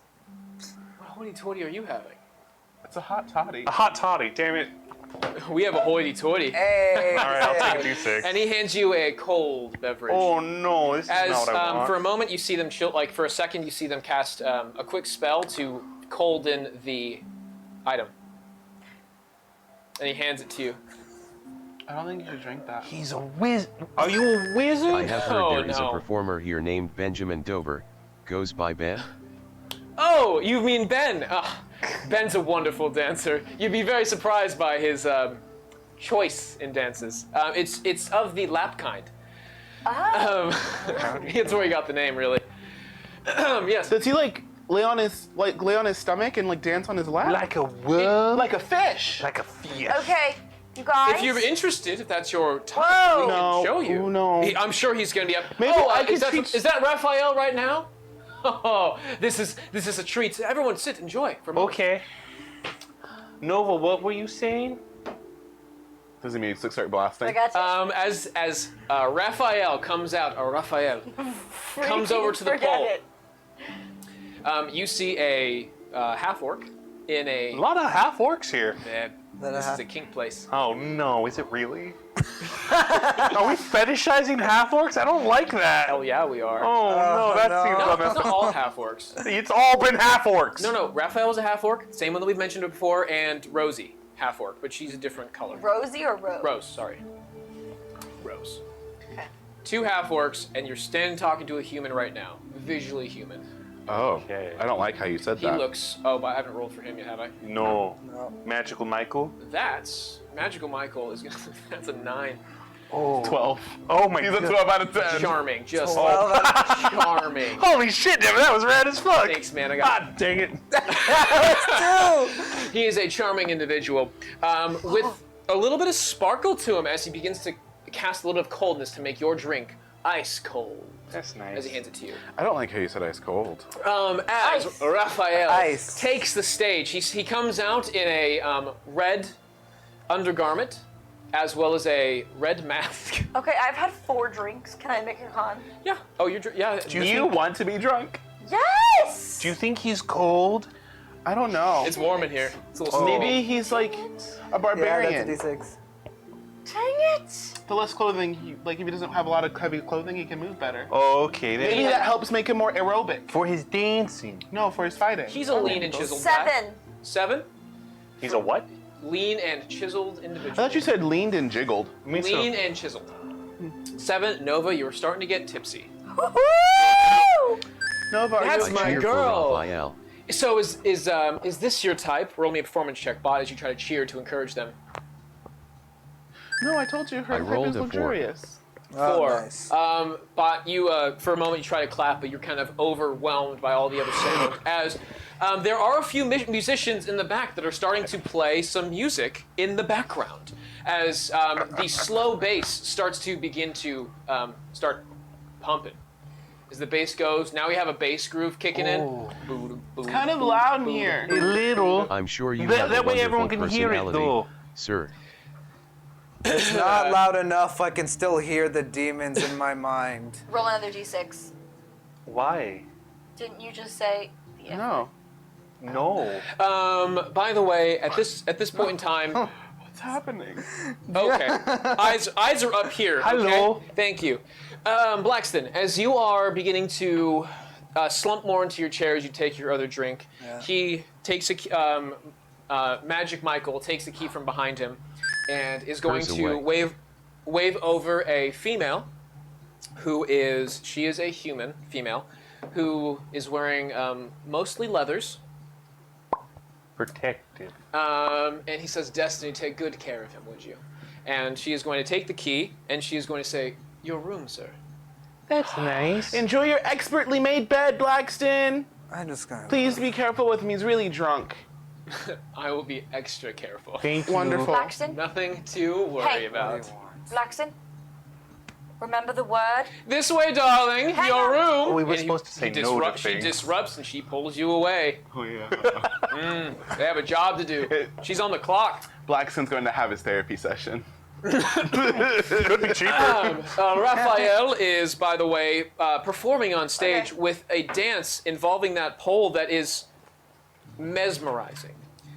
What hoity-toity are you having? It's a hot toddy. A hot toddy. Damn it. We have a hoity-toity. Hey. All right, I'll take a d6. And he hands you a cold beverage. Oh no, this is As not what I want. for a moment you see them chill, like for a second you see them cast a quick spell to colden the item. And he hands it to you. I don't think you should drink that. He's a wizard. Are you a wizard? I have heard Oh, there is a no. performer here named Benjamin Dover. Goes by Ben. Oh, you mean Ben? Ben's a wonderful dancer. You'd be very surprised by his choice in dances. It's of the lap kind. It's where he got the name, really. Yes. Does he like lay on his stomach and like dance on his lap? Like a worm? Like a fish. Like a fish. Okay, you guys. If you're interested, if that's your type, Whoa. we No. can show you. Oh, no. I'm sure he's going to be up. Maybe I could teach- Is that Raphael right now? Oh, this is a treat. Everyone sit, enjoy. For a moment. Okay. Nova, what were you saying? Does he mean start blasting? I got you. As Raphael comes out, or Raphael comes over to the Forget pole, it. you see a half orc in A lot of half orcs here. This is a kink place. Oh no, is it really? Are we fetishizing half-orcs? I don't like that. Hell yeah, we are. Oh no, that seems No, it's unethical. not all half-orcs. It's all been half-orcs. No, Raphael's a half-orc, same one that we've mentioned before, and Rosie, half-orc, but she's a different color. Rosie or Rose? Rose, sorry. Rose. 2 half-orcs, and you're standing talking to a human right now. Visually human. Oh, Okay. I don't like how you said He that. looks... Oh, but I haven't rolled for him yet, have I? No. No. Magical Michael. That's... Magical Michael is gonna... That's a 9. Oh. 12. Oh my He's a god. 12 out of 10. Charming. Just charming. Holy shit, damn it, that was rad as fuck. Thanks, man. I got... God dang it. He is a charming individual with a little bit of sparkle to him as he begins to cast a little bit of coldness to make your drink ice cold. That's nice. As he hands it to you. I don't like how you said ice cold. As Ice. Raphael Ice. takes the stage, he comes out in a red undergarment as well as a red mask. Okay, I've had 4 drinks. Can I make a con? Yeah. Oh, yeah. Do you want to be drunk? Yes! Do you think he's cold? I don't know. It's warm in here. It's a little Maybe he's like a Yeah, barbarian. that's a D6. Dang it! The less clothing, like if he doesn't have a lot of heavy clothing, he can move better. Okay, then. Maybe that helps make him more aerobic. For his dancing. No, for his fighting. He's a lean and chiseled guy. 7. 7? He's a what? Lean and chiseled individual. I thought you said leaned and jiggled. Me Lean and chiseled. 7, Nova, you were starting to get tipsy. Woohoo! No, but That's I my cheer girl. for Raphael. So is this your type? Roll me a performance check, Bott, as you try to cheer to encourage them. no, I told you her I type rolled is a 4. luxurious. Oh, 4. nice. Bott, you for a moment you try to clap, but you're kind of overwhelmed by all the other sound. As there are a few musicians in the back that are starting to play some music in the background, as the slow bass starts to begin to start pumping. As the bass goes, now we have a bass groove kicking in. It's kind of loud in here. A little. I'm sure you That- have that a way wonderful everyone can hear it, personality, though. sir. It's not loud enough. I can still hear the demons in my mind. Roll another d6. Why? Didn't you just say? Yeah. No. No. By the way, at this point in time, What's happening? okay, eyes are up here. Okay? Hello. Thank you, Blackston. As you are beginning to slump more into your chair as you take your other drink, he takes Magic Michael takes the key from behind him, and is going Curse to away. wave over a female, she is a human female, who is wearing mostly leathers. Protective. And he says, Destiny, take good care of him, would you? And she is going to take the key, and she is going to say, your room, sir. That's nice. Enjoy your expertly made bed, Blackston. I'm just gonna. Please be careful with him. He's really drunk. I will be extra careful. Thank you. Wonderful. Blackston? Nothing to worry Hey. about. Blackston? Remember the word? This way, darling, Hang your on. room. Oh, we were And supposed to say he no to disrupts, She things. disrupts, and she pulls you away. Oh, yeah. They have a job to do. She's on the clock. Blackson's going to have his therapy session. Could be cheaper. Raphael is, by the way, performing on stage Okay. with a dance involving that pole that is mesmerizing.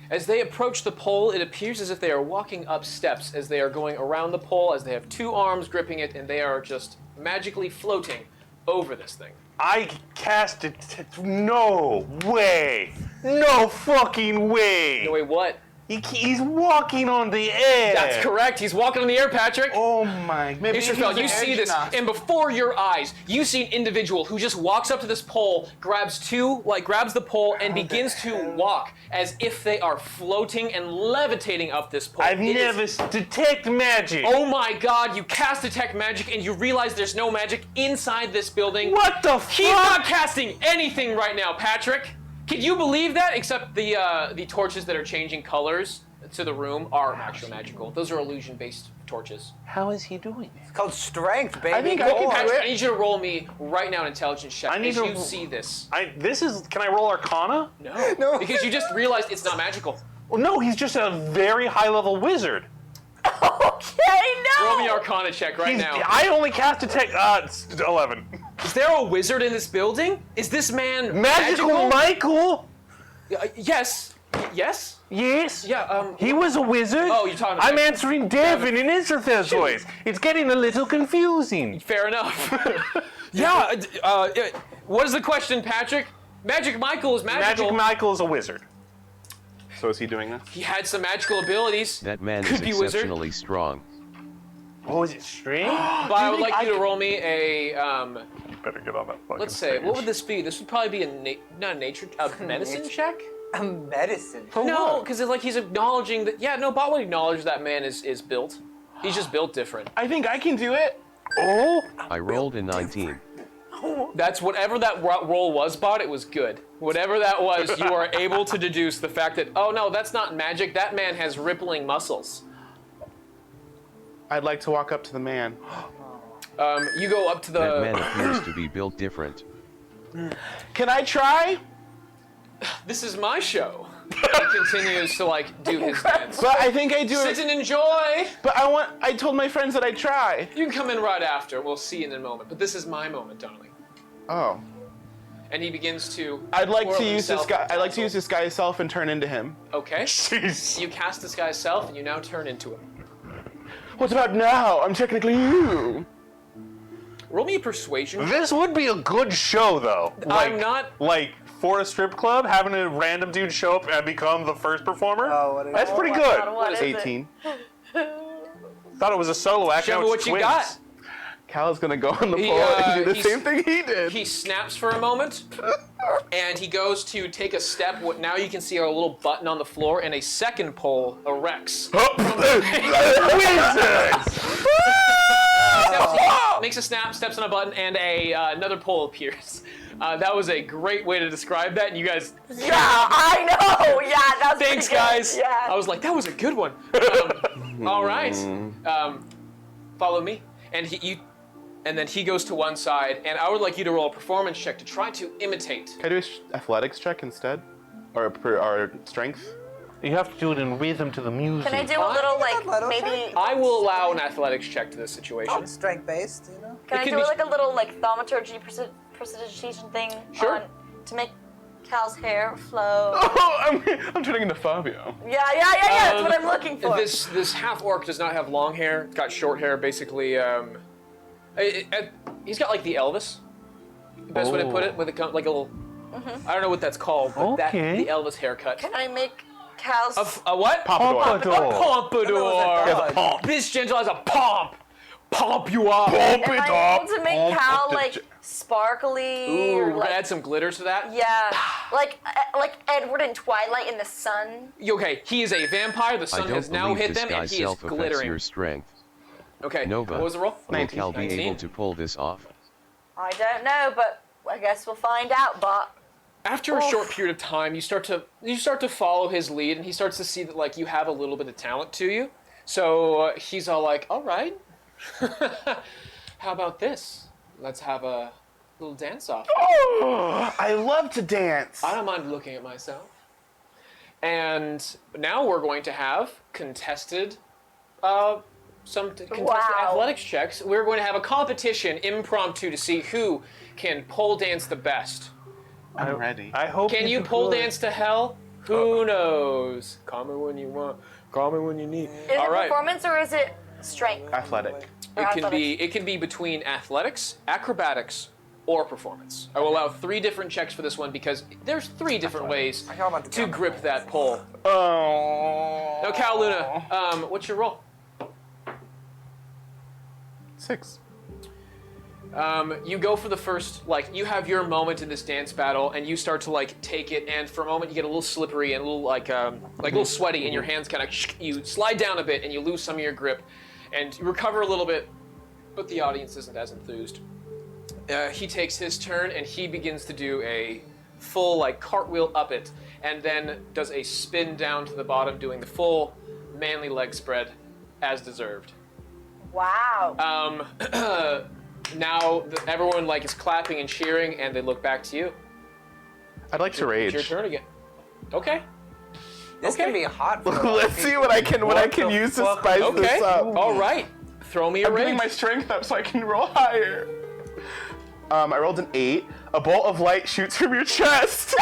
As they approach the pole, it appears as if they are walking up steps as they are going around the pole, as they have 2 arms gripping it, and they are just magically floating over this thing. I cast it. No way. No fucking way. No, wait, what? He's walking on the air. That's correct. He's walking on the air, Patrick. Oh my. Maybe Israfel, he's you an see air this, gymnast. and before your eyes, you see an individual who just walks up to this pole, grabs the pole, and begins to walk as if they are floating and levitating up this pole. I've It is- never detect magic. Oh my God! You cast detect magic, and you realize there's no magic inside this building. What the He's not fuck? casting anything right now, Patrick. Can you believe that? Except the torches that are changing colors to the room are actually magical. Those are illusion-based torches. How is he doing it? It's called strength, baby. I think Go I can on. Patrick, I need you to roll me right now an intelligence check. I need as to- you see this. Can I roll Arcana? No. No. Because you just realized it's not magical. Well, no, he's just a very high-level wizard. Okay, no! Roll me Arcana check right now. I only cast detect. It's 11. Is there a wizard in this building? Is this man Magical Michael. Yes. Yes? Yes. Yeah, He was a wizard. Oh, you're talking to I'm me. answering Devin in Israfel's voice. It's getting a little confusing. Fair enough. Yeah, what is the question, Patrick? Magic Michael is magical. Magic Michael is a wizard. So is he doing this? He had some magical abilities. That man Could is be wizard. exceptionally strong. Oh, is it string? But I would like you to roll me a, You better get on that fucking let's say, stage. what would this be? This would probably be a medicine check? A medicine. No, because like he's acknowledging that, yeah, no, Bott would acknowledge that man is built. He's just built different. I think I can do it. Oh. I rolled a 19. That's whatever that roll was, Bott, it was good. Whatever that was, you are able to deduce the fact that, oh no, that's not magic, that man has rippling muscles. I'd like to walk up to the man. You go up to the... That man appears to be built different. Can I try? This is my show. He continues to like do his dance. But I think I do Sit it. and enjoy. But I told my friends that I'd try. You can come in right after. We'll see you in a moment. But this is my moment, darling. Oh. And he begins to. I'd like twirl to use this himself guy. in I'd like to tassels. use this guy's self and turn into him. Okay. Jeez. You cast this guy's self, and you now turn into him. What about now? I'm technically you. Roll me a persuasion. This would be a good show, though. I'm not. Like, for a strip club, having a random dude show up and become the first performer? Oh, what is That's it? pretty my good. God, what is it? 18. Thought it was a solo act. Show now me it's what you twins. got. Cal's gonna go on the He, pole and do the he's- same thing he did. He snaps for a moment, and he goes to take a step. What now you can see a little button on the floor, and a second pole erects. He makes a snap, steps on a button, and another pole appears. That was a great way to describe that, and you guys. Yeah, I know. Yeah, that's Thanks, pretty good. guys. Yeah. I was like, that was a good one. All right. Follow me, and and then he goes to one side, and I would like you to roll a performance check to try to imitate. Can I do an athletics check instead? Or strength? You have to do it in rhythm to the music. Can I do a little like Athletic maybe? I will allow an athletics check to this situation. Strength based, you know? Can it I could do be- like a little like thaumaturgy precipitation thing? Sure. To make Cal's hair flow. Oh, I'm turning into Fabio. Yeah. That's what I'm looking for. This half orc does not have long hair. It's got short hair, basically. He's got like the Elvis. The best way to put it, with a like a little. I don't know what that's called, but Okay. the Elvis haircut. Can I make Cal's? A what? Pompadour. A pompadour. This gentle has a pomp. Pomp you up. Am I able to make Cal like sparkly or Ooh, like? add some glitter to that. Yeah, like Edward in Twilight in the sun. Okay, he is a vampire. The I sun don't has now believe hit this them, and guy's he is self affects glittering. your strength. Okay, Nova, what was the roll? will Cal be 19. able to pull this off? I don't know, but I guess we'll find out, Bott. After a short period of time, you start to follow his lead, and he starts to see that like you have a little bit of talent to you. So he's all like, "All right, how about this? Let's have a little dance off. Oh, I love to dance. I don't mind looking at myself." And now we're going to have contested, contested athletics checks. We're going to have a competition, impromptu, to see who can pole dance the best. I'm ready. I hope Can you do pole good. dance to hell? Who knows? Call me when you want. Call me when you need. Is All it right. performance or is it strength? Athletic. It can be between athletics, acrobatics, or performance. I will allow 3 different checks for this one because there's 3 different ways I know about the to grip that pole. Oh. Now, Cal Luna, what's your roll? 6. You go for the first, you have your moment in this dance battle, and you start to, take it, and for a moment you get a little slippery and a little, a little sweaty, and your hands kind of, you slide down a bit, and you lose some of your grip, and you recover a little bit, but the audience isn't as enthused. He takes his turn, and he begins to do a full, cartwheel up it, and then does a spin down to the bottom, doing the full manly leg spread, as deserved. Wow. Now everyone is clapping and cheering, and they look back to you. I'd like to rage. It's your turn again. Okay. This Okay. can be hot. For Let's see what I can use to spice Okay. this up. All right. Throw me a I'm getting rage. my strength up so I can roll higher. I rolled an 8. A bolt of light shoots from your chest.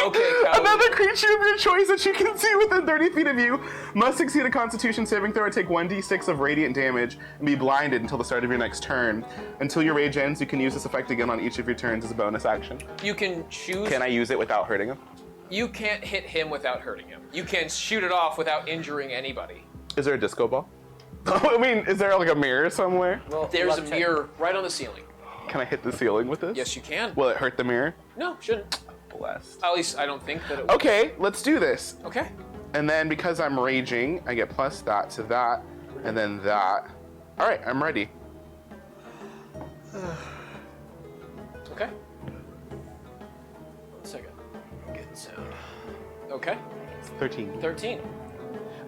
Okay, Cal. Another creature of your choice that you can see within 30 feet of you must succeed a Constitution saving throw or take 1d6 of radiant damage and be blinded until the start of your next turn. Until your rage ends, you can use this effect again on each of your turns as a bonus action. You can choose. Can I use it without hurting him? You can't hit him without hurting him. You can shoot it off without injuring anybody. Is there a disco ball? I mean, is there like a mirror somewhere? Well, There's a left mirror right on the ceiling. Can I hit the ceiling with this? Yes, you can. Will it hurt the mirror? No, shouldn't. Blessed. At least I don't think that it will. Okay, let's do this. Okay. And then because I'm raging, I get plus that to that, and then that. All right, I'm ready. Okay. 1 second. I'm getting sound. Okay. 13. 13.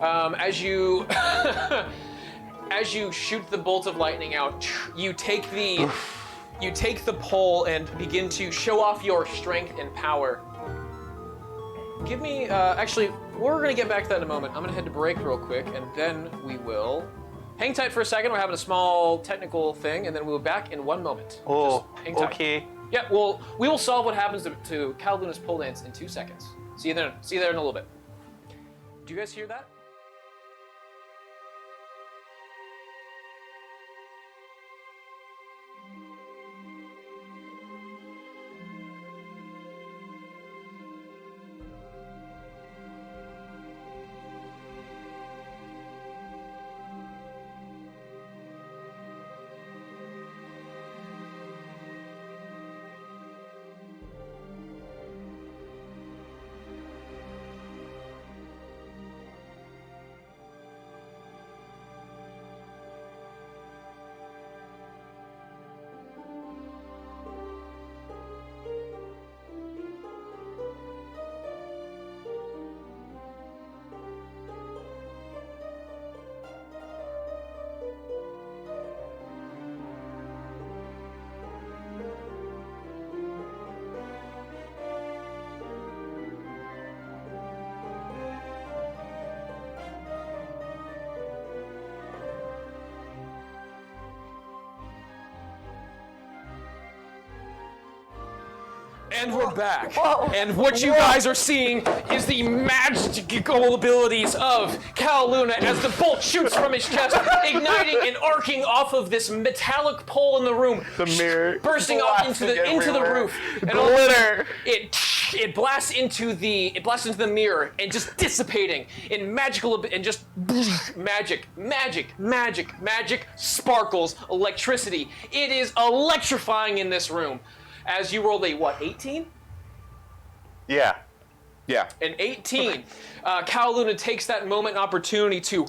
As you as you shoot the bolt of lightning out, you take the pole and begin to show off your strength and power. Give me actually, we're gonna get back to that in a moment. I'm gonna head to break real quick, and then we will hang tight for a second. We're having a small technical thing, and then we'll be back in 1 moment. Oh, Just hang tight. okay. Yeah, well, we will solve what happens to Cal Luna's pole dance in 2 seconds. See you there. See you there in a little bit. Do you guys hear that? And we're back. Whoa. And what you guys are seeing is the magical abilities of Cal Luna as the bolt shoots from his chest, igniting and arcing off of this metallic pole in the room. The mirror. Bursting off into the roof. And Glitter. It blasts into the mirror and just dissipating in magical and just magic, sparkles, electricity. It is electrifying in this room. As you rolled a, 18? Yeah. Yeah. An 18. Cal Luna takes that moment and opportunity to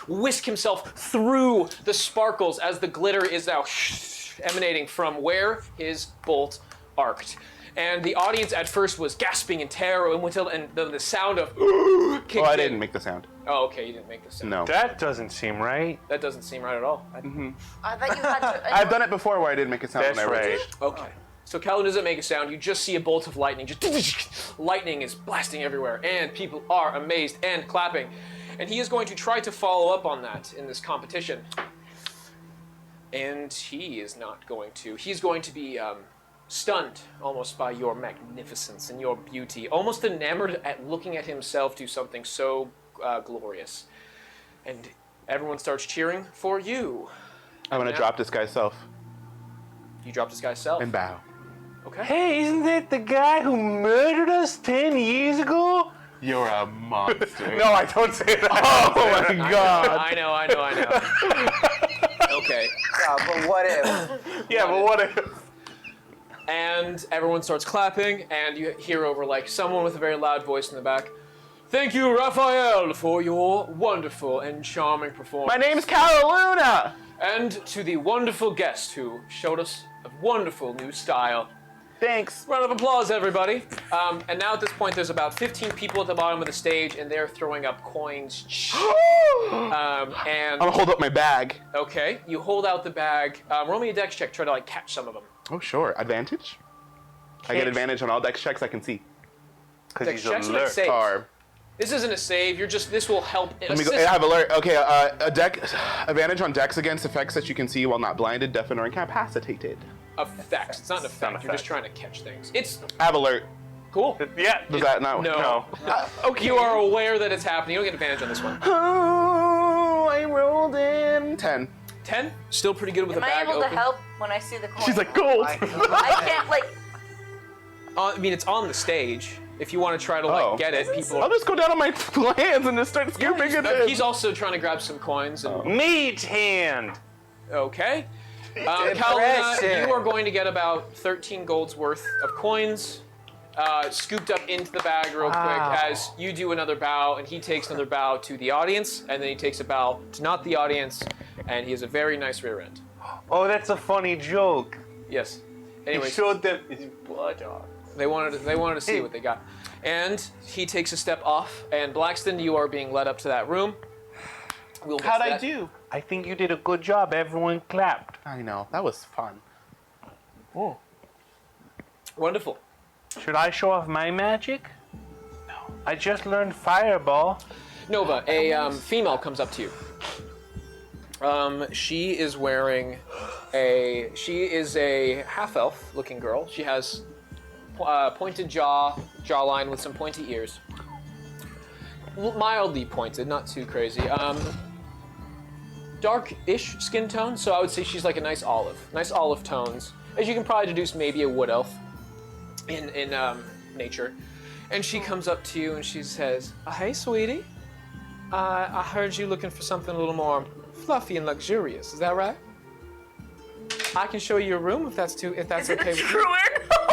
whisk himself through the sparkles as the glitter is now emanating from where his bolt arced. And the audience at first was gasping in terror and the sound of kicked in. I didn't make the sound. Oh, okay, you didn't make the sound. No. That doesn't seem right. That doesn't seem right at all. I bet you had to. I've done it before where I didn't make a sound. That's when I right. raged. Okay. So Cal Luna doesn't make a sound. You just see a bolt of lightning. Just lightning is blasting everywhere, and people are amazed and clapping. And he is going to try to follow up on that in this competition. And he is not going to. He's going to be stunned almost by your magnificence and your beauty, almost enamored at looking at himself do something so glorious. And everyone starts cheering for you. I'm gonna drop this guy's self You drop this guy's self. and bow. Okay. Hey, isn't that the guy who murdered us 10 years ago? You're a monster. No, I don't say that. Oh my god. I know. Okay. Yeah, but what if? Yeah, but what if? And everyone starts clapping, and you hear over like someone with a very loud voice in the back. Thank you, Raphael, for your wonderful and charming performance. My name's Cal Luna. And to the wonderful guest who showed us a wonderful new style. Thanks. Round of applause, everybody. And now at this point, there's about 15 people at the bottom of the stage, and they're throwing up coins. And I'm gonna hold up my bag. okay, you hold out the bag. Roll me a dex check. Try to like catch some of them. Oh sure. Advantage? I get advantage on all dex checks I can see. Because Dex he's checks and alert. saves. Carb. This isn't a save. This will help. Let me go. I have alert. Okay, advantage on dex against effects that you can see while not blinded, deafened, or incapacitated. Effects. It's not an effect. You're just trying to catch things. It's I have alert. Cool. Yeah. Does that not? No. Okay. You are aware that it's happening. You don't get advantage on this one. Oh, I rolled in 10. 10? Still pretty good with Am the I bag able open. to help when I see the coin? She's like, gold. I can't like. I mean, it's on the stage. If you want to try to like get it, people. I'll just go down on my hands and just start scooping it in. He's also trying to grab some coins. And, Mage hand. Okay. Kaluna, you are going to get about 13 gold's worth of coins scooped up into the bag real quick as you do another bow, and he takes another bow to the audience, and then he takes a bow to not the audience, and he has a very nice rear end. Oh, that's a funny joke. Yes. He Anyways, showed them his blood on. they wanted to see what they got. And he takes a step off, and Blackston, you are being led up to that room. We'll get How'd to I that. do? I think you did a good job. Everyone clapped. I know. That was fun. Oh. Wonderful. Should I show off my magic? No. I just learned Fireball. Nova, a female comes up to you. She is wearing she is a half-elf looking girl. She has pointed jawline with some pointy ears. Mildly pointed, not too crazy. Dark-ish skin tone, so I would say she's like a nice olive tones. As you can probably deduce, maybe a wood elf in nature. And she comes up to you and she says, "Hey, sweetie. I heard you looking for something a little more fluffy and luxurious. Is that right? I can show you your room if that's okay with you."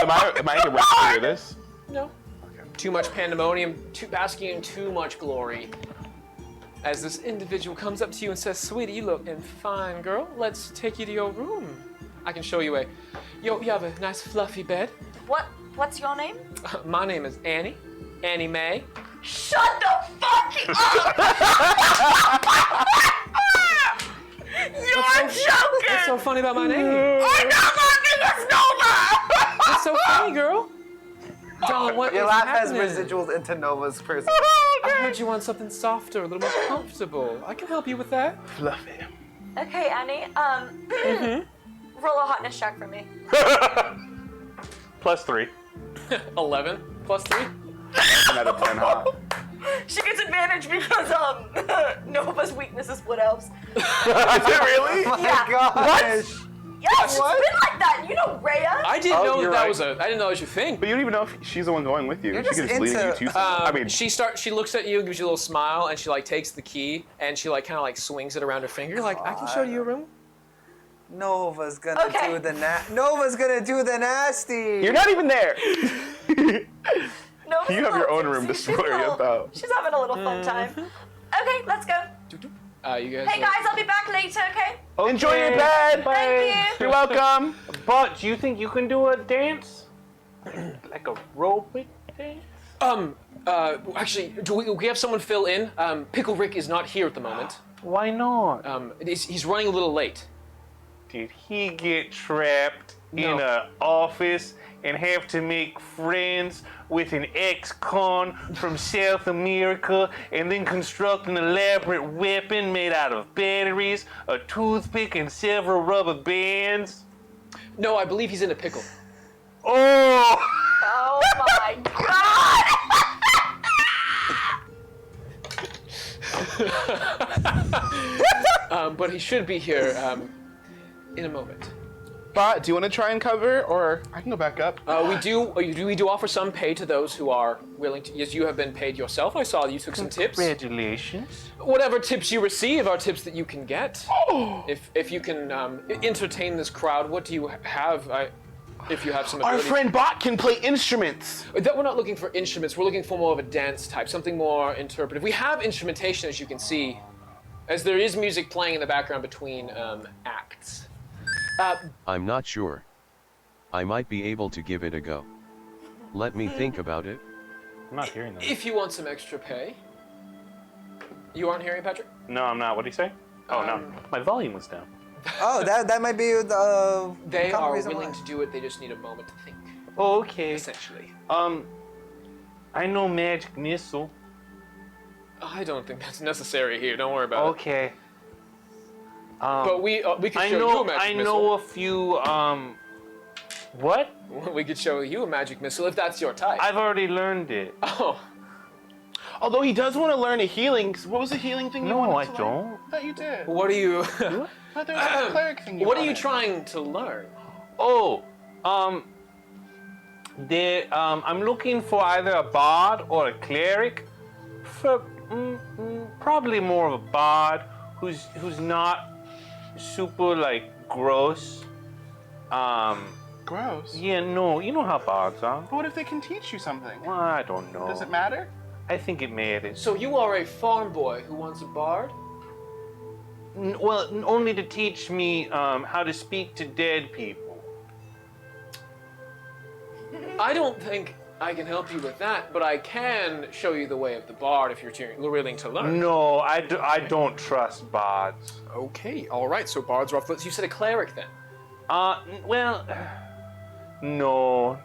Am I the right to hear this? No. Too much pandemonium, basking in too much glory. As this individual comes up to you and says, "Sweetie, you looking fine, girl. Let's take you to your room. I can show you you have a nice fluffy bed." What's your name? My name is Annie. Annie Mae. Shut the fuck up! You're joking! What's so funny about my name? I'm not laughing, it's Nova! What's so funny, girl? Darling, what Your is laugh has happening? residuals into Nova's person. I heard you want something softer, a little more comfortable. I can help you with that. Fluffy. Okay, Annie, roll a hotness check for me. +3. 11 plus 3. Another 10 hot. She gets advantage because Nova's weakness is wood elves. Is it really? Oh my Yeah. gosh. Yeah, she's been like that. You know Rhea? I didn't know you're that right. was I didn't know that was your thing. But you don't even know if she's the one going with you. You're She just could just leading you into- to something. I mean, She looks at you, gives you a little smile, and she like takes the key and she like kind of like swings it around her finger. Like, I can show you your room. Nova's gonna Okay. do the Nova's gonna do the nasty. you're not even there. Nova's You a have your little own room to tipsy. worry about. She's having a little fun time. Okay, let's go. You guys. Hey guys, I'll be back later, okay? Enjoy your bed. Thank you. You're welcome. But do you think you can do a dance? Like a aerobic dance? Actually, do we have someone fill in? Pickle Rick is not here at the moment. Why not? He's running a little late. Did he get trapped No. in an office and have to make friends with an ex-con from South America and then construct an elaborate weapon made out of batteries, a toothpick, and several rubber bands? No, I believe he's in a pickle. Oh! Oh my god! But he should be here in a moment. Bott, do you want to try and cover, or I can go back up? We do offer some pay to those who are willing to. Yes, you have been paid yourself. I saw you took some tips. Congratulations. Whatever tips you receive are tips that you can get. If you can entertain this crowd, what do you have? If you have some Our ability. friend Bott can play instruments. That we're not looking for instruments. We're looking for more of a dance type, something more interpretive. We have instrumentation, as you can see, as there is music playing in the background between acts. I'm not sure. I might be able to give it a go. Let me think about it. I'm not hearing that. If you want some extra pay. You aren't hearing, Patrick? No, I'm not. What do you say? Oh, no. My volume was down. Oh, that might be the. They common are reason willing why. to do it. They just need a moment to think, Okay. essentially. I know Magic Missile. I don't think that's necessary here. Don't worry about it. Okay. But we can I show you a know magic I missile. know a few What? We could show you a magic missile if that's your type. I've already learned it. Oh, Although he does want to learn a healing. What was the healing thing you No, wanted I to learn? don't. I thought you did. what are you? I thought there was a cleric thing you What are you wanted. trying to learn? Oh, I'm looking for either a bard or a cleric. For probably more of a bard who's not super like gross. Gross. Yeah, no, you know how bards are. But what if they can teach you something? Well, I don't know. Does it matter? I think it matters. So you are a farm boy who wants a bard? Well, only to teach me how to speak to dead people. I don't think I can help you with that, but I can show you the way of the bard if you're willing to learn. No, I don't trust bards. Okay, all right. So bards are off the list. You said a cleric then. Well, no.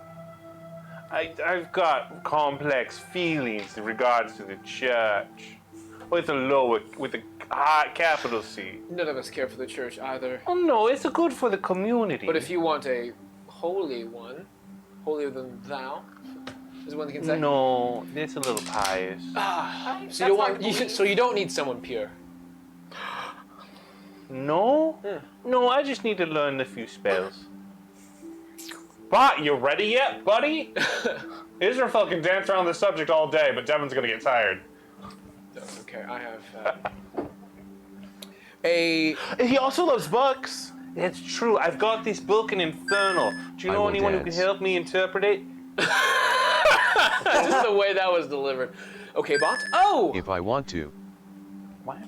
I've got complex feelings in regards to the church. With a capital C. None of us care for the church either. Oh no, it's good for the community. But if you want a holy one, holier than thou, is one that can say. No, it's a little pious. So you want? So you don't need someone pure. No? No, I just need to learn a few spells. Bott, you ready yet, buddy? Israel can dance around this subject all day, but Devin's gonna get tired. Okay, I have a. He also loves books. That's true. I've got this book in Infernal. Do you I know will anyone who can dance. help me interpret it? Just the way that was delivered. Okay, Bott. Oh! If I want to.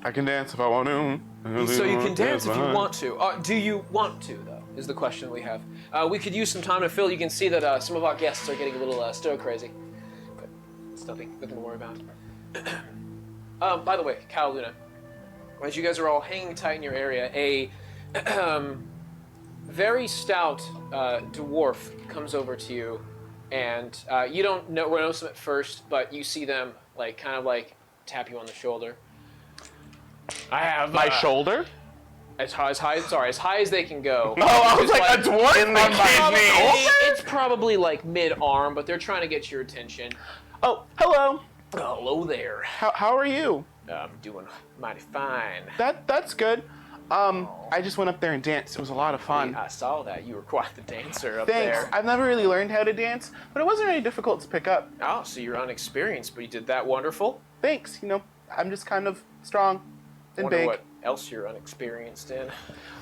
I can dance if I want to. So you can dance if you want to. Do you want to, though, is the question we have. We could use some time to fill. You can see that some of our guests are getting a little stir-crazy. But it's nothing to worry about. By the way, Cal Luna, as you guys are all hanging tight in your area, a very stout dwarf comes over to you, and you don't notice them at first, but you see them kind of tap you on the shoulder. I have My shoulder? as high as they can go. Oh, I was It's like, a dwarf in the on my kidney. It's probably mid-arm, but they're trying to get your attention. Oh, hello. Hello there. How are you? I'm doing mighty fine. That's good. I just went up there and danced. It was a lot of fun. I saw that. You were quite the dancer up Thanks. there. I've never really learned how to dance, but it wasn't really difficult to pick up. Oh, so you're unexperienced, but you did that wonderful. Thanks. I'm just kind of strong and Wonder big. what else you're unexperienced in.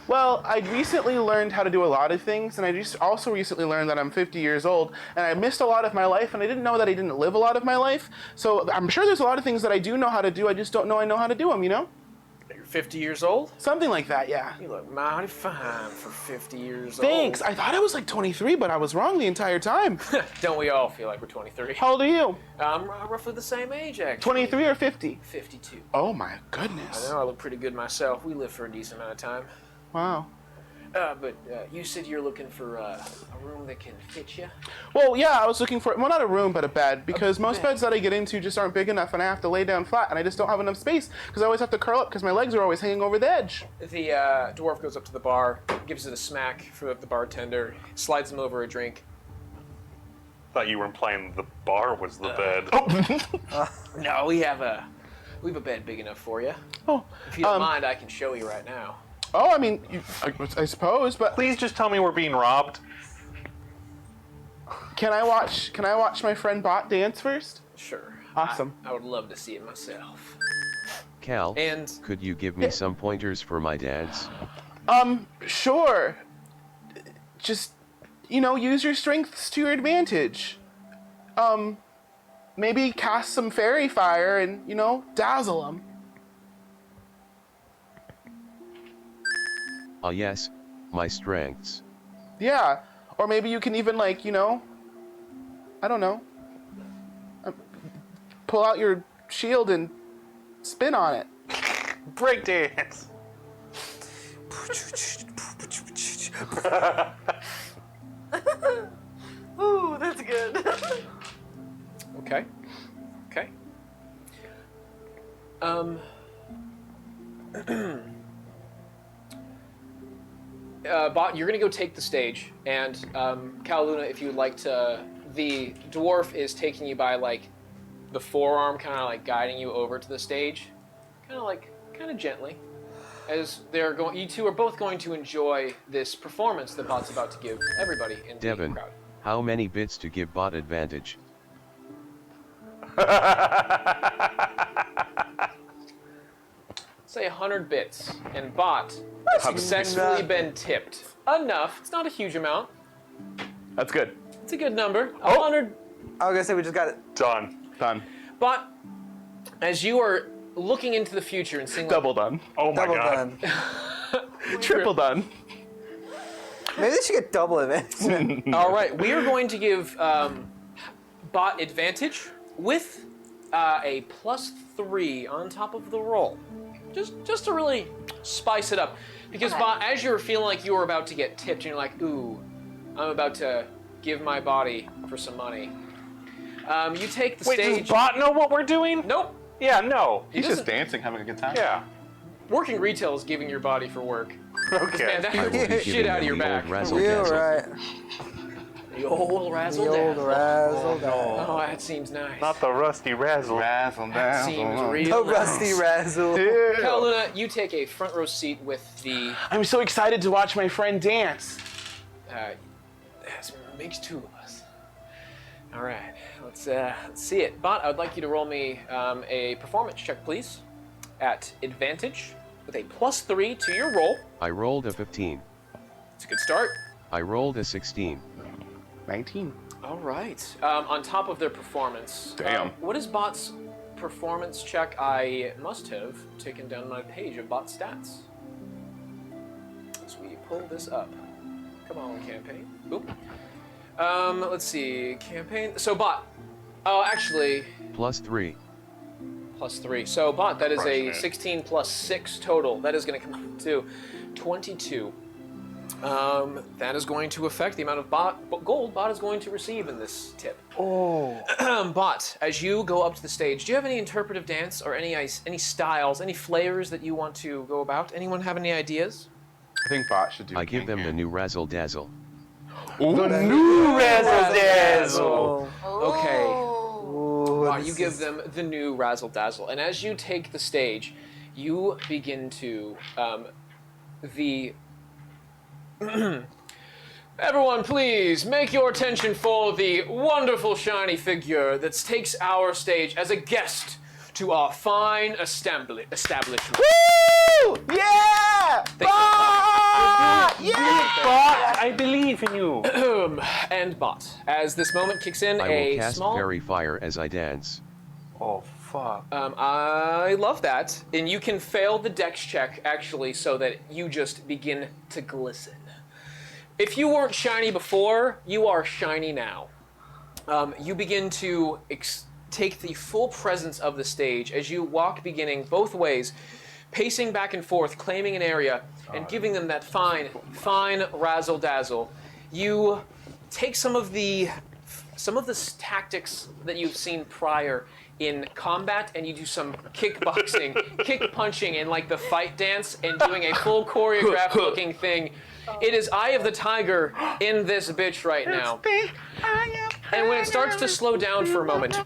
Well, I recently learned how to do a lot of things, and I just also recently learned that I'm 50 years old, and I missed a lot of my life, and I didn't know that I didn't live a lot of my life. So I'm sure there's a lot of things that I do know how to do. I just don't know I know how to do them. You're 50 years old? Something like that, yeah. You look mighty fine for 50 years Thanks. old. I thought I was 23, but I was wrong the entire time. Don't we all feel like we're 23? How old are you? I'm roughly the same age, actually. 23 or 50? 52. Oh my I goodness. know I look pretty good myself. We live for a decent amount of time. Wow. But you said you're looking for a room that can fit you? Well, yeah, I was looking for, not a room, but a bed, because most beds that I get into just aren't big enough, and I have to lay down flat, and I just don't have enough space, because I always have to curl up, because my legs are always hanging over the edge. The dwarf goes up to the bar, gives it a smack for the bartender, slides him over a drink. Thought you were implying the bar was the bed. No, we have a bed big enough for you. Oh, If you don't mind, I can show you right now. oh, I mean, I suppose, but Please just tell me we're being robbed. can I watch my friend Bott dance first? Sure. Awesome. I would love to see it myself. Cal, And could you give me some pointers for my dance? Sure. Just, use your strengths to your advantage. Maybe cast some fairy fire and, dazzle them. Ah yes, my strengths. Yeah. Or maybe you can even, I don't know, pull out your shield and spin on it. Breakdance. Ooh, that's good. okay. Bott, you're gonna go take the stage, and Cal Luna, if you would like to, the dwarf is taking you by like the forearm, kind of like guiding you over to the stage, kind of gently, as they're going. You two are both going to enjoy this performance that Bott's about to give everybody in Devin, the crowd. how many bits to give Bott advantage? Say 100 bits, and Bott has successfully been tipped enough. It's not a huge amount. That's good. It's a good number. 100. I was gonna say we just got it. Done. Bott, as you are looking into the future and seeing Double done. Oh my Double god. done. Triple done. Maybe they should get double advantage. All right, we are going to give Bott advantage with a +3 on top of the roll, just to really spice it up. Because Bott, as you're feeling like you were about to get tipped, and you're like, ooh, I'm about to give my body for some money. You take the Wait, stage. does Bott know what we're doing? Nope. Yeah, no. He's just dancing, having a good time. Yeah. Working retail is giving your body for work. Okay. Man, that I will be hurts the giving shit out of them your the back. old razzle You're dazzle. right. The old razzle The old dazzle. razzle dazzle. Oh, that seems nice. Not the rusty razzle. Razzle, That seems dazzle. real The rusty nice. razzle. Cal Luna, you take a front row seat with the. I'm so excited to watch my friend dance. That makes two of us. All right, let's see it. Bott, I would like you to roll me a performance check, please, at advantage with a +3 to your roll. I rolled a 15. It's a good start. I rolled a 16. 19. All right. On top of their performance, Damn. what is Bott's performance check? I must have taken down my page of Bott stats. As we pull this up. Come on, campaign. Oop. Let's see, campaign. So Bott. Oh, actually, +3. +3. So Bott, that is a 16 plus 6 total. That is going to come up to 22. That is going to affect the amount of gold Bott is going to receive in this tip. Oh. Bott, as you go up to the stage, do you have any interpretive dance or any styles, any flavors that you want to go about? Anyone have any ideas? I think Bott should do I give them the new razzle dazzle. The new razzle dazzle. Okay. Ooh, Bott, this you give is- them the new razzle dazzle, and as you take the stage, you begin to Everyone, please make your attention for the wonderful shiny figure that takes our stage as a guest to our fine establishment. Woo! Yeah! Bott! Yeah! Bott, I believe in you. And Bott, as this moment kicks in, I will a cast small. fairy fire as I dance. Oh, fuck. I love that, and you can fail the dex check actually, so that you just begin to glisten. If you weren't shiny before, you are shiny now. You begin to take the full presence of the stage as you walk, beginning both ways, pacing back and forth, claiming an area, and giving them that fine razzle dazzle. You take some of the tactics that you've seen prior in combat, and you do some kickboxing, kick punching, and like the fight dance, and doing a full choreographed looking thing. It is Eye of the Tiger in this bitch right now. And when it starts to slow down for a moment,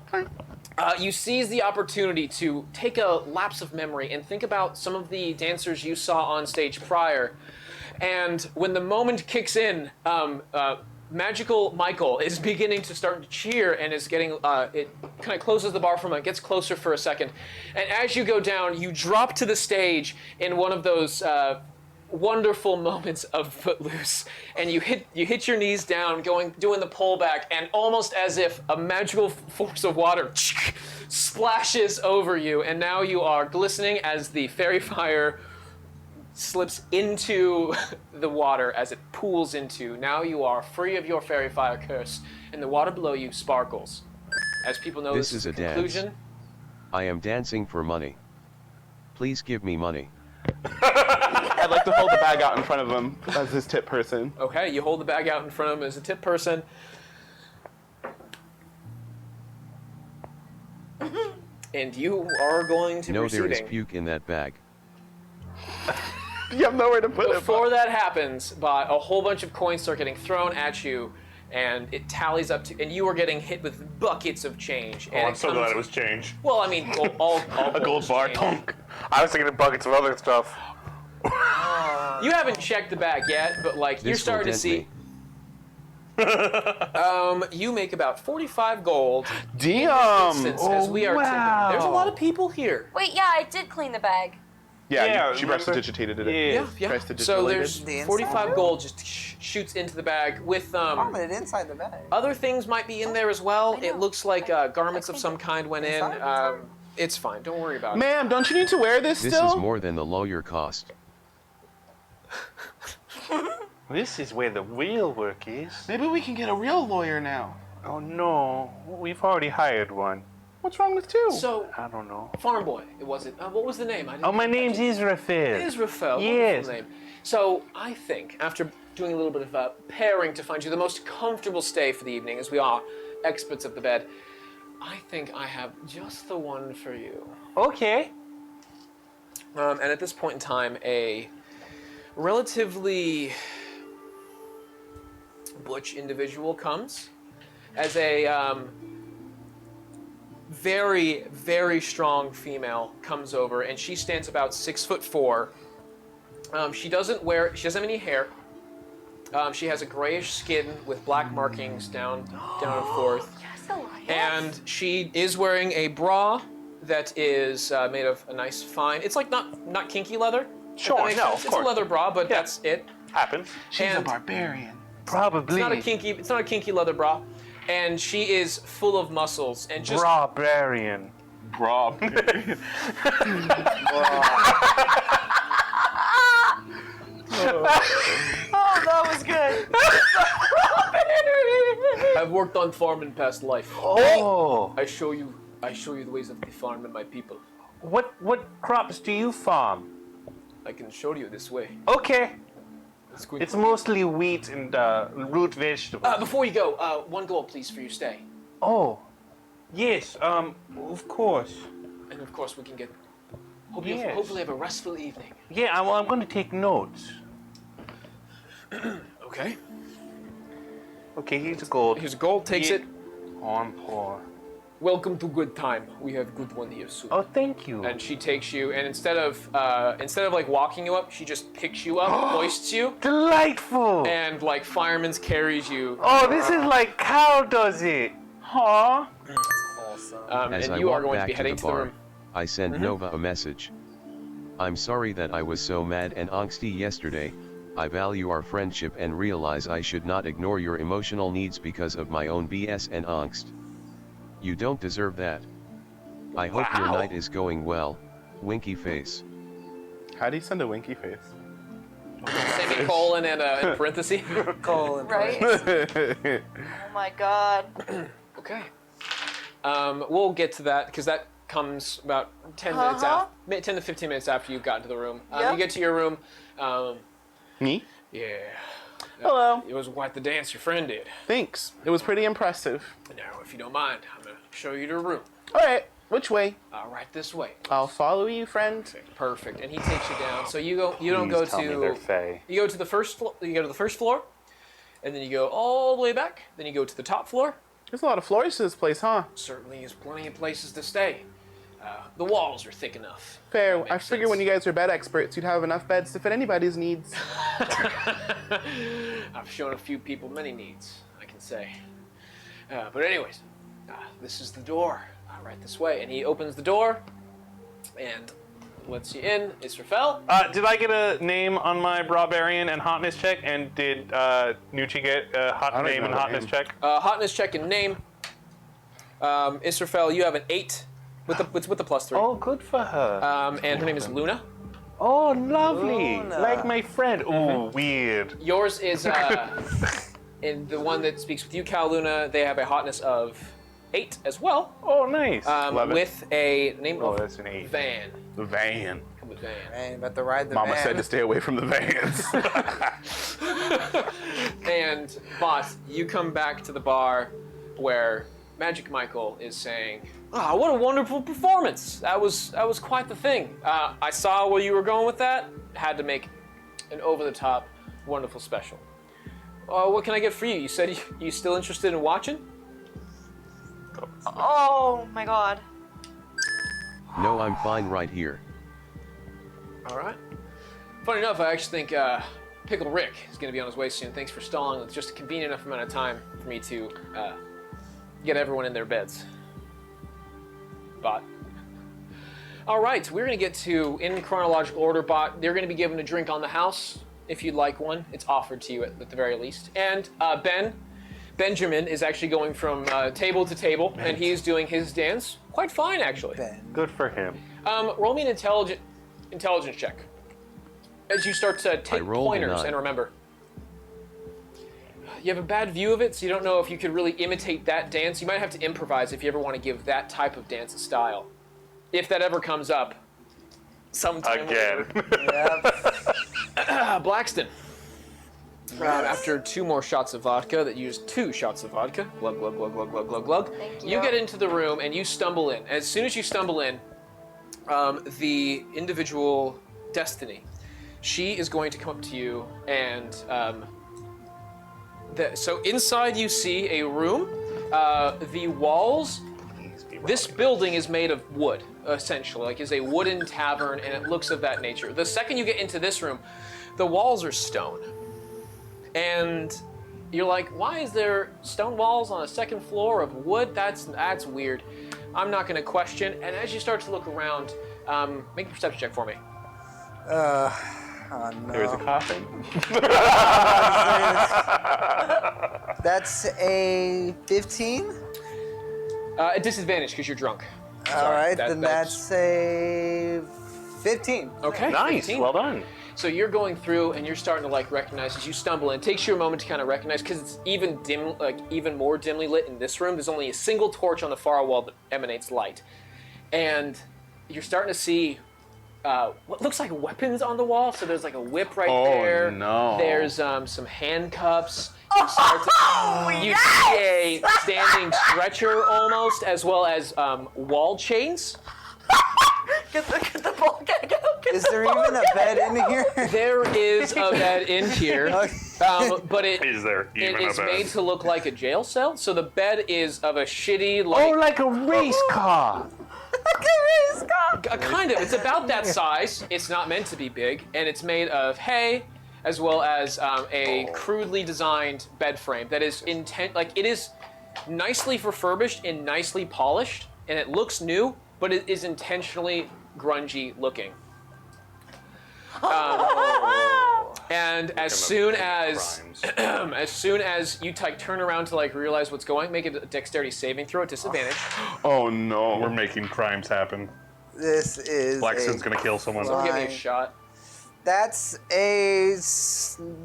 you seize the opportunity to take a lapse of memory and think about some of the dancers you saw on stage prior. And when the moment kicks in, Magical Michael is beginning to start to cheer and is getting, it kind of closes the bar for a moment, gets closer for a second. And as you go down, you drop to the stage in one of those wonderful moments of Footloose, and you hit your knees down, doing the pullback, and almost as if a magical force of water splashes over you, and now you are glistening as the fairy fire slips into the water as it pools into. Now you are free of your fairy fire curse, and the water below you sparkles. As people know, this is a the conclusion. dance. I am dancing for money. Please give me money. I'd like to hold the bag out in front of him as his tip person. Okay, you hold the bag out in front of him as a tip person. And you are going to be No, there is receiving. puke in that bag. You have nowhere to put it. Before that happens, Bott, a whole bunch of coins start getting thrown at you, and it tallies up to, and you are getting hit with buckets of change. Oh, And I'm so glad it was change. Well, I mean, all A gold bar. change. Tonk. I was thinking of buckets of other stuff. You haven't checked the bag yet, but like you're This will starting to dent see. You make about 45 gold. Damn. Instance, as we are tipping. There's a lot of people here. Wait, yeah, I did clean the bag. Yeah, Yeah, she remember? prestidigitated it. Yeah. Prestidigitated. So there's The inside 45 too? gold just shoots into the bag with Prominent inside the bag. other things might be in there as well. I know. It looks like garments of some kind went in. Inside? It's fine. Don't worry about it. Ma'am, don't you need to wear this This still? is more than the lawyer cost. This is where the real work is. Maybe we can get a real lawyer now. Oh no, we've already hired one. What's wrong with two? So, I don't know. farm boy, was it? What was the name? I didn't Oh, my catch name's it. Israfel. Israfel. Yes. Wonderful name. So I think after doing a little bit of pairing to find you the most comfortable stay for the evening, as we are experts of the bed, I think I have just the one for you. Okay. And at this point in time, a relatively butch individual comes as a very, very strong female comes over, and she stands about 6'4". She doesn't have any hair. She has a grayish skin with black markings down and forth. Yes, Elias. And she is wearing a bra that is made of a nice fine. It's like not kinky leather. if Sure, that makes no, sense. of It's a course. leather bra, but that's it. Happens. She's a and- barbarian. Probably. It's not a kinky leather bra, and she is full of muscles and just Barbarian. Bra. Oh, that was good. I've worked on farm in past life. Oh. I show you the ways of the farm and my people. What crops do you farm? I can show you this way. Okay. Let's go. It's mostly wheat and root vegetables. Before you go, 1 gold please for your stay, Oh. Yes, of course. and of course we can get. Yes. Hopefully have a restful evening. Yeah, I'm going to take notes. Okay. Okay, here's a gold. Here's gold. Takes Yeah. it. On poor. Welcome to good time. We have good one here soon. Oh, thank you. And she takes you, and instead of like walking you up, she just picks you up, hoists you, Delightful. and like fireman's carries you. Oh, this is like Carl does it. Huh? Awesome. As And I you are walk going to back be heading to to the the bar, room. I send Nova a message. I'm sorry that I was so mad and angsty yesterday. I value our friendship and realize I should not ignore your emotional needs because of my own BS and angst. You don't deserve that. I hope your night is going well. Winky face. How do you send a winky face? Semicolon and in parenthesis. Colon. Right? Oh my god. Okay. We'll get to that because that comes about 10 minutes after, 10 to 15 minutes after you've gotten to the room. Yep. You get to your room. Me? Yeah. Hello. It was quite the dance your friend did. Thanks. It was pretty impressive. Now, if you don't mind, I'm gonna show you the room. All right. Which way? Right this way. I'll follow you, friend. Perfect. And he takes you down. So you go. You don't go Please tell me they're to. fey. You go to the first floor. You go to the first floor, and then you go all the way back. Then you go to the top floor. There's a lot of floors to this place, huh? Certainly is plenty of places to stay. The walls are thick enough. Fair. That I makes figure sense. when you guys are bed experts, you'd have enough beds to fit anybody's needs. I've shown a few people many needs, I can say. But anyways, this is the door. Right this way. And he opens the door and lets you in. Israfel. Did I get a name on my barbarian and hotness check? And did Nucci get a hot don't name know and the hotness name. check? Hotness check and name. Israfel, you have an 8 with the +3. Oh, good for her. And her name is Luna. Oh, lovely. Luna. Like my friend. Oh, weird. Yours is in the one that speaks with you, Cal Luna. They have a hotness of 8 as well. Oh, nice. Love it. with a name Oh, of that's an 8. Van. The van. Come with Van. Man, about to ride the Mama van. said to stay away from the vans. And Bott, you come back to the bar where Magic Michael is saying, "Ah, what a wonderful performance! That was quite the thing. I saw where you were going with that. Had to make an over-the-top, wonderful special. What can I get for you? You said you still interested in watching? Oh my god. No, I'm fine right here. All right. Funny enough, I actually think Pickle Rick is going to be on his way soon. Thanks for stalling. It's just a convenient enough amount of time for me to get everyone in their beds. Bott. All right, we're going to get to, in chronological order, Bott, they're going to be given a drink on the house. If you'd like one, it's offered to you at the very least. And Benjamin is actually going from table to table, and he's doing his dance quite fine, actually. Good for him. Roll me an intelligence check. As you start to take pointers, and remember, you have a bad view of it, so you don't know if you could really imitate that dance. You might have to improvise if you ever want to give that type of dance a style. If that ever comes up sometime Again. Blackston. After 2 more shots of vodka that used 2 shots of vodka, glug, glug, glug, glug, glug, glug, glug, Thank you get into the room and you stumble in. As soon as you stumble in, the individual Destiny, she is going to come up to you and so inside you see a room. The walls, this building is made of wood, essentially, like is a wooden tavern, and it looks of that nature. The second you get into this room, the walls are stone. And you're like, why is there stone walls on a second floor of wood? That's weird. I'm not going to question. And as you start to look around, make a perception check for me. Oh no. There's a coffin. That's a 15? At disadvantage because you're drunk. All right, then that's a 15. Okay. Nice. 15. Well done. So you're going through and you're starting to like recognize as you stumble in. It takes you a moment to kind of recognize because it's even more dimly lit in this room. There's only a single torch on the far wall that emanates light, and you're starting to see what looks like weapons on the wall. So there's like a whip right there. Oh no. There's some handcuffs. You see a standing stretcher almost, as well as wall chains. Get the ball gag out. Is there even a bed in here? There is a bed in here, but it Is there even is a bed? made to look like a jail cell. So the bed is of a shitty, like, like a race car. kind of. It's about that size. It's not meant to be big, and it's made of hay, as well as a crudely designed bed frame that is it is nicely refurbished and nicely polished, and it looks new, but it is intentionally grungy looking. And as soon as you turn around to like realize what's going, make a dexterity saving throw at disadvantage. Oh no. We're making crimes happen. This is Blackston's gonna kill someone. So give me a shot. That's a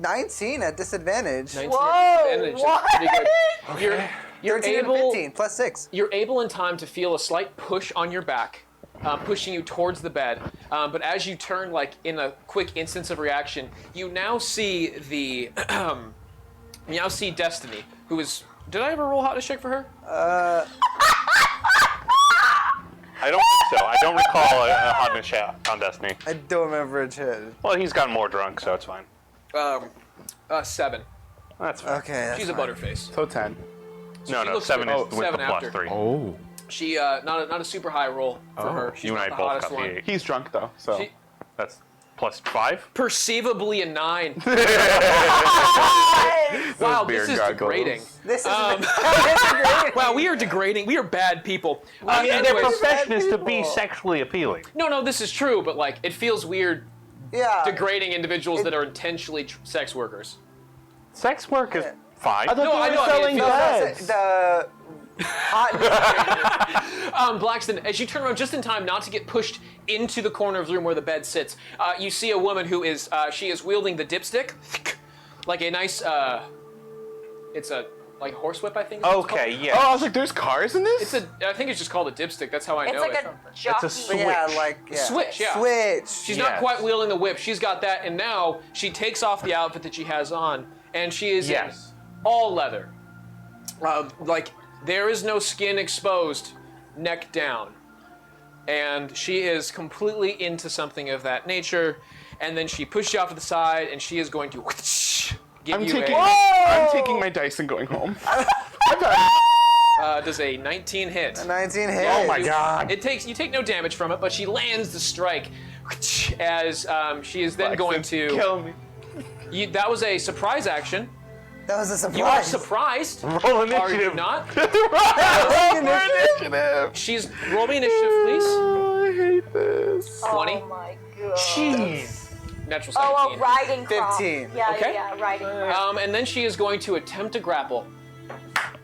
19 at disadvantage. 19 Whoa, at disadvantage. That's pretty good. Okay. You're 13 and able. 15 plus 6. You're able in time to feel a slight push on your back, pushing you towards the bed. But as you turn, like in a quick instance of reaction, you now see Destiny, who is. Did I ever roll hotness check for her? I don't think so. I don't recall a hotness shot on Destiny. I don't remember a hit. Well, he's gotten more drunk, so it's fine. 7. That's fine. Okay, that's She's a fine. butterface. So 10. No, she no, looks 7 good. is with 7 the plus after. 3. Oh. She not a super high roll for her. She's You and not I the both hottest got one. the 8. He's drunk though, so. She- That's plus 5? Perceivably a 9. Wow, beer this is goggles. degrading. This is Wow, we are degrading. We are bad people. I mean, their Anyways, profession is to people. be sexually appealing. no, this is true, but like, it feels weird yeah. degrading individuals that are intentionally sex workers. Sex work is fine. I thought No, they I were know, I selling mean, it beds. feels- The hot. Blackston, as you turn around just in time not to get pushed into the corner of the room where the bed sits, you see a woman who is, she is wielding the dipstick, like a nice, it's a, like horsewhip, I think. Is what it's Okay, called. yeah. Oh, I was like, there's cars in this? I think it's just called a dipstick. That's how I It's know like it. a jockey. It's a switch. Yeah, like Switch, yeah. Switch. She's not Yes. quite wielding the whip. She's got that, and now she takes off the outfit that she has on, and she is Yes. in all leather. Like, there is no skin exposed, neck down. And she is completely into something of that nature. and then she pushes you off to the side, and she is going to give I'm you taking my dice and going home. I'm done. does a 19 hit. A 19 hit. Oh my god. You take no damage from it, but she lands the strike as she is then going to Kill me. that was a surprise action. That was a surprise. You are surprised. Roll Are you initiative. not? Roll initiative. She's roll me initiative, please. Oh, I hate this. 20. Oh my god. Jeez. Natural 17. Oh, a riding crop. 15. Yeah, Okay. yeah, riding crop. And then she is going to attempt to grapple.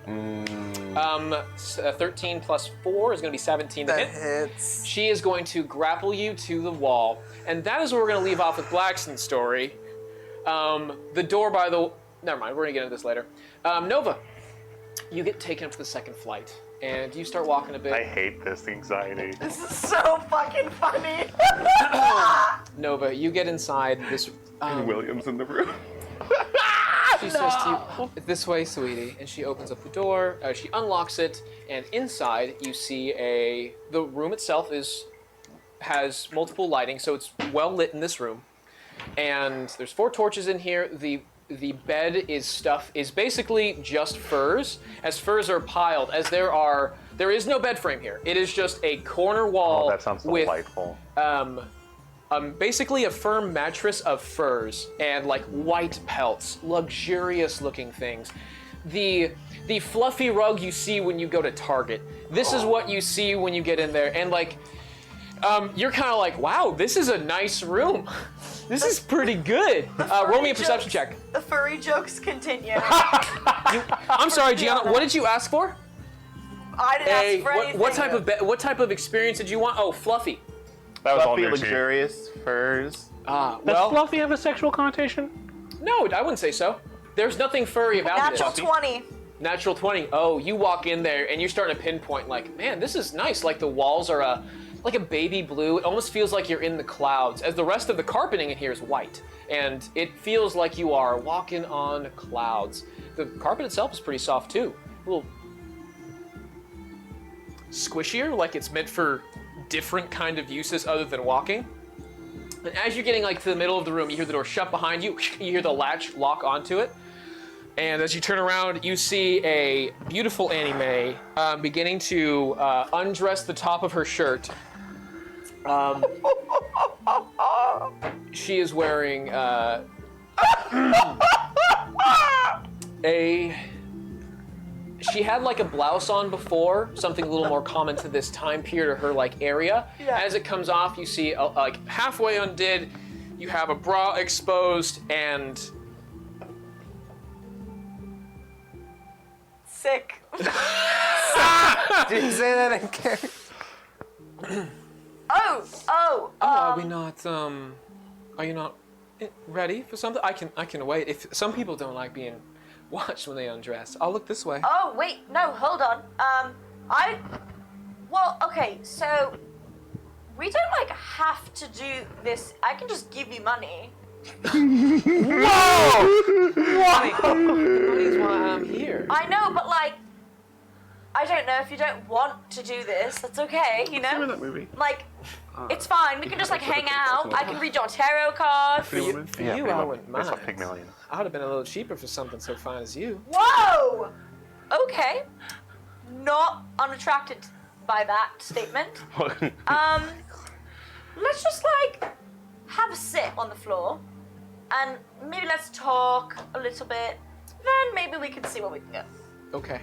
13 plus 4 is going to be 17 to That hit. hits. She is going to grapple you to the wall. And that is where we're going to leave off with Blackson's story. The door by the... Never mind, we're going to get into this later. Nova, you get taken up to the second flight. And you start walking a bit. I hate this anxiety. This is so fucking funny. Nova, you get inside this... William's in the room. She says to you, this way, sweetie. And she opens up the door, she unlocks it, and inside you see the room itself has multiple lighting, so it's well lit in this room. And there's 4 torches in here. The bed is basically just furs, as furs are piled, as there is no bed frame here. It is just a corner wall Oh, that sounds with delightful. basically a firm mattress of furs and like white pelts, luxurious looking things. The fluffy rug you see when you go to Target. This is what you see when you get in there, and like you're kind of like, wow, this is a nice room. This is pretty good. Roll me a perception check. The furry jokes continue. I'm sorry, Gianna. What did you ask for? I didn't ask for anything. What type of experience did you want? Oh, fluffy. That was all Fluffy, new too. luxurious furs. Does Well, Fluffy have a sexual connotation? no, I wouldn't say so. There's nothing furry about Natural this. 20. Natural 20. Oh, you walk in there and you're starting to pinpoint like, man, this is nice. Like the walls are like a baby blue. It almost feels like you're in the clouds, as the rest of the carpeting in here is white. And it feels like you are walking on clouds. The carpet itself is pretty soft too. A little squishier, like it's meant for different kind of uses other than walking. And as you're getting like to the middle of the room, you hear the door shut behind you. You hear the latch lock onto it. And as you turn around, you see a beautiful Annie Mae beginning to undress the top of her shirt. She is wearing she had like a blouse on before, something a little more common to this time period or her like area. Yeah. As it comes off, you see like halfway undid, you have a bra exposed and Sick. Did you say that again? are we not are you not ready for something? I can wait. If some people don't like being watched when they undress. I'll look this way. Oh, wait, no, hold on. Well, okay, so we don't like have to do this. I can just give you money. Money's why I'm here. I know, but like, I don't know if you don't want to do this. That's okay, you Remember know? that movie? Like, it's fine. We can just like hang out. I can read your tarot cards. For you, I wouldn't mind. It's a Pygmalion. I would have been a little cheaper for something so fine as you. Whoa! Okay. Not unattracted by that statement. Let's just like have a sit on the floor and maybe let's talk a little bit. Then maybe we can see where we can go. Okay.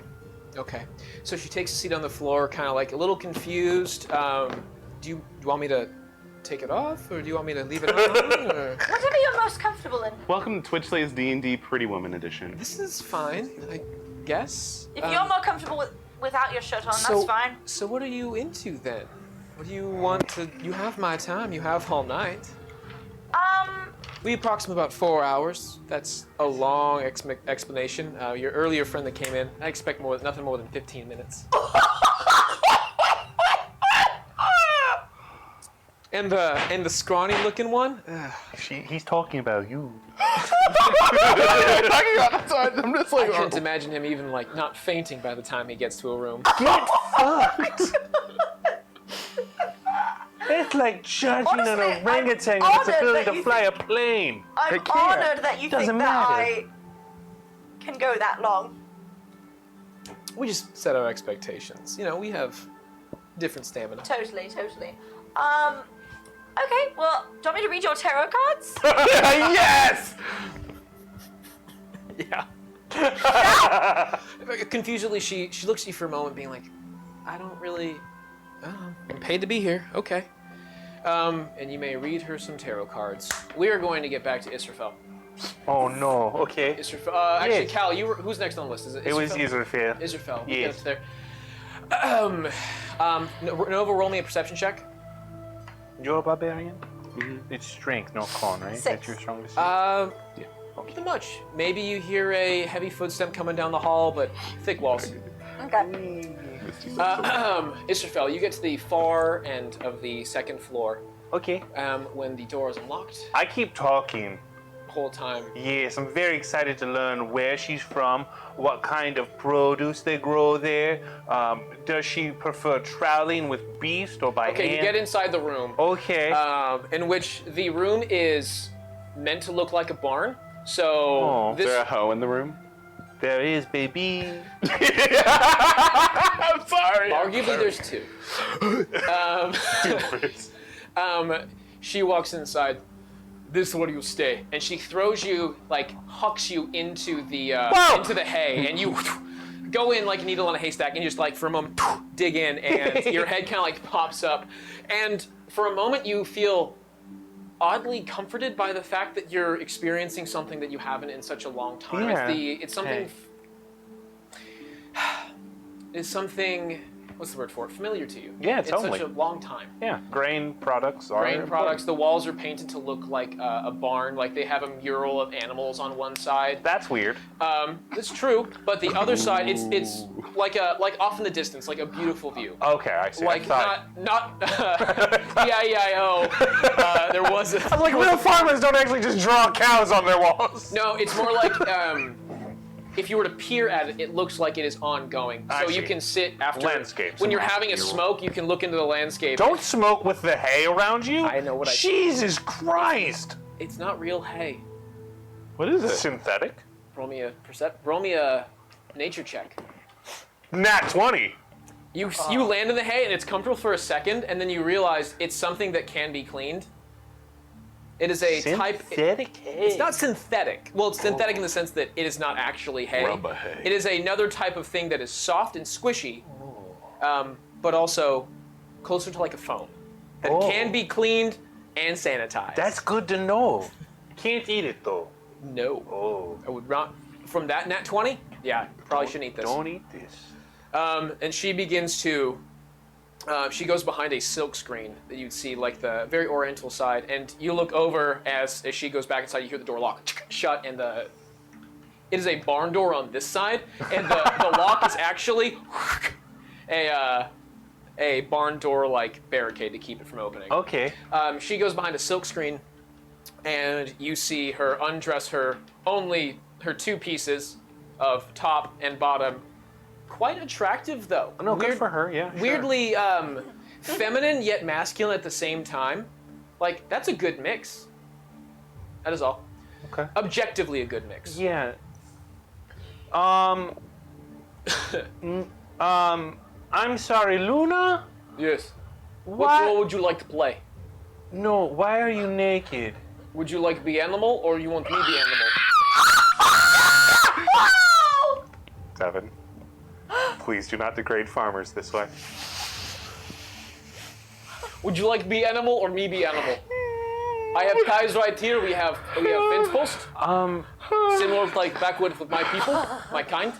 So she takes a seat on the floor, kind of like a little confused. Do you want me to take it off, or do you want me to leave it on? Or? Whatever you're most comfortable in. Welcome to Twitch Slays D&D Pretty Woman Edition. This is fine, I guess. If you're more comfortable without your shirt on, that's fine. So what are you into then? What do you want to? You have my time. You have all night. We approximate about 4 hours. That's a long explanation. Your earlier friend that came in, I expect nothing more than 15 minutes. And the scrawny-looking one. He's talking about you. I'm just I like, can't imagine him even like not fainting by the time he gets to a room. Get fucked. That's like judging Honestly, an orangutan I'm with its honored ability that to you fly a think- plane. I'm honored that you think Doesn't that matter. I can go that long. We just set our expectations. You know, we have different stamina. Totally. Okay, well, do you want me to read your tarot cards? Yes! Yeah. Confusedly, she looks at you for a moment, being like, I don't really. I'm paid to be here. Okay. And you may read her some tarot cards. We are going to get back to Israfel. Oh no. Okay. Israfel. Actually, Yes. Cal, who's next on the list? Is it Israfel? It was Israfel. Israfel. We'll Yes. get up to there. Nova, roll me a perception check. You're a barbarian? It's strength, not con, right? 6. That's your strongest. Not much. Maybe you hear a heavy footstep coming down the hall, but thick walls. Okay. Israfel, you get to the far end of the second floor. Okay. When the door is unlocked, I keep talking. whole time. Yes, I'm very excited to learn where she's from, what kind of produce they grow there. Does she prefer traveling with beast or by Okay, hand? you get inside the room. Okay. In which the room is meant to look like a barn. So Oh, Is there a hoe in the room? There is, baby. I'm sorry. arguably there's two. She walks inside. This is where you stay, and she throws you, like, hucks you into the hay, and you go in like a needle in a haystack, and you just, like, for a moment dig in, and your head kind of like pops up, and for a moment you feel oddly comforted by the fact that you're experiencing something that you haven't in such a long time. Yeah. It's something. It's something. What's the word for it? Familiar to you. Yeah, It's totally. such a long time. Yeah, grain products are Grain important. products. The walls are painted to look like a barn. Like they have a mural of animals on one side. That's weird. That's true. But the other side, it's like off in the distance, like a beautiful view. Okay, I see. Like I thought... not E-I-E-I-O. There was a, I'm like, real farmers don't actually just draw cows on their walls. No, it's more like if you were to peer at it, it looks like it is ongoing. I So you see. can sit after Landscapes. when you're having a smoke, you can look into the landscape. Don't smoke with the hay around you. I know what I- Jesus Christ. It's not real hay. What is it? Synthetic? Roll me a nature check. Nat 20. You land in the hay and it's comfortable for a second, and then you realize it's something that can be cleaned. It is a type. Synthetic hay. It's not synthetic. Well, it's synthetic in the sense that it is not actually hay. Rubber hay. It is another type of thing that is soft and squishy, but also closer to like a foam. That can be cleaned and sanitized. That's good to know. Can't eat it though. no. Oh. I would not. From that nat 20, yeah, probably shouldn't eat this. Don't eat this. And she begins to. She goes behind a silk screen that you'd see, like the very oriental side, and you look over as she goes back inside. You hear the door lock shut, and it is a barn door on this side, and the lock is actually a barn door like barricade to keep it from opening. Okay. She goes behind a silk screen, and you see her undress her two pieces of top and bottom. Quite attractive, though. No, good for her, yeah. sure. Weirdly feminine yet masculine at the same time. Like, that's a good mix. That is all. Okay. Objectively a good mix. Yeah. I'm sorry, Luna? Yes. What? What role would you like to play? No, why are you naked? Would you like to be animal, or you want me to be animal? 7. Please do not degrade farmers this way. Would you like to be animal, or me be animal? I have ties right here. We have fence post. Similar like backward with my people, my kind.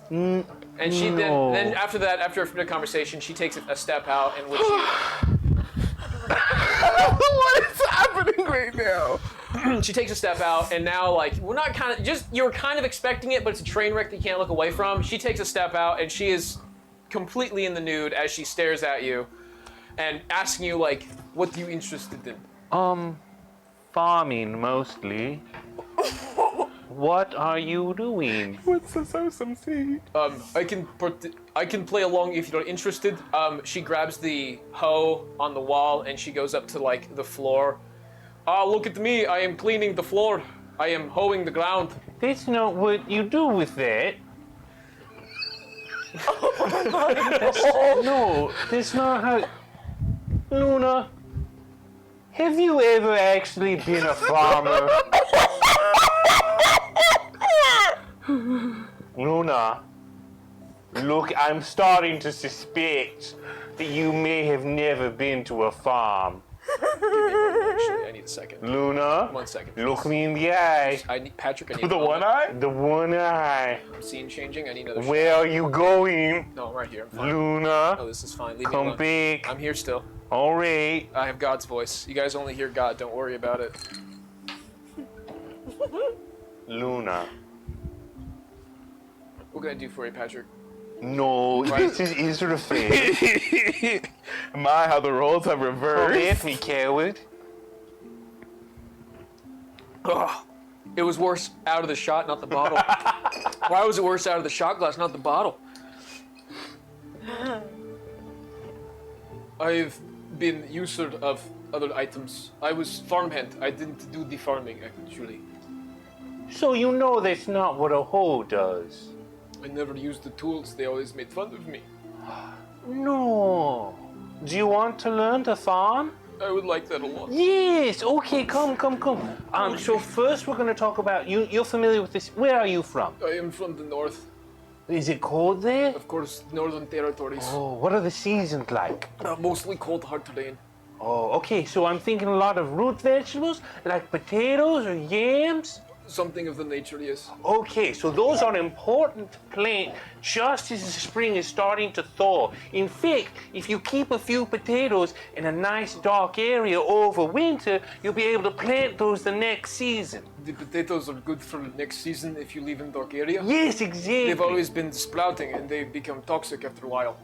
And she then after that, after a conversation, she takes a step out in which What is happening right now? she takes a step out, and now like we're not kind of just you're kind of expecting it, but it's a train wreck that you can't look away from. She takes a step out, and she is completely in the nude as she stares at you, and asking you like, "What are you interested in?" Farming mostly. What are you doing? What's the sesame seed? I can play along if you're interested. She grabs the hoe on the wall and she goes up to like the floor. Look at me! I am cleaning the floor. I am hoeing the ground. That's not what you do with that. No, that's not how. Luna, have you ever actually been a farmer? Luna, look, I'm starting to suspect that you may have never been to a farm. Actually, I need a second. Luna, 1 second. look me in the eye. I need Patrick. I need The one eye? The one eye. Scene changing. I need another. Where are you going? No, I'm right here. I'm fine. Luna, Oh, this is fine. Leave me come alone. back. I'm here still. All right. I have God's voice. You guys only hear God. Don't worry about it. Luna. What can I do for you, Patrick? No, this is Israel. My, how the roles have Come reversed. at me, coward. Ugh. It was worse out of the shot, not the bottle. Why was it worse out of the shot glass, not the bottle? I've been user of other items. I was farmhand. I didn't do the farming, actually. So you know that's not what a hoe does. I never used the tools. They always made fun of me. No. Do you want to learn to farm? I would like that a lot. Yes. Okay, come. So first we're going to talk about you. You're familiar with this. Where are you from? I am from the north. Is it cold there? Of course, northern territories. Oh, what are the seasons like? Mostly cold, hard terrain. Oh, okay. So I'm thinking a lot of root vegetables, like potatoes or yams. Something of the nature, yes. Okay, so those are important to plant just as the spring is starting to thaw. In fact, if you keep a few potatoes in a nice dark area over winter, you'll be able to plant those the next season. The potatoes are good for next season if you live in dark area. Yes, exactly. They've always been sprouting and they become toxic after a while.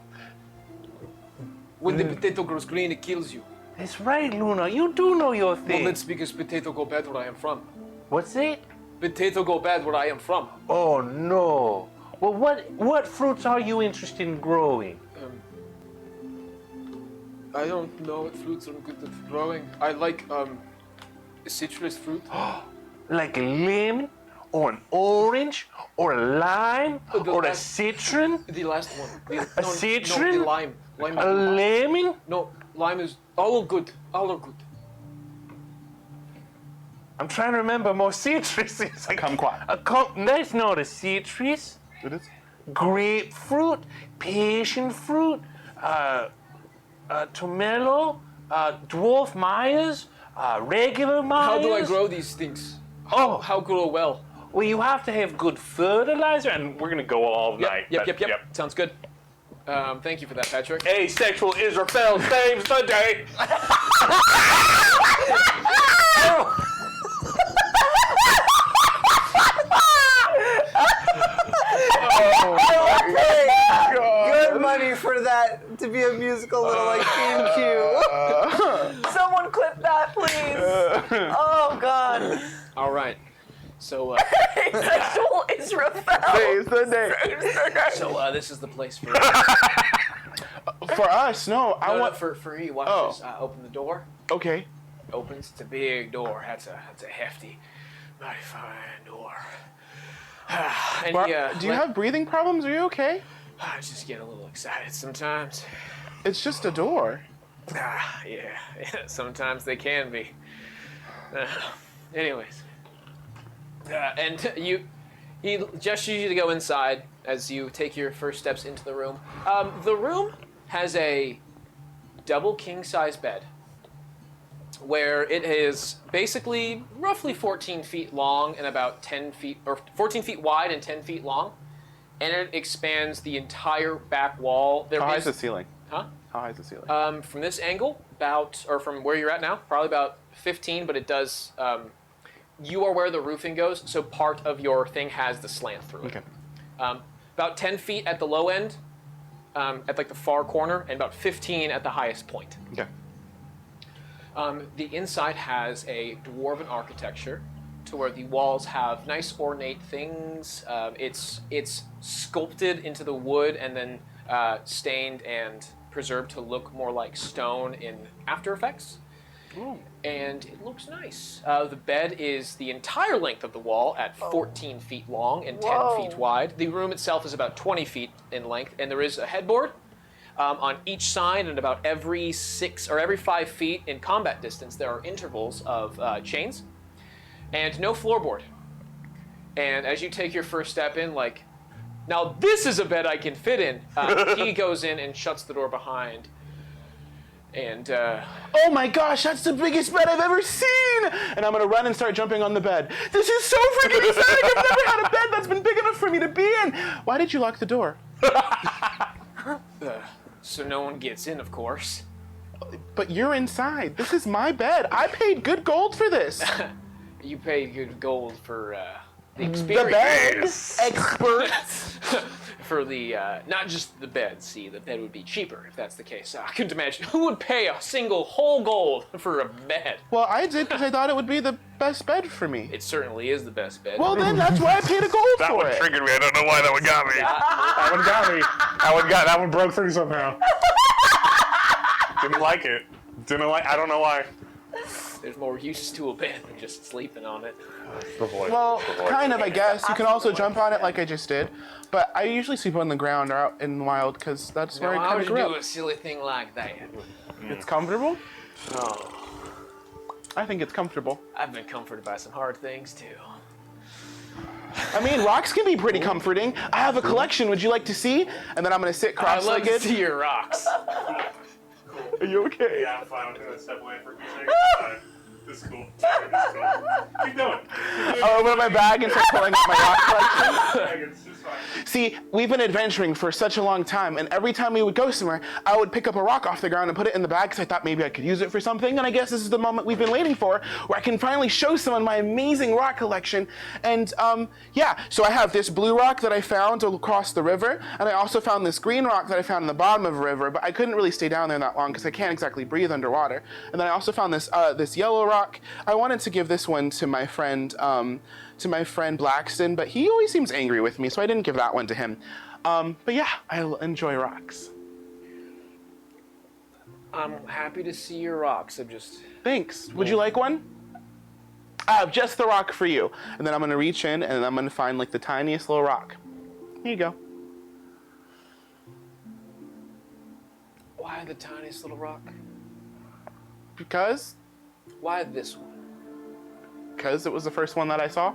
When the potato grows green, it kills you. That's right, Luna. You do know your thing. Well, that's because potato go bad where I am from. What's that? Potato go bad where I am from. Oh, no. Well, what fruits are you interested in growing? I don't know what fruits are good at growing. I like citrus fruit. Like a lemon, or an orange, or a lime, or a citron? The last one. A citron? No, the lime. Lime is A lemon? No, lime is all good. All are good. I'm trying to remember more citruses. Kumquat. That's not a citrus. It is. Grapefruit, passion fruit, tomelo, dwarf Myers, regular Myers. How do I grow these things? How grow well? Well, you have to have good fertilizer, and we're gonna go all night. Yep. Sounds good. Thank you for that, Patrick. Asexual Israel saves the day. Good money for that to be a musical little like theme cue. Someone clip that, please. Oh God. All right. So, Sexual Israel. Saves the day. this is the place for For us, no. I no, want. for you. Watch Oh. this. Open the door. Okay. Opens. It's a big door. That's a hefty, mighty fine door. And Do you have breathing problems? Are you okay? I just get a little excited sometimes. It's just a door. Yeah. Sometimes they can be. Anyways. And he gestures you to go inside as you take your first steps into the room. The room has a double king-size bed where it is basically roughly 14 feet long and about 10 feet, or 14 feet wide and 10 feet long. And it expands the entire back wall. How high is the ceiling? Huh? How high is the ceiling? From this angle, or from where you're at now, probably about 15, but it does, you are where the roofing goes, so part of your thing has the slant through it. Okay. About 10 feet at the low end, at like the far corner, and about 15 at the highest point. Okay. The inside has a dwarven architecture to where the walls have nice ornate things. It's sculpted into the wood and then stained and preserved to look more like stone in After Effects. Ooh. And it looks nice. The bed is the entire length of the wall at 14 feet long and 10 feet wide. The room itself is about 20 feet in length, and there is a headboard on each side, and about every 6 or every 5 feet in combat distance, there are intervals of chains, and no floorboard. And as you take your first step in, like, now this is a bed I can fit in, he goes in and shuts the door behind. And, oh my gosh, that's the biggest bed I've ever seen! And I'm gonna run and start jumping on the bed. This is so freaking exciting! I've never had a bed that's been big enough for me to be in! Why did you lock the door? So no one gets in, of course. But you're inside. This is my bed. I paid good gold for this. You paid good gold for, the The experience. bed expert. For the, not just the bed. See, the bed would be cheaper if that's the case. I couldn't imagine. Who would pay a single whole gold for a bed? Well, I did because I thought it would be the best bed for me. It certainly is the best bed. Well, then that's why I paid a gold That for one it. triggered me. I don't know why that one got me. That one got me. That one broke through somehow. Didn't like it. I don't know why. There's more use to a bed than just sleeping on it. The voice. Well, kind of, I guess. You can also jump on it like I just did. But I usually sleep on the ground or out in the wild because that's where I Why kind would of you grew do up. a silly thing like that? It's comfortable? Oh, I think it's comfortable. I've been comforted by some hard things, too. I mean, rocks can be pretty comforting. I have a collection. Would you like to see? And then I'm going to sit I'd love to cross-legged. see your rocks. Are you okay? Yeah, I'm fine. I'm gonna step away for a few seconds. This is cool. Keep going. I'll open up my bag and start pulling out my rock collection. It's just fine. See, we've been adventuring for such a long time, and every time we would go somewhere, I would pick up a rock off the ground and put it in the bag because I thought maybe I could use it for something, and I guess this is the moment we've been waiting for, where I can finally show someone my amazing rock collection. And, yeah, so I have this blue rock that I found across the river, and I also found this green rock that I found in the bottom of a river, but I couldn't really stay down there that long because I can't exactly breathe underwater. And then I also found this, this yellow rock. I wanted to give this one to my friend, Blackston, but he always seems angry with me, so I didn't give that one to him. But yeah, I enjoy rocks. I'm happy to see your rocks. I'm just... Thanks. Would you like one? I have just the rock for you. And then I'm gonna reach in and I'm gonna find like the tiniest little rock. Here you go. Why the tiniest little rock? Because Why this one? it was the first one that I saw.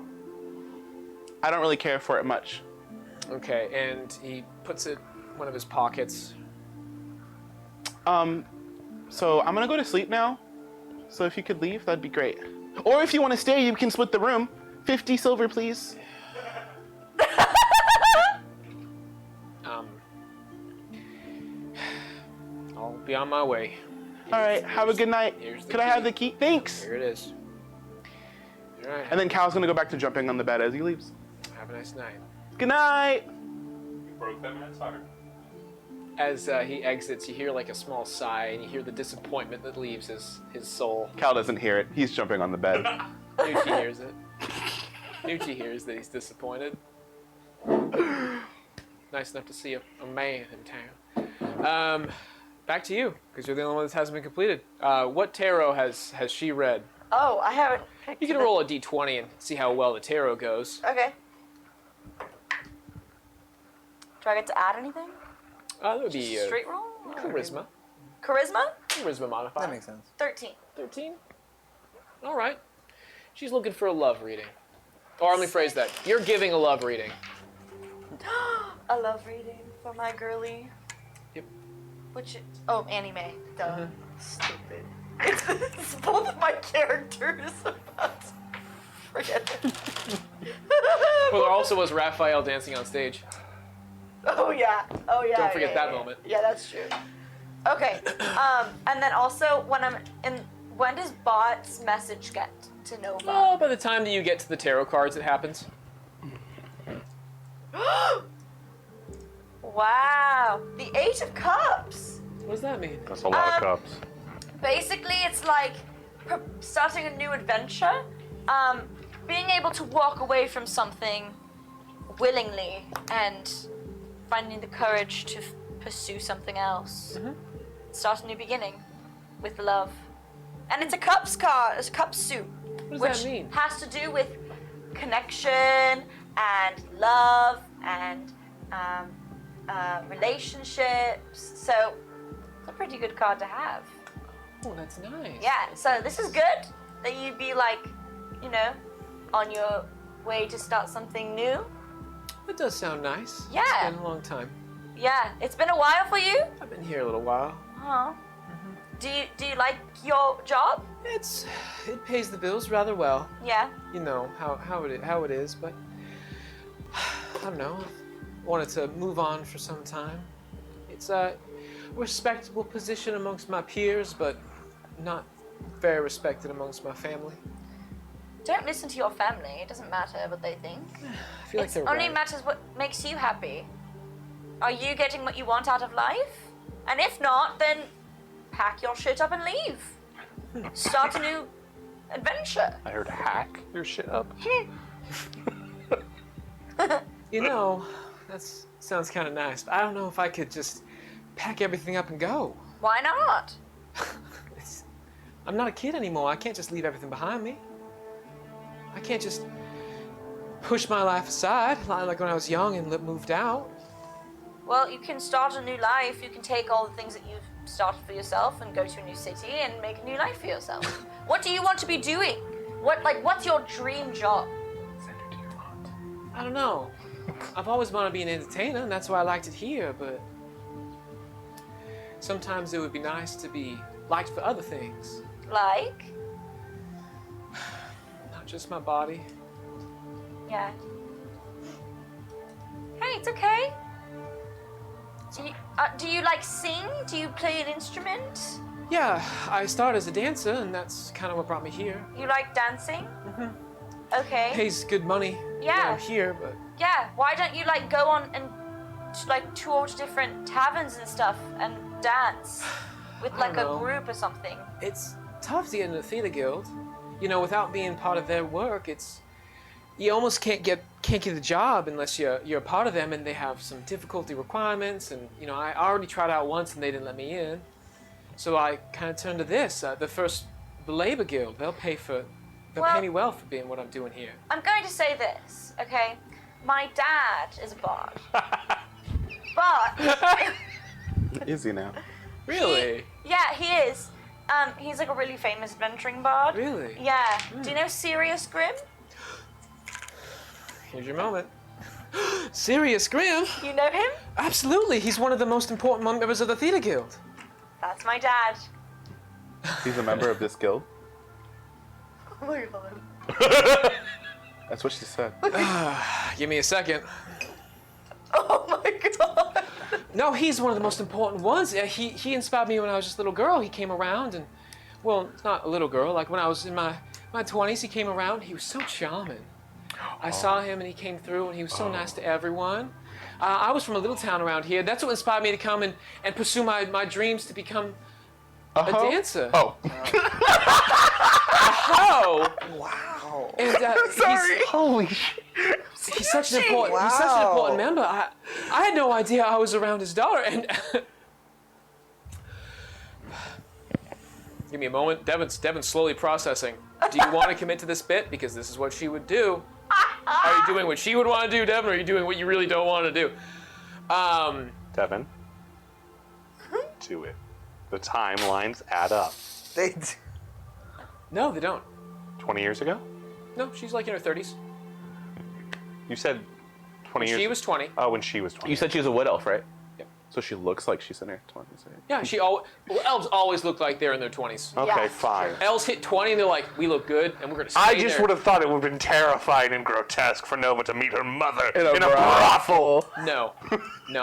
I don't really care for it much. Okay, and he puts it in one of his pockets. So I'm gonna go to sleep now. So if you could leave, that'd be great. Or if you want to stay, you can split the room. 50 silver, please. I'll be on my way. All right, have a good night. Here's the Could I have key. the key? Thanks. Here it is. All right. And then Cal's gonna go back to jumping on the bed as he leaves. Have a nice night. Good night. Broke that man's heart. As he exits, you hear like a small sigh, and you hear the disappointment that leaves his soul. Cal doesn't hear it. He's jumping on the bed. Nucci hears it. Nucci hears that he's disappointed. Nice enough to see a man in town. Back to you, because you're the only one that hasn't been completed. What tarot has she read? Oh, I haven't picked You can roll a d20 and see how well the tarot goes. Okay. Do I get to add anything? That would be Straight roll? Or- charisma. Charisma? Charisma modifier. That makes sense. 13. 13. All right. She's looking for a love reading. Or let me phrase that. You're giving a love reading. A love reading for my girly. Yep. Which, oh, Annie Mae. Duh. Stupid. It's both of my characters. Forget it. Well, there also was Raphael dancing on stage. Oh yeah. Oh yeah. Don't forget yeah, that yeah. moment. Yeah, that's true. Okay. And then also when I'm in, when does Bott's message get to Nova? Oh, by the time that you get to the tarot cards, it happens. Wow. The 8 of Cups. What does that mean? That's a lot of cups. Basically, it's like starting a new adventure. being able to walk away from something willingly and finding the courage to pursue something else. Start a new beginning with love. And it's a cups card, it's a cup suit. What does which that mean? has to do with connection and love and relationships. So it's a pretty good card to have. Oh, that's nice. Yeah, so this is good that you'd be like, you know, on your way to start something new. It does sound nice. Yeah. It's been a long time. Yeah, it's been a while for you? I've been here a little while. Oh. Do you like your job? It pays the bills rather well. Yeah. You know how it is, but I don't know. I wanted to move on for some time. It's a respectable position amongst my peers, but not very respected amongst my family. Don't listen to your family. It doesn't matter what they think. I feel like It they're only right. matters what makes you happy. Are you getting what you want out of life? And if not, then pack your shit up and leave. Start a new adventure. I heard hack your shit up. You know, that sounds kind of nice, but I don't know if I could just pack everything up and go. Why not? I'm not a kid anymore. I can't just leave everything behind me. I can't just push my life aside like when I was young and moved out. Well, you can start a new life. You can take all the things that you've started for yourself and go to a new city and make a new life for yourself. What do you want to be doing? What's your dream job? I don't know. I've always wanted to be an entertainer, and that's why I liked it here, but sometimes it would be nice to be liked for other things. Like? Not just my body. Yeah. Hey, it's okay. Do you like sing? Do you play an instrument? Yeah, I started as a dancer, and that's kind of what brought me here. You like dancing? Okay. Pays good money Yeah. down here, but Yeah. Why don't you like go on and like tour to different taverns and stuff and dance with I like don't a know. group or something? it's tough to get into the theater guild. You know, without being part of their work, you almost can't get the job unless you're a part of them, and they have some difficulty requirements. And you know, I already tried out once, and they didn't let me in. So I kind of turned to this, the labor guild. They'll pay me well for being what I'm doing here. I'm going to say this, okay? My dad is a bard. But Is he now? Really? yeah, he is. He's like a really famous adventuring bard. Really? Yeah. Do you know Sirius Grim? Here's your moment. Sirius Grim? You know him? Absolutely. He's one of the most important members of the theater guild. That's my dad. He's a member of this guild? Oh my god. That's what she said. Give me a second. Oh my god. No, he's one of the most important ones. He inspired me when I was just a little girl. He came around and, well, not a little girl, like when I was in my 20s, he came around. He was so charming. I saw him and he came through and he was so nice to everyone. I was from a little town around here. That's what inspired me to come and pursue my dreams to become a dancer. Oh. Oh! Wow. And, Sorry. Holy shit. He's such an important member. I had no idea I was around his daughter. And give me a moment. Devin's slowly processing. Do you want to commit to this bit? Because this is what she would do. Are you doing what she would want to do, Devin, or are you doing what you really don't want to do? Devin, do it. The timelines add up. No, they don't. 20 years ago? No, she's like in her 30s. You said 20 years. She was 20. Oh, when she was 20. You said she was a wood elf, right? Yep. So she looks like she's in her 20s, right? Yeah, elves always look like they're in their 20s. Okay, Yeah, fine. Elves hit 20 and they're like, we look good, and we're going to stay I just there. would have thought it would have been terrifying and grotesque for Nova to meet her mother In a brothel. No,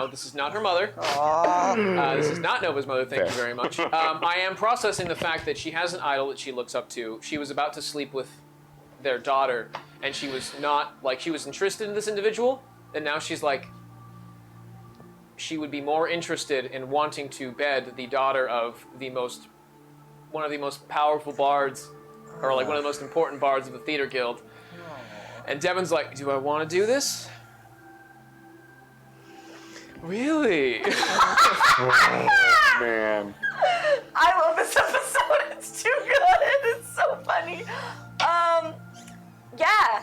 this is not her mother. This is not Nova's mother, thank you very much. I am processing the fact that she has an idol that she looks up to. She was about to sleep with their daughter, and she was not, like, she was interested in this individual, and now she's like, she would be more interested in wanting to bed the daughter of one of the most powerful bards, or like one of the most important bards of the theater guild. And Devin's like, do I want to do this? Really? Man. I love this episode. It's too good. It's so funny. Yeah.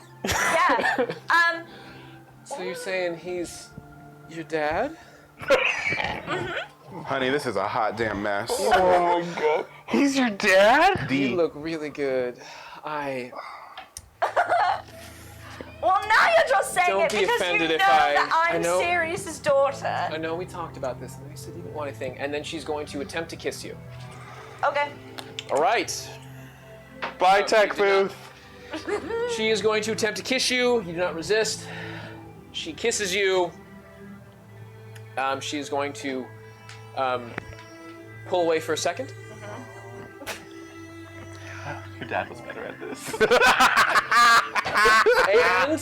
So you're saying he's your dad? Honey, this is a hot damn mess. Oh my god. He's your dad? You look really good. Well, now you're just saying Don't it be because you offended know if that I I'm know- Sirius's daughter. I know we talked about this, and you said you didn't want anything, and then she's going to attempt to kiss you. Okay. All right. Bye, Tech Booth. She is going to attempt to kiss you. You do not resist. She kisses you. She is going to pull away for a second. Your dad was better at this. And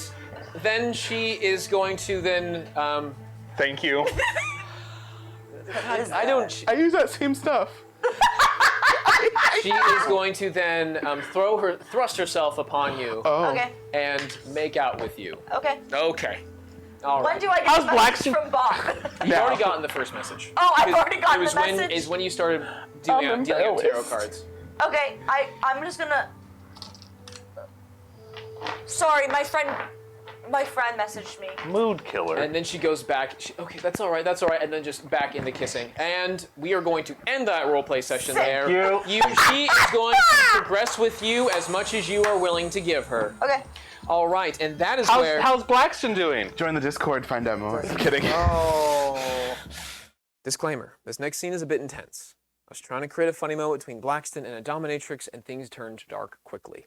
then she is going to then. Thank you. I don't. I use that same stuff. She is going to then thrust herself upon you Oh. Okay. and make out with you. Okay. Okay. All When right. do I get How's the message Blackstone- from Bott? You've already gotten the first message. Oh, I've already gotten It was the message? is when you started dealing out tarot cards. Okay, I'm just gonna. Sorry, my friend messaged me. Mood killer. And then she goes back. Okay, that's all right. And then just back into kissing. And we are going to end that roleplay session there. you. She is going to progress with you as much as you are willing to give her. Okay. All right, and that is where. How's Blackstone doing? Join the Discord, find out more. I'm kidding. Oh. Disclaimer: this next scene is a bit intense. I was trying to create a funny moment between Blackston and a dominatrix, and things turned dark quickly.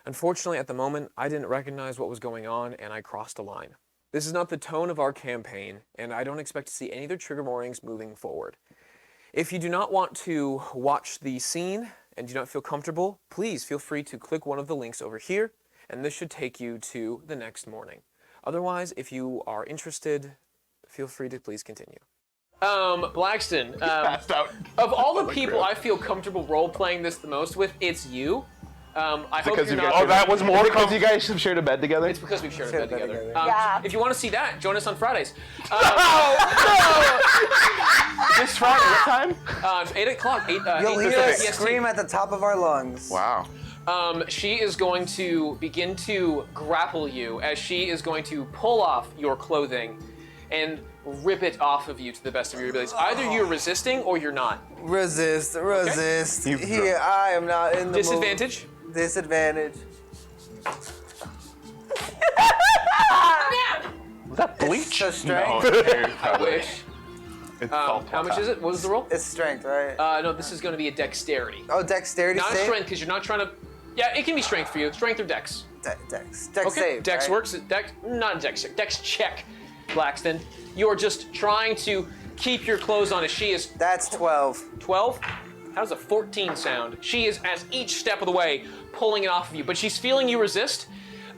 Unfortunately, at the moment, I didn't recognize what was going on, and I crossed a line. This is not the tone of our campaign, and I don't expect to see any other trigger warnings moving forward. If you do not want to watch the scene and do not feel comfortable, please feel free to click one of the links over here, and this should take you to the next morning. Otherwise, if you are interested, feel free to please continue. Blackston, Passed out. of all the people I feel comfortable role-playing this the most with, it's you. I hope Because you're you not... guys, Oh, that was more because you guys have shared a bed together. It's because we've shared a Shared bed a bed together. together. Yeah. If you want to see that, join us on Fridays. This Friday, what time? 8 o'clock. You'll 8 hear us Pacific. scream at the top of our lungs. Wow. She is going to begin to grapple you as she is going to pull off your clothing and rip it off of you to the best of your abilities. Either you're resisting or you're not. Resist. You've Here, I am not in the Disadvantage? mood. Disadvantage. Was that bleach? So strength. I wish. It's How much is it? What was the roll? It's strength, right? No, this is going to be a dexterity. Oh, dexterity Not a save? strength, because you're not trying to... Yeah, it can be strength for you. Strength or dex. Dex Okay, save, dex right? works. Dex, not dex. Dex check, Blackston. You're just trying to keep your clothes on as she is That's 12. 12. How does a 14 sound? She is, as each step of the way, pulling it off of you, but she's feeling you resist.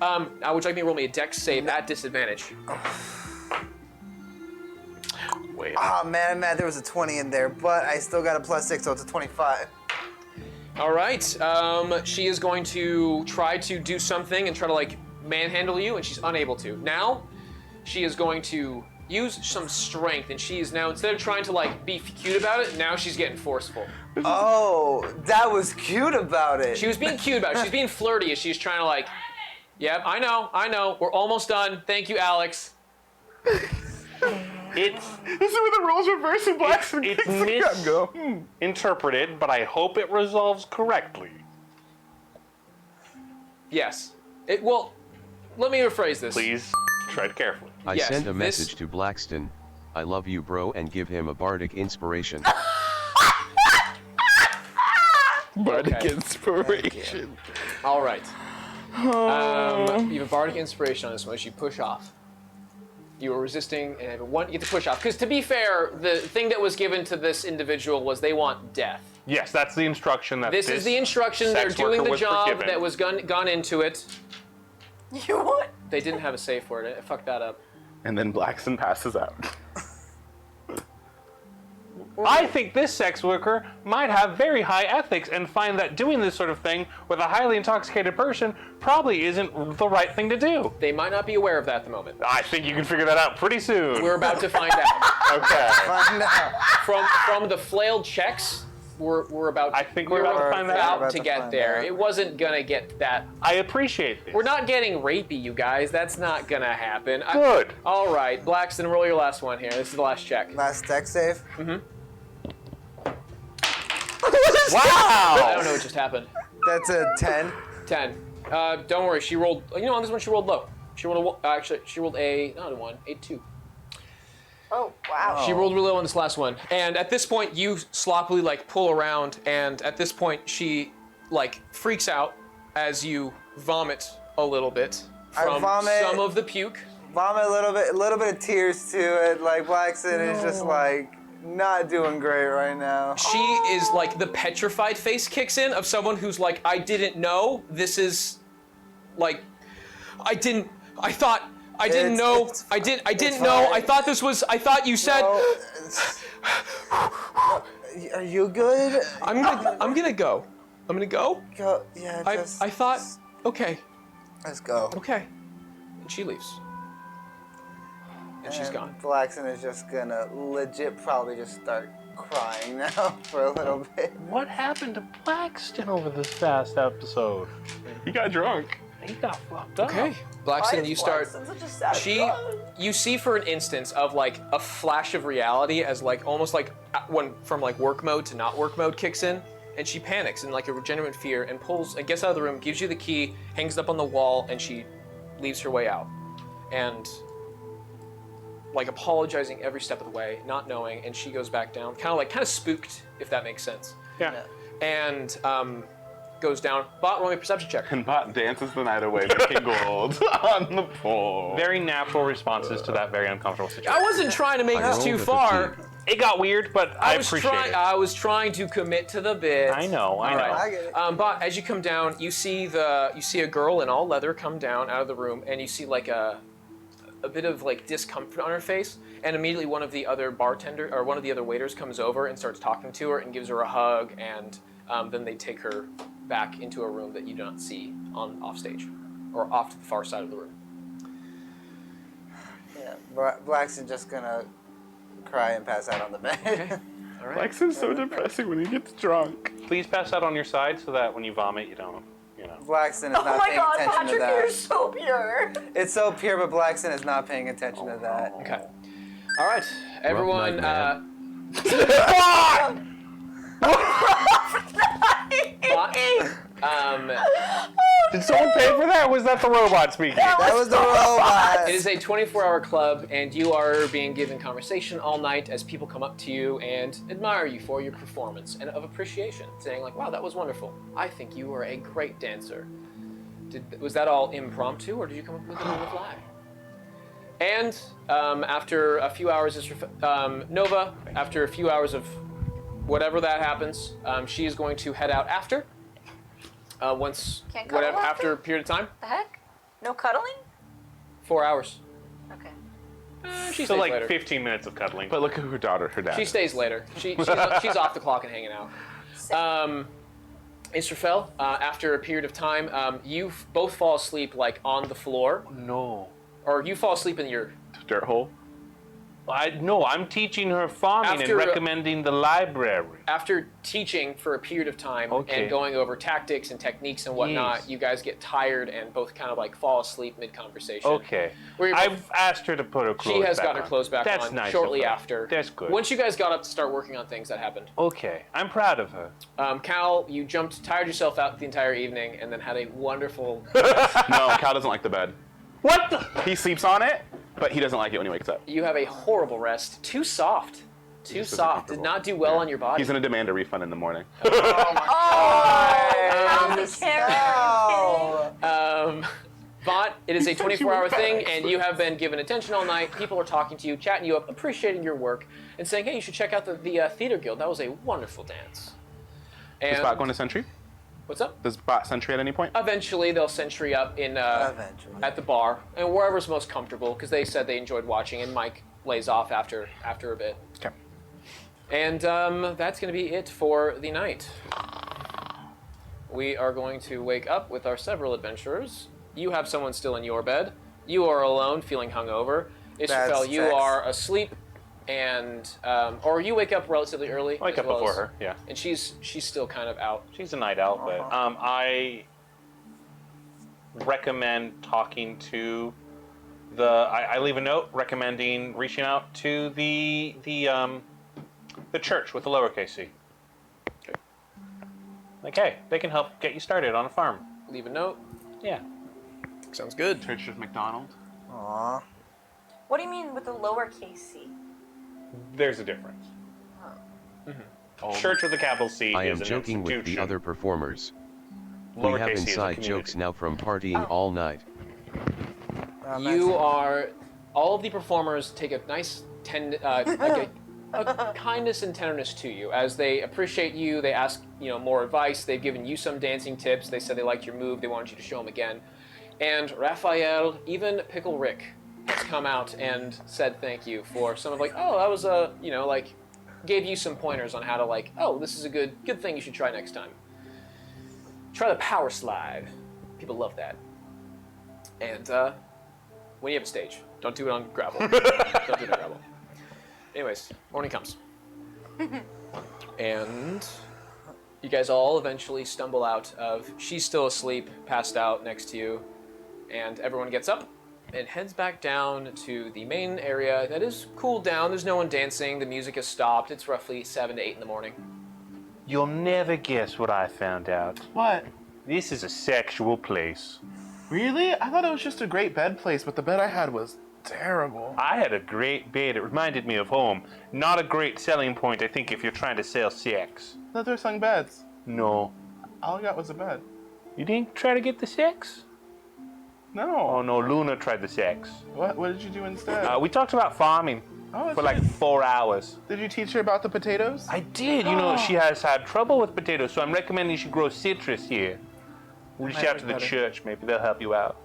Would you like me to roll me a dex save at disadvantage? Wait. Oh man, I'm mad there was a 20 in there, but I still got a +6, so it's a 25. All right. She is going to try to do something and try to like manhandle you, and she's unable to. Now, she is going to use some strength, and she is now, instead of trying to like be cute about it, now she's getting forceful. Oh, that was cute about it. She was being cute about it. She's being flirty as she's trying to like, yep, I know. We're almost done. Thank you, Alex. It's This is where the roles reverse and Blackstone it's kicks the gun. Go. misinterpreted, but I hope it resolves correctly. Yes. Well, let me rephrase this. Please tread carefully. I Yes, send a this- message to Blackston. I love you, bro, and give him a bardic inspiration. Bardic Okay. inspiration. All right. You have a bardic inspiration on this one as you push off. You were resisting, and you get to push off. Because to be fair, the thing that was given to this individual was they want death. Yes, that's the instruction that This is the instruction. They're sex doing worker the was job forgiven. that was gone into it. You what? They didn't have a safe word. I fucked that up. And then Blackstone passes out. I think this sex worker might have very high ethics and find that doing this sort of thing with a highly intoxicated person probably isn't the right thing to do. They might not be aware of that at the moment. I think you can figure that out pretty soon. We're about to find out. Okay. Find out. From the flailed checks, we're about. I think we're about to find that out. About to get there. It wasn't gonna get that. I appreciate this. We're not getting rapey, you guys. That's not gonna happen. Good. All right, Blackston, roll your last one here. This is the last check. Last deck save. Wow! I don't know what just happened. That's a 10. 10. Don't worry. She rolled. You know, on this one she rolled low. She rolled actually she rolled not a 1, a 2. Oh, wow. She rolled really low on this last one. And at this point, you sloppily like pull around, and at this point, she like freaks out as you vomit a little bit from some of the puke. Vomit a little bit of tears to it. Like Blackson is just like not doing great right now. She is like the petrified face kicks in of someone who's like, I didn't know. This is like, I didn't know. I didn't know. I thought this was. I thought you said. No, are you good? I'm gonna go. I'm gonna go. Go. Yeah. I thought. Okay. Let's go. Okay. And she leaves. And she's gone. Blackson is just gonna legit probably just start crying now for a little bit. What happened to Blackston over this past episode? He got drunk. He got fucked up. Okay. Blackston, you start. Such a sad You see for an instance of like a flash of reality as like almost like when from like work mode to not work mode kicks in, and she panics in like a genuine fear and pulls and gets out of the room, gives you the key, hangs it up on the wall, and she leaves her way out, and like apologizing every step of the way, not knowing, and she goes back down, kind of spooked, if that makes sense. Yeah. And goes down. Bott, roll me a perception check. And Bott dances the night away, making gold on the pole. Very natural responses to that very uncomfortable situation. I wasn't trying to make this too far. It got weird, but I appreciate it. I was trying to commit to the bit. I know. I get it. But as you come down, you see a girl in all leather come down out of the room, and you see like a bit of like discomfort on her face, and immediately one of the other waiters comes over and starts talking to her and gives her a hug, and then they take her back into a room that you do not see off stage, or off to the far side of the room. Yeah, Blackson just gonna cry and pass out on the bed. Okay. All right. Blackson's so depressing when he gets drunk. Please pass out on your side so that when you vomit, you don't, Blackson is Oh not my paying god, attention Patrick, to that. you're so pure. It's so pure, but Blackson is not paying attention to that. Okay. All right, everyone. night, Did someone pay for that, or was that the robot speaking? That was the robot. It is a 24-hour club, and you are being given conversation all night as people come up to you and admire you for your performance and of appreciation, saying like, "Wow, that was wonderful. I think you are a great dancer." Was that all impromptu, or did you come up with it on the fly? And after a few hours, Nova, after a few hours of whatever that happens, she is going to head out after. Can't cuddle After a period of time, The heck? No cuddling? 4 hours. Okay. She So stays like later. 15 minutes of cuddling. But look at her dad. She stays later. She's off the clock and hanging out. Israfel, after a period of time, you both fall asleep like on the floor, No. or you fall asleep in your. Dirt hole. I'm teaching her farming After- and recommending the library. After teaching for a period of time Okay. and going over tactics and techniques and whatnot, Yes. you guys get tired and both kind of like fall asleep mid-conversation. Okay. Where you're I've asked her to put her clothes She has back got her on. clothes back That's on nice shortly of her. after. That's good. Once you guys got up to start working on things, that happened. Okay. I'm proud of her. Cal, you tired yourself out the entire evening, and then had a wonderful. No, Cal doesn't like the bed. What the? He sleeps on it, but he doesn't like it when he wakes up. You have a horrible rest. Too soft. Too just soft. Did isn't not do well on your body. He's gonna demand a refund in the morning. Bott, it is a 24-hour thing, and you have been given attention all night. People are talking to you, chatting you up, appreciating your work, and saying, "Hey, you should check out the Theater Guild. That was a wonderful dance." And Is Bot going to Sentry? what's up? Does Bot Sentry at any point? Eventually, they'll sentry up in Eventually. at the bar and wherever's most comfortable, because they said they enjoyed watching, and Mike lays off after a bit. Okay. And that's going to be it for the night. We are going to wake up with our several adventurers. You have someone still in your bed. You are alone, feeling hungover. Israfel, you are asleep, and or you wake up relatively early. I wake up before her, yeah. And she's still kind of out. She's a night owl, but I recommend talking to I leave a note recommending reaching out to the church with the lowercase c. Okay. Like, hey, they can help get you started on a farm. Leave a note. Yeah. Sounds good. Church of McDonald. Aw. What do you mean with the lowercase c? There's a difference. Oh. Church with a capital C I is am an joking with the institution. other performers. We Lowercase have c is a inside community. jokes now from partying all night. You are. All of the performers take a nice a kindness and tenderness to you as they appreciate you. They ask more advice. They've given you some dancing tips. They said they liked your move. They wanted you to show them again. And Raphael, even Pickle Rick, has come out and said thank you for some of that was gave you some pointers on how to this is a good thing you should try next time. Try the power slide. People love that. And when you have a stage, don't do it on gravel. Don't do it on gravel. Anyways, morning comes. And you guys all eventually stumble out of, she's still asleep, passed out next to you, and everyone gets up and heads back down to the main area that is cooled down. There's no one dancing. The music has stopped. It's roughly 7 to 8 in the morning. You'll never guess what I found out. What? This is a sexual place. Really? I thought it was just a great bed place, but the bed I had was terrible. I had a great bed. It reminded me of home. Not a great selling point, I think, if you're trying to sell sex. I thought they were selling beds. No. All I got was a bed. You didn't try to get the sex? No. Oh, no, Luna tried the sex. What did you do instead? We talked about farming for like 4 hours. Did you teach her about the potatoes? I did. She has had trouble with potatoes, so I'm recommending she grow citrus here. Reach out to the church. Maybe they'll help you out.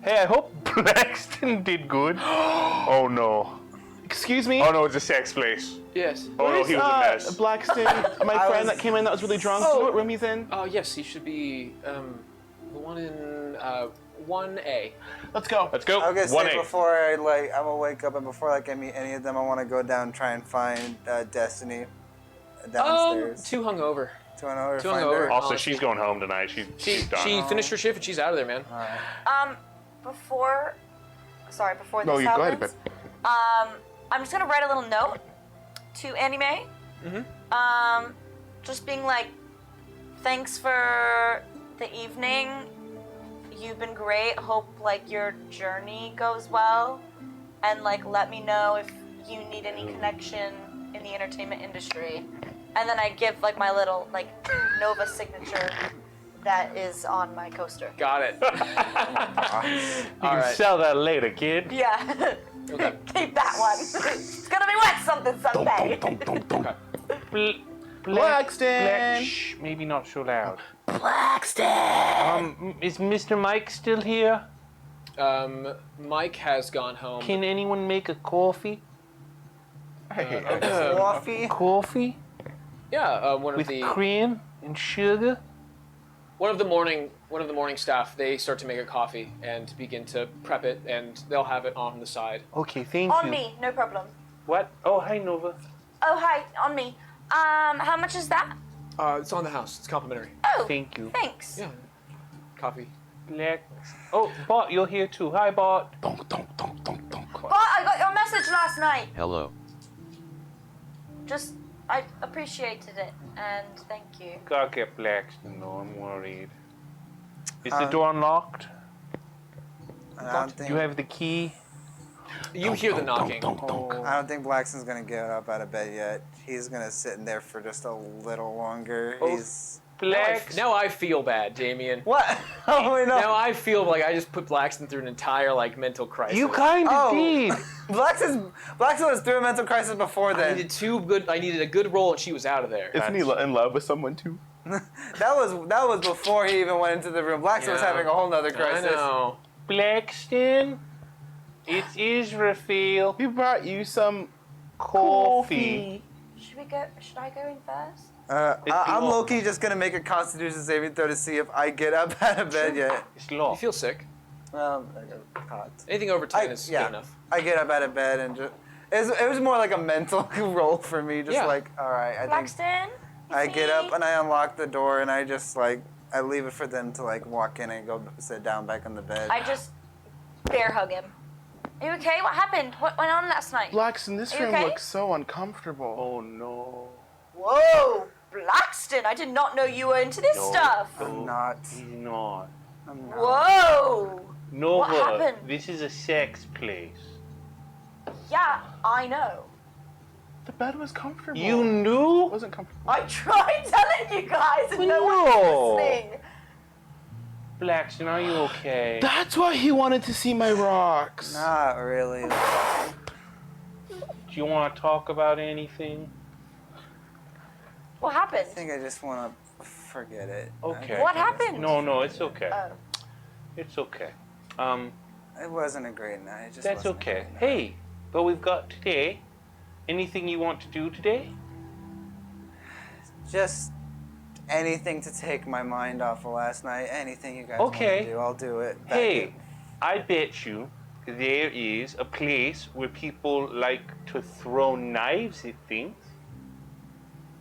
Hey, I hope Blackston did good. Oh, no. Excuse me? Oh, no, it's a sex place. Yes. Oh, no, he was a mess. Blackston, my friend that came in that was really drunk. Do you know what room he's in? Oh, yes, he should be the one in 1A. Let's go. Let's go. I was gonna say 1A. before I'm gonna wake up and before I meet any of them, I want to go down and try and find Destiny downstairs. Too hungover. Too hungover. Too hungover. Also, she's going home tonight. She's done. She finished her shift and she's out of there, man. Before this No, you go ahead, happens, I'm just gonna write a little note to Annie Mae. Just being like, thanks for the evening. You've been great. Hope your journey goes well, and let me know if you need any connection in the entertainment industry. And then I give my little Nova signature that is on my coaster. Got it. You can sell that later, kid. Yeah. Okay. Keep that one. It's gonna be worth something someday. Blackston! Shh, maybe not so loud. Blackston! Is Mr. Mike still here? Mike has gone home. Can anyone make a coffee? Coffee? Coffee? Yeah, one of With the cream and sugar? one of the morning staff, they start to make a coffee and begin to prep it, and they'll have it on the side. Okay, thank you. On me, no problem. What? Oh, hi, Nova. Oh, hi, on me. How much is that? It's on the house. It's complimentary. Oh, Thank you. thanks. Yeah. Coffee. Black. Oh, Bott, you're here too. Hi, Bott. But I got your message last night. Hello. I appreciated it, and thank you. Gotta get Blackston though, I'm worried. Is the door unlocked? I don't think. You have the key? You hear the knocking. I don't think Blackston's gonna get up out of bed yet. He's gonna sit in there for just a little longer. He's. Now I feel bad, Damien. What? Oh wait, no. Now I feel like I just put Blackston through an entire mental crisis. You kind of did. Blackston was through a mental crisis before then. I needed a good roll, and she was out of there. Isn't he in love with someone too? That was before he even went into the room. Blackston was having a whole nother crisis. I know. Blackston, it's Israfel. We brought you some Coffee. Should I go in first? I'm low-key just gonna make a Constitution saving throw to see if I get up out of bed yet. It's low. You feel sick. I got hot. Anything over 10 is good enough. I get up out of bed and just. It was more like a mental roll for me, just Yeah. like, all right, I think. Blackston? I get up and I unlock the door and I just like, I leave it for them to like walk in and go sit down back on the bed. I just bear hug him. Are you okay? What happened? What went on last night? Blackston, this Are you room okay? looks so uncomfortable. Oh no. Whoa, Blackston! I did not know you were into this stuff. I'm not. He's not. I'm not. Whoa! No, What but happened? this is a sex place. Yeah, I know. The bed was comfortable. You knew? It wasn't comfortable. I tried telling you guys and no No. one was listening. Blackston, are you okay? That's why he wanted to see my rocks. Not really. Do you want to talk about anything? What I happened? think I just want to forget it. Okay. What happened? No, it's okay. Oh. It's okay. It wasn't a great night. It just That's wasn't a okay. great night. Hey, but we've got today. Anything you want to do today? Just anything to take my mind off of last night. Anything you guys Okay. want to do, I'll do it. Back Hey, it. I bet you there is a place where people like to throw knives at things.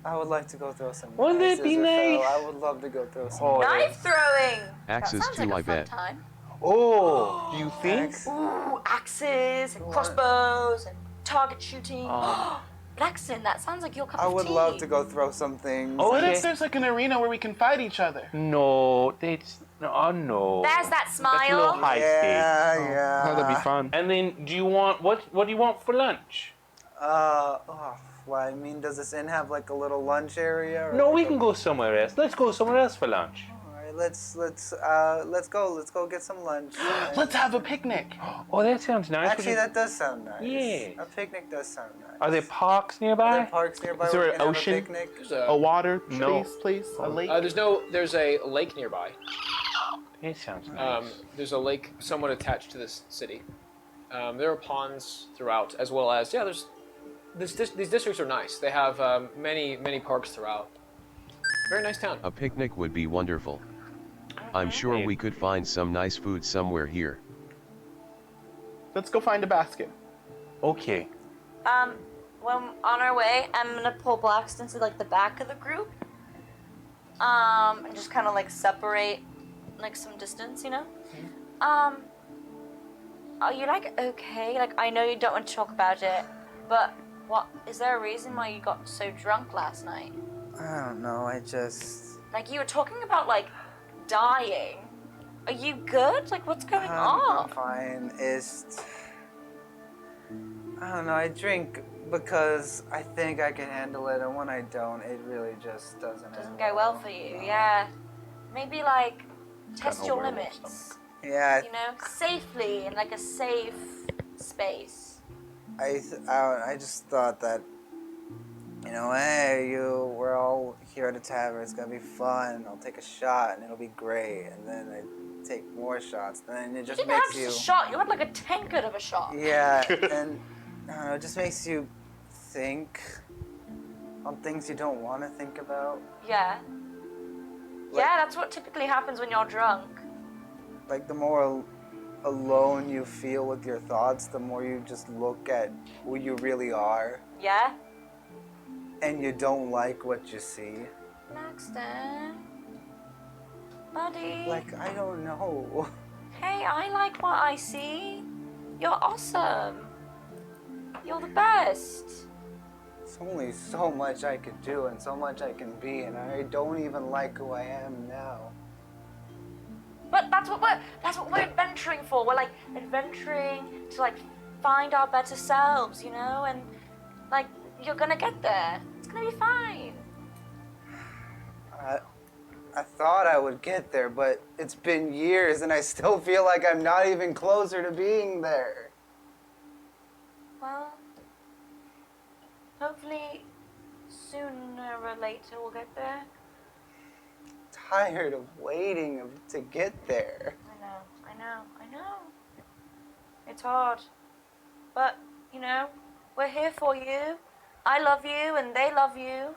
I would like to go throw some. Wouldn't knives, that be Israfel. nice? I would love to go throw some. Oh, Knife throwing. Axes that sounds too, like a I fun bet. time. Oh, do you think? Axe. Ooh, axes and crossbows and target shooting. Oh. Blackston, that sounds like your cup I of would tea. love to go throw some things. Oh, What okay. if there's like an arena where we can fight each other? No, that's no. There's that That's a little smile. high stakes. Yeah. Oh, that'd be fun. And then, do you want what do you want for lunch? Well, I mean, does this inn have like a little lunch area? Or No, like we a- can go somewhere else. Let's go somewhere else for lunch. All right, let's go get some lunch. Let's have a picnic. Oh, that sounds nice. Actually, that does sound nice. Yeah. A picnic does sound nice. Are there parks Are nearby? there parks nearby Is where there we an can ocean? have a picnic? There's A water No. place, a lake. there's a lake nearby. That sounds nice. There's a lake somewhat attached to this city. There are ponds throughout, as well as these districts are nice. They have many parks throughout. Very nice town. A picnic would be wonderful. I'm sure we could find some nice food somewhere here. Let's go find a basket. Okay. When on our way, I'm gonna pull Blackston to like the back of the group. And just kind of like separate, like some distance, you know. Are you like okay? Like I know you don't want to talk about it, but what is there a reason why you got so drunk last night? I don't know. I just. Like you were talking about like dying. Are you good? Like what's going I'm on? fine. It's. I don't know. I drink because I think I can handle it, and when I don't, it really just doesn't. Doesn't end go well for you. Yeah. Maybe like test your limits. Yeah. You know, safely in like a safe space. I just thought that, you know, hey, we're all here at a tavern. It's gonna be fun. I'll take a shot and it'll be great. And then I take more shots. Then it You just didn't have makes just you. a shot. You had like a tankard of a shot. Yeah, and I don't know, it just makes you think on things you don't want to think about. Yeah. Like- Yeah, that's what typically happens when you're drunk. Like the more alone you feel with your thoughts, the more you just look at who you really are, Yeah? and you don't like what you see. Blackston. Buddy. Like, I don't know. Hey, I like what I see. You're awesome. You're the best. There's only so much I could do and so much I can be, and I don't even like who I am now. But that's what we're adventuring for. We're like adventuring to like find our better selves, you know, and like you're gonna get there. It's gonna be fine. I thought I would get there, but it's been years and I still feel like I'm not even closer to being there. Well, hopefully sooner or later we'll get there. Tired of waiting to get there. I know. It's hard. But, you know, we're here for you. I love you, and they love you.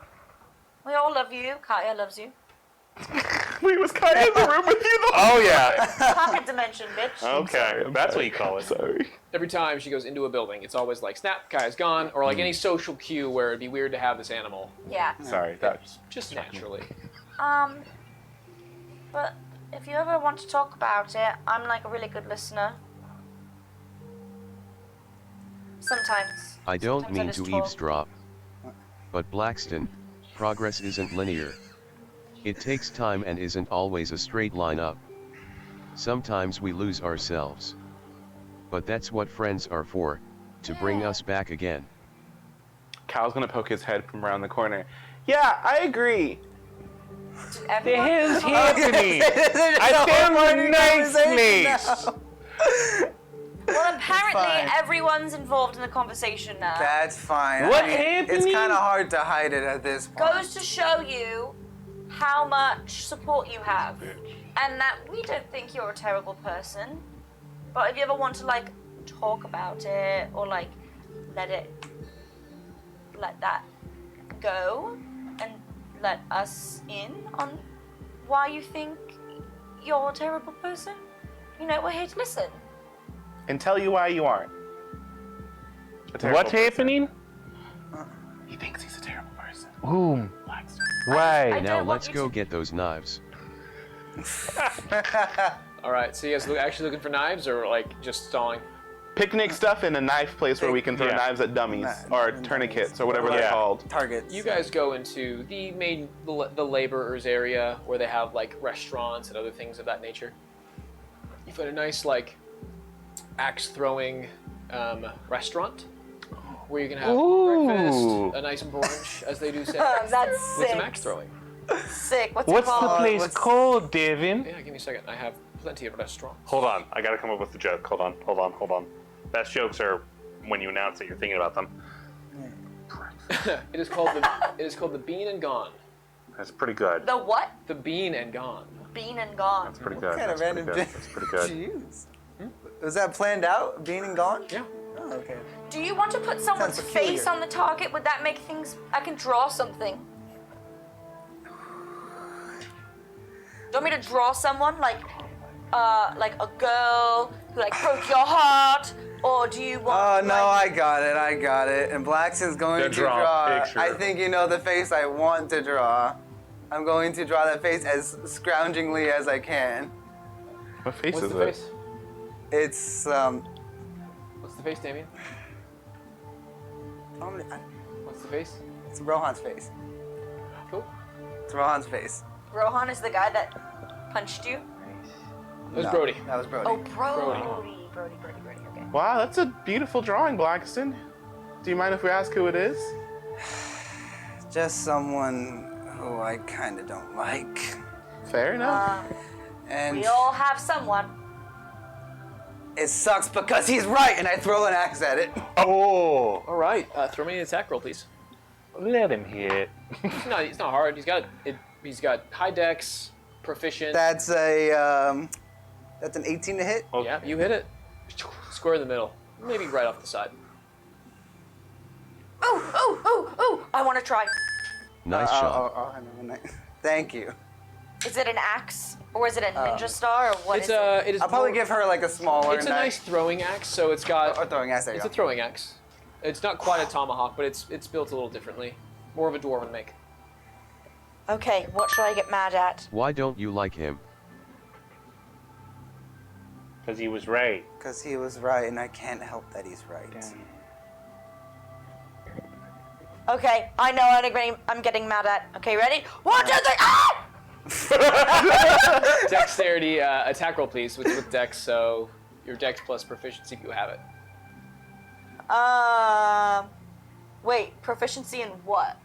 We all love you. Kaya loves you. Wait, was Kaya in the room with you the Oh yeah. Pocket dimension, bitch. Okay, that's what you call it. Sorry. Every time she goes into a building, it's always like, snap, Kaya's gone, or like any social cue where it'd be weird to have this animal. Yeah. Sorry, that's Just naturally. But if you ever want to talk about it, I'm like a really good listener. Sometimes. I don't Sometimes I mean just to talk. eavesdrop. But Blackston, progress isn't linear. It takes time and isn't always a straight line up. Sometimes we lose ourselves. But that's what friends are for, to bring us back again. Cal's gonna poke his head from around the corner. Yeah, I agree. The hell's happening? I found a nice place. Well, apparently fine. everyone's involved in the conversation now. That's fine. What I mean, happening? It's kind of hard to hide it at this point. Goes to show you how much support you have, and that we don't think you're a terrible person. But if you ever want to like talk about it or like let that go and let us in on why you think you're a terrible person, you know, we're here to listen. And tell you why you aren't. A terrible What's person. happening? He thinks he's a terrible person. Whom? Blackston. Why? I Now don't want let's you go to- get those knives. All right, so you guys actually looking for knives or like just stalling? Picnic stuff in a knife place where we can throw Yeah. knives at dummies or tourniquets or whatever they're Yeah. called. Targets. You guys go into the the laborers area where they have like restaurants and other things of that nature. You find a nice like axe throwing restaurant where you can have Ooh. breakfast, a nice brunch, as they do say, That's with sick. some axe throwing. Sick. What's What's it the called? place what's- called, Devin? Yeah, give me a second. I have plenty of restaurants. Hold on, I gotta come up with the joke. Hold on. Best jokes are when you announce that you're thinking about them. It is called the Bean and Gone. That's pretty good. The what? The Bean and Gone. Bean and gone. That's pretty What good. kind of That's pretty random good. That's pretty good. did you use? Was that planned out? Being and gone? Yeah. Oh, okay. Do you want to put someone's Sounds face peculiar. on the target? Would that make things? I can draw something. Do you want me to draw someone like a girl who like broke your heart, or do you Oh want? no, I got it. And Blackson's going Then to draw a draw. picture. I think you know the face I want to draw. I'm going to draw that face as scroungingly as I can. What face What's is the it? face? It's What's the face, Damien? What's the face? it's Rohan's face. Cool. It's Rohan's face. Rohan is the guy that punched you. It was No, Brody. That was Brody. Oh, Brody. Okay. Wow, that's a beautiful drawing, Blackston. Do you mind if we ask who it is? Just someone who I kind of don't like. Fair enough. And We all have someone. it sucks because he's right, and I throw an axe at it. Oh, All right. Throw me an attack roll, please. let him hit. No, it's not hard. He's got high dex, proficient. That's that's an 18 to hit. Yeah, you hit it. Square in the middle. Maybe right off the side. Ooh! I want to try. Nice shot. I know. Thank you. Is it an axe or is it a ninja star or what It's is it? it is I'll probably more- give her like a smaller It's a knife. nice throwing axe, so it's got. Or throwing axe, there you It's go. a throwing axe. It's not quite a tomahawk, but it's built a little differently. More of a dwarven make. Okay, what should I get mad at? Why don't you like him? Because he was right. Because he was right, and I can't help that he's right. Okay, I know I'm getting mad at. Okay, ready? 1, 2, 3. Ah! Dexterity attack roll, please, with dex. So your dex plus proficiency if you have it. Wait, proficiency in what?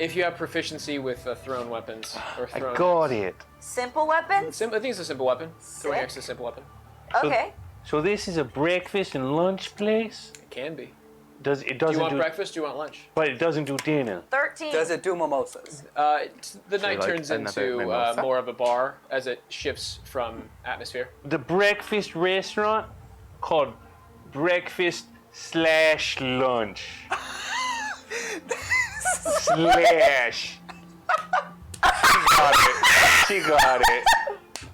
If you have proficiency with thrown weapons or I thrown. got it. Simple weapons? I think it's a simple weapon. Throwing Sick. axe is a simple weapon. Okay. So this is a breakfast and lunch place. It can be. It Do you doesn't want do, breakfast? Do you want lunch? but it doesn't do dinner. 13. Does it do mimosas? The night like turns another into mimosa? more of a bar as it shifts from atmosphere. The breakfast restaurant called Breakfast / Lunch. Slash. She got it.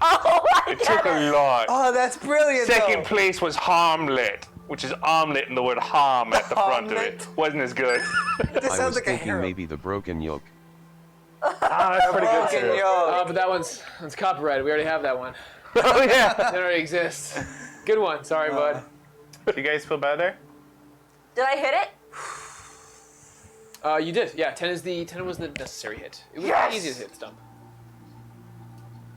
Oh, It took a lot. Oh, that's brilliant. Second though. place was Hamlet, which is omelet and the word ham at the front of it. Hamlet. Wasn't as good. This I sounds was like a thinking hero. maybe the broken yoke. That's pretty good Broken too. yoke. But that's copyrighted. We already have that one. Oh yeah. That already exists. Good one. Sorry, bud. You guys feel better? Did I hit it? You did. Yeah, 10 was the necessary hit. It was Yes! easy to hit stump.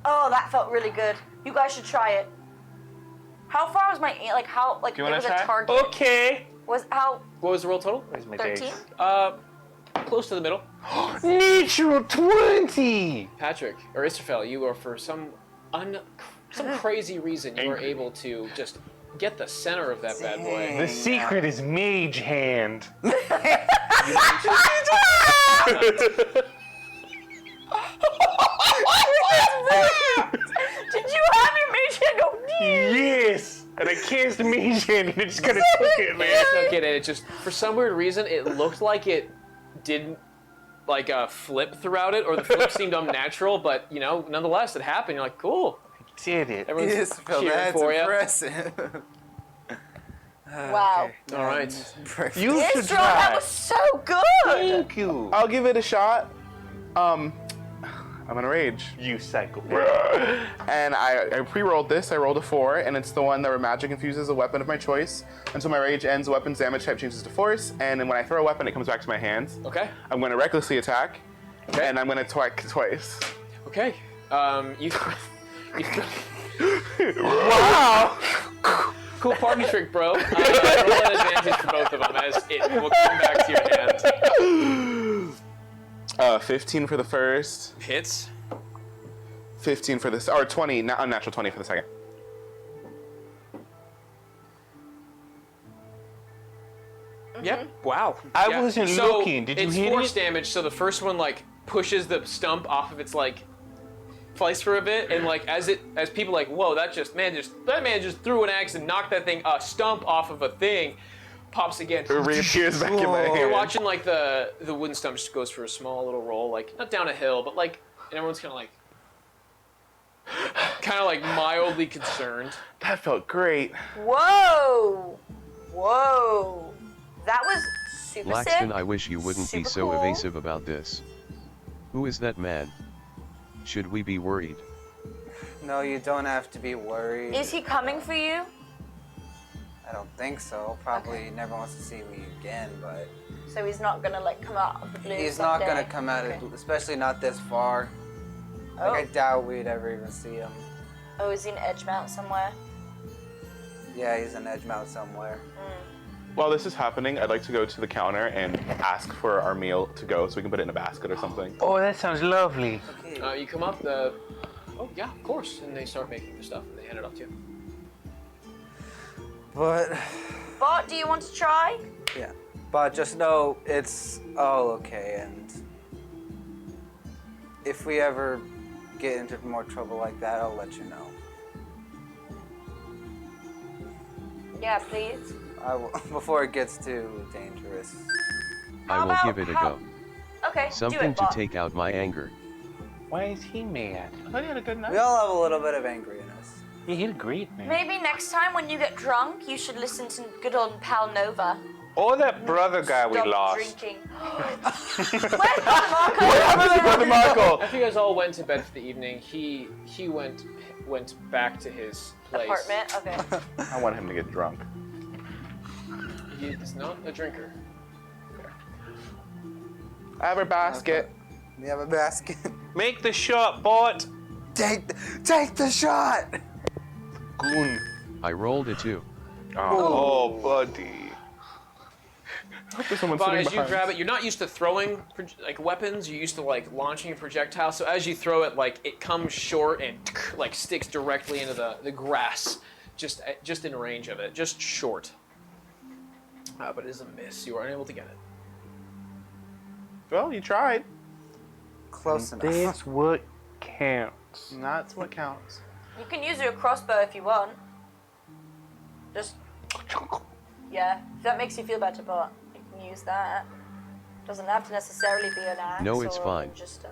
Oh, that felt really good. You guys should try it. How far was my Do you there want was to a try? target? Okay. Was how What was the roll total? Where's my 13? dice? Close to the middle. Natural 20. Patrick, or Israfel, you are for some crazy reason you were able to just get the center of that bad boy. The secret is mage hand. Did you have your mage hand go? Yes. And I cast mage hand and it just kind of took it, man. Took it, and it just, for some weird reason, it looked like it didn't flip throughout it, or the flip seemed unnatural, but nonetheless, it happened. You're like, cool. Did it. Everyone's Yes, Phil, cheering that's for you. impressive. Wow. All right. You should Israel, that try. was so good. Thank you. I'll give it a shot. I'm gonna rage. You psycho. And I pre-rolled this. I rolled a 4, and it's the one that where magic infuses a weapon of my choice. Until my rage ends, the weapon's damage type changes to force, and then when I throw a weapon, it comes back to my hands. Okay. I'm gonna recklessly attack, and I'm gonna twice. Okay. You. Wow! Cool party trick, bro. Roll an advantage for both of them as it will come back to your hand. 15 for the first, Hits. 15 for this, or 20, unnatural 20 for the second. Yep. Wow. I Yeah. wasn't So looking. Did you it's hit force it? damage, so the first one pushes the stump off of its place for a bit, and as people whoa, that man just threw an axe and knocked that thing stump off of a thing, pops again. It reappears back in my hand. You're watching the wooden stump just goes for a small little roll, not down a hill, but and everyone's kind of mildly concerned. That felt great. Whoa. Whoa. That was super Laxton, sick. I wish you wouldn't be Super so cool. evasive about this. Who is that man? Should we be worried? No, you don't have to be worried. Is he coming for you? I don't think so. Probably never wants to see me again, but So he's not gonna come out of the blue. he's not someday? gonna come out Okay. of, especially not this far. Oh. I doubt we'd ever even see him. Oh, is he in Edgemount somewhere? Yeah, he's in Edgemount somewhere. While this is happening, I'd like to go to the counter and ask for our meal to go so we can put it in a basket or something. Oh, that sounds lovely. You come up, oh yeah, of course, and they start making the stuff and they hand it off to you. But Bott, do you want to try? yeah, but just know it's all okay, and if we ever get into more trouble like that, I'll let you know. Yeah, please. I will, before it gets too dangerous. I will give it a go. Okay, do Something it, to Bott. take out my anger. Why is he mad? I thought you had a good night. We all have a little bit of anger in us. Yeah, he agreed, man. Maybe next time when you get drunk, you should listen to good old Pal Nova. Or that brother guy we Stop lost. drinking. Where's Brother Marco? Brother Marco! After you guys all went to bed for the evening, he went back to his place. Apartment? Okay. I want him to get drunk. He's not a drinker. I have a basket. We have a basket. Make the shot, Bott. Take the shot! Goon. I rolled a 2. Oh, buddy. I hope there's someone But sitting as you behind. grab it, you're not used to throwing weapons. You're used to launching a projectile. So as you throw it, it comes short and sticks directly into the grass, just in range of it, just short. But it is a miss. You are unable to get it. Well, you tried. Close enough. That's what counts. That's what counts. You can use your crossbow if you want. Just, yeah. If that makes you feel better, Bott, you can use that. Doesn't have to necessarily be an axe. No, it's or fine. Just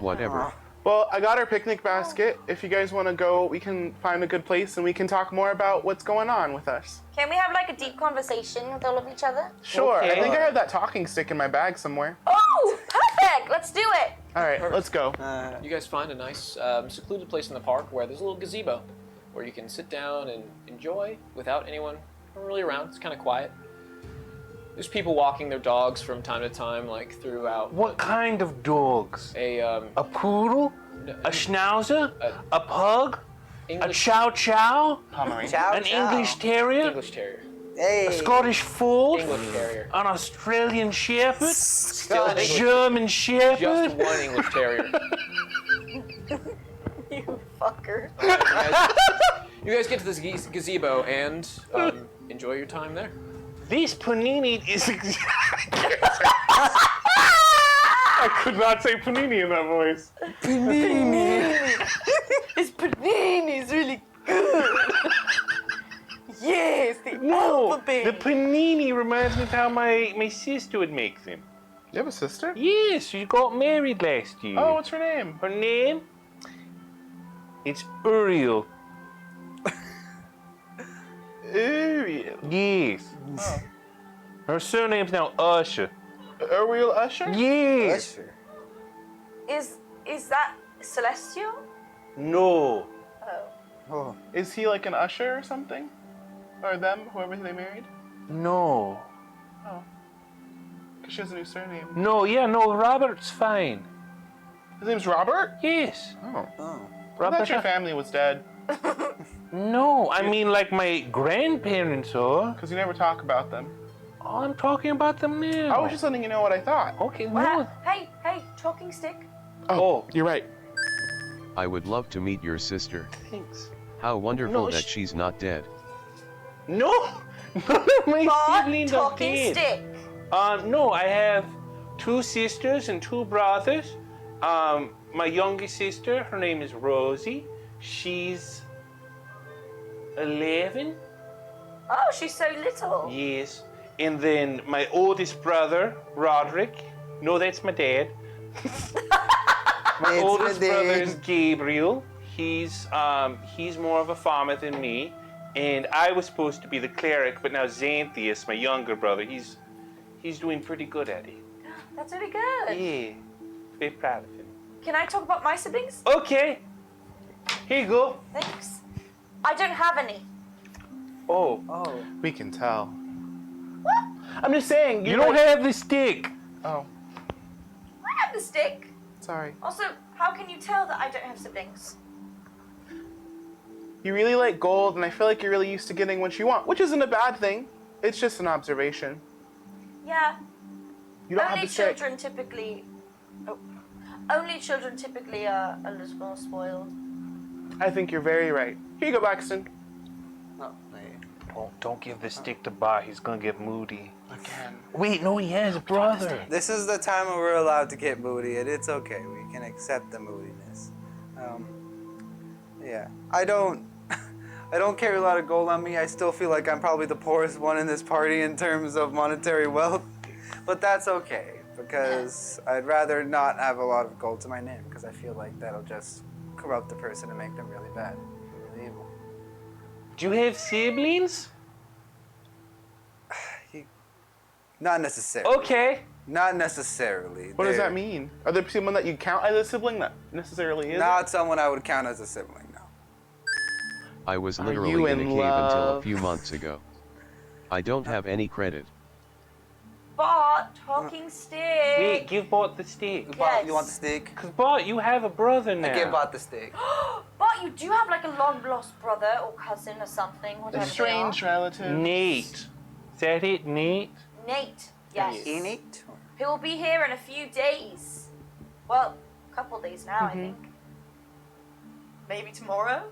Whatever. Well, I got our picnic basket. If you guys want to go, we can find a good place and we can talk more about what's going on with us. Can we have like a deep conversation with all of each other? Sure. Okay. I think I have that talking stick in my bag somewhere. Oh, perfect. Let's do it. All right, let's go. You guys find a nice secluded place in the park where there's a little gazebo where you can sit down and enjoy without anyone really around. It's kind of quiet. There's people walking their dogs from time to time, like throughout. What kind of dogs? A poodle? A schnauzer? A pug? A English chow chow? Pomeranian. An English terrier? English Terrier. Hey. A Scottish fold? English Terrier. An Australian Shepherd? Still A English. German Just Shepherd? one English Terrier. You fucker. You guys get to this gazebo and enjoy your time there. This panini is I could not say panini in that voice. This panini is really good. Yes, the No, alphabet. the panini reminds me of how my sister would make them. You have a sister? Yes, she got married last year. Oh, what's her name? Her name? It's Uriel. Ariel. Yes. Oh. Her surname's now Usher. Ariel Usher? Yes. Usher. Is that Celestial? No. Oh. Oh. Is he like an usher or something? Or them, whoever they married? No. Because she has a new surname. No, yeah, no, Robert's fine. His name's Robert? Yes. Oh. Oh. I thought your family was dead. No, I mean like my grandparents are. Because you never talk about them. Oh, I'm talking about them now. I was just letting you know what I thought. Okay, no. Wow. Hey, talking stick. Oh, you're right. I would love to meet your sister. Thanks. How wonderful No, that she's not dead. No! None of my Bott, siblings are talking dead. stick. No, I have 2 sisters and 2 brothers. My youngest sister, her name is Rosie. She's 11. Oh, she's so little. Yes. And then my oldest brother, Roderick. No, that's my dad. My It's oldest my brother dad. is Gabriel. He's more of a farmer than me. And I was supposed to be the cleric, but now Xanthius, my younger brother, he's doing pretty good at it. That's really good. Yeah. Very proud of him. Can I talk about my siblings? Okay. Here you go. Thanks. I don't have any. Oh. Oh. We can tell. What? I'm just saying. You don't have the stick. Oh, I have the stick. sorry. Also, how can you tell that I don't have siblings? You really like gold, and I feel like you're really used to getting what you want, which isn't a bad thing. It's just an observation. Yeah. You don't have Only the stick. children typically. Oh. Only children typically are a little more spoiled. I think you're very right. Here you go, Baxton. Oh, wait. Don't give the stick to Bott. He's gonna get moody. Again. Wait, no, he has a brother. This is the time when we're allowed to get moody, and it's okay. We can accept the moodiness. Yeah. I don't carry a lot of gold on me. I still feel like I'm probably the poorest one in this party in terms of monetary wealth. But that's okay, because I'd rather not have a lot of gold to my name, because I feel like that'll just corrupt the person and make them really bad, really evil. Do you have siblings? Not necessarily. Okay. Not necessarily. What does They're that mean? Are there someone that you count as a sibling that necessarily is? Not someone I would count as a sibling, no. I was Are literally you in a in cave until a love? few months ago. I don't have any credit. Bott, talking stick. Wait, give Bott the stick. Yes. You want the steak? Cause Bott, you have a brother now. I give Bott the steak. Bott, you do have like a long lost brother or cousin or something, whatever. A strange relative. Nate. Is that it, Nate? they are. Nate. Yes. Enid? He will be here in a few days. Well, a couple days now, I think. Maybe tomorrow?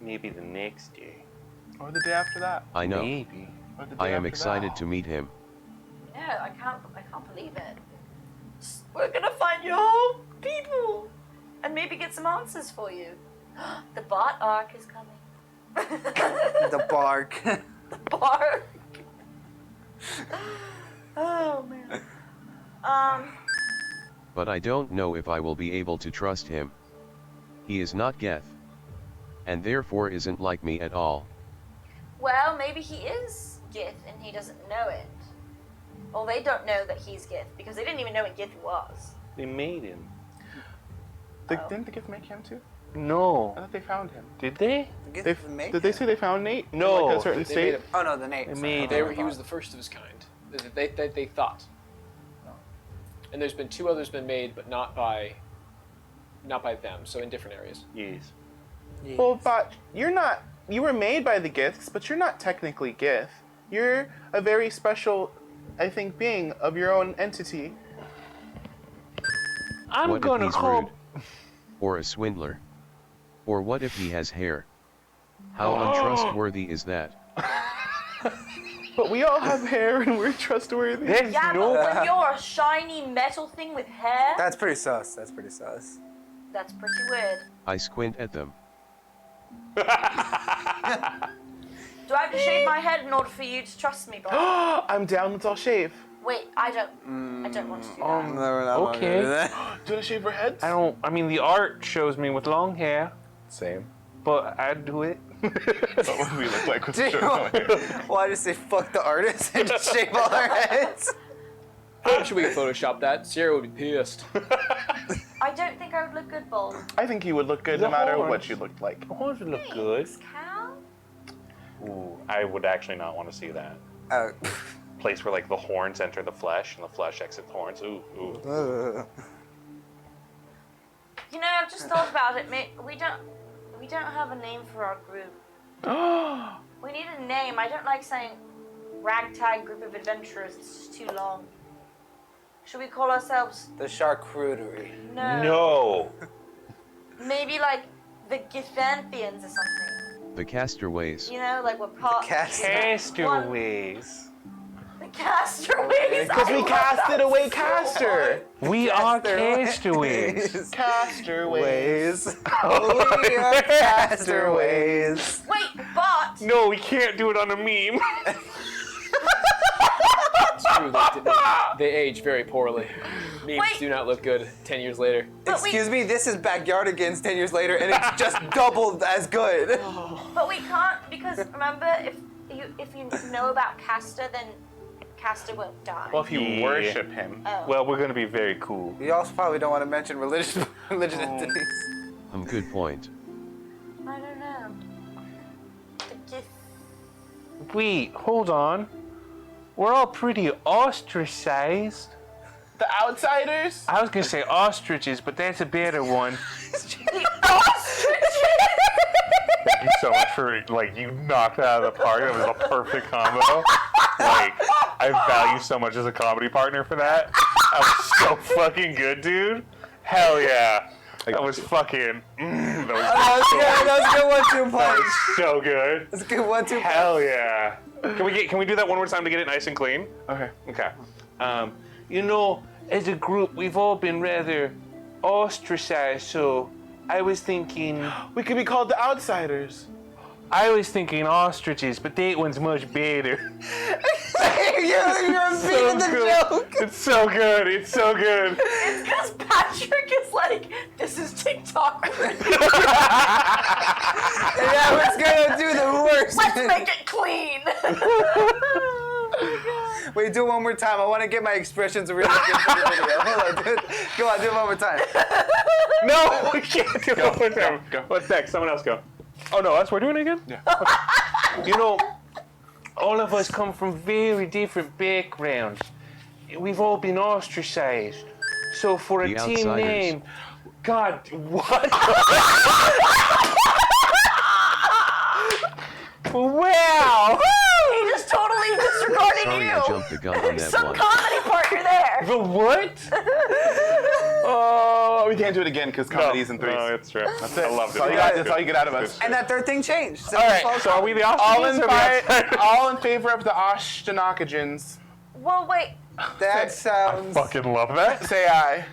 Maybe the next day. Or the day after that. I know. Maybe. Or the day I am after excited that. to meet him. No, I can't believe it. We're gonna find your whole people and maybe get some answers for you. The Bott arc is coming. The bark. The bark. Oh man. But I don't know if I will be able to trust him. He is not Geth. And therefore isn't like me at all. Well, maybe he is Gith and he doesn't know it. Or they don't know that he's Gith because they didn't even know what Gith was. They made him. Didn't the gift make him too? No. I thought they found him. Did they? Did they say they found Nate? In, No. like a certain They state? made him. Oh no, the Nate. They Sorry. made They him. were, he was the first of his kind. They thought. And there's been 2 others been made, but not by them. So in different areas. Yes. Well, but you were made by the Giths, but you're not technically Gith. You're a very special, I think, being of your own entity. I'm What if gonna he's call. rude? Or a swindler? Or what if he has hair? How untrustworthy is that? But we all have hair and we're trustworthy. There's Yeah, no. but when you're a shiny metal thing with hair, That's pretty sus. That's pretty sus. that's pretty weird. I squint at them. Do I have to shave my head in order for you to trust me, Bott? I'm down, let's all shave. Wait, I don't want to do that. No, we're not Okay. gonna do that. Do you want to shave our heads? I mean, the art shows me with long hair, Same. but I'd do it. That's what we look like with Do you short hair. Why just say fuck the artist and just shave all our heads? Should we Photoshop that? Sierra would be pissed. I don't think I would look good bald. I think you would look good The no matter horns. what you looked like. The horns would look good. Thanks, Cal. Ooh, I would actually not want to see that. Place where like the horns enter the flesh and the flesh exits horns. Ooh, ooh. You know, I've just thought about it. We don't have a name for our group. We need a name. I don't like saying ragtag group of adventurers. It's just too long. Should we call ourselves? The charcuterie. No. Maybe like the Githanthians or something. The castaways. You know, like we're part. Castaways. The castaways. Because I we love casted that away so Caster. We are castaways. Casterways. We are castaways. much. Wait, but No, we can't do it on a meme. It's true, they age very poorly. Memes Wait. do not look good 10 years later. But we- Excuse me, this is Backyardigans 10 years later, and it's just doubled as good. But we can't because remember if you know about Castor, then Castor won't die. Well, if you Yeah. worship him. Oh. Well, we're gonna be very cool. We also probably don't want to mention religious entities. Good point. I don't know. The Gith. Wait, hold on. We're all pretty ostracized. The outsiders? I was gonna say ostriches, but that's a better one. The ostriches. Thank you so much for you knocked that out of the park. That was a perfect combo. I value so much as a comedy partner for that. That was so fucking good, dude. Hell yeah. That was fucking. That was That was a good 1-2 punch. so good. That's a good 1-2 punch. Hell yeah. Can we do that one more time to get it nice and clean? Okay. Okay. You know, as a group, we've all been rather ostracized, so I was thinking We could be called the outsiders. ostriches, but that one's much better. You're beating the joke. It's so good. It's so good. It's because Patrick is like, this is TikTok. Yeah, it's gonna do the worst. Let's make it clean. Wait, do it one more time. I want to get my expressions really good for the video. Hold on, dude. Go on, do it one more time. No, we can't do it one more time. go. What's next? Someone else go. Oh no, us? We're doing it again? Yeah. You know, all of us come from very different backgrounds. We've all been ostracized. So for a The team outsiders. name, God, what? Wow! He just totally disregarded Sorry you. I jumped the gun on There's that some one. comedy partner there. The what? Oh, we can't do it again because comedy's in threes. No, it's true. That's it. I loved That's all it. you got. That's all you get out of us. And that third thing changed. So All right, So are we the all in, ostriches or the outsiders? all in favor of the Ashtanakajans. Well, wait. that sounds. Fucking love that. Say aye.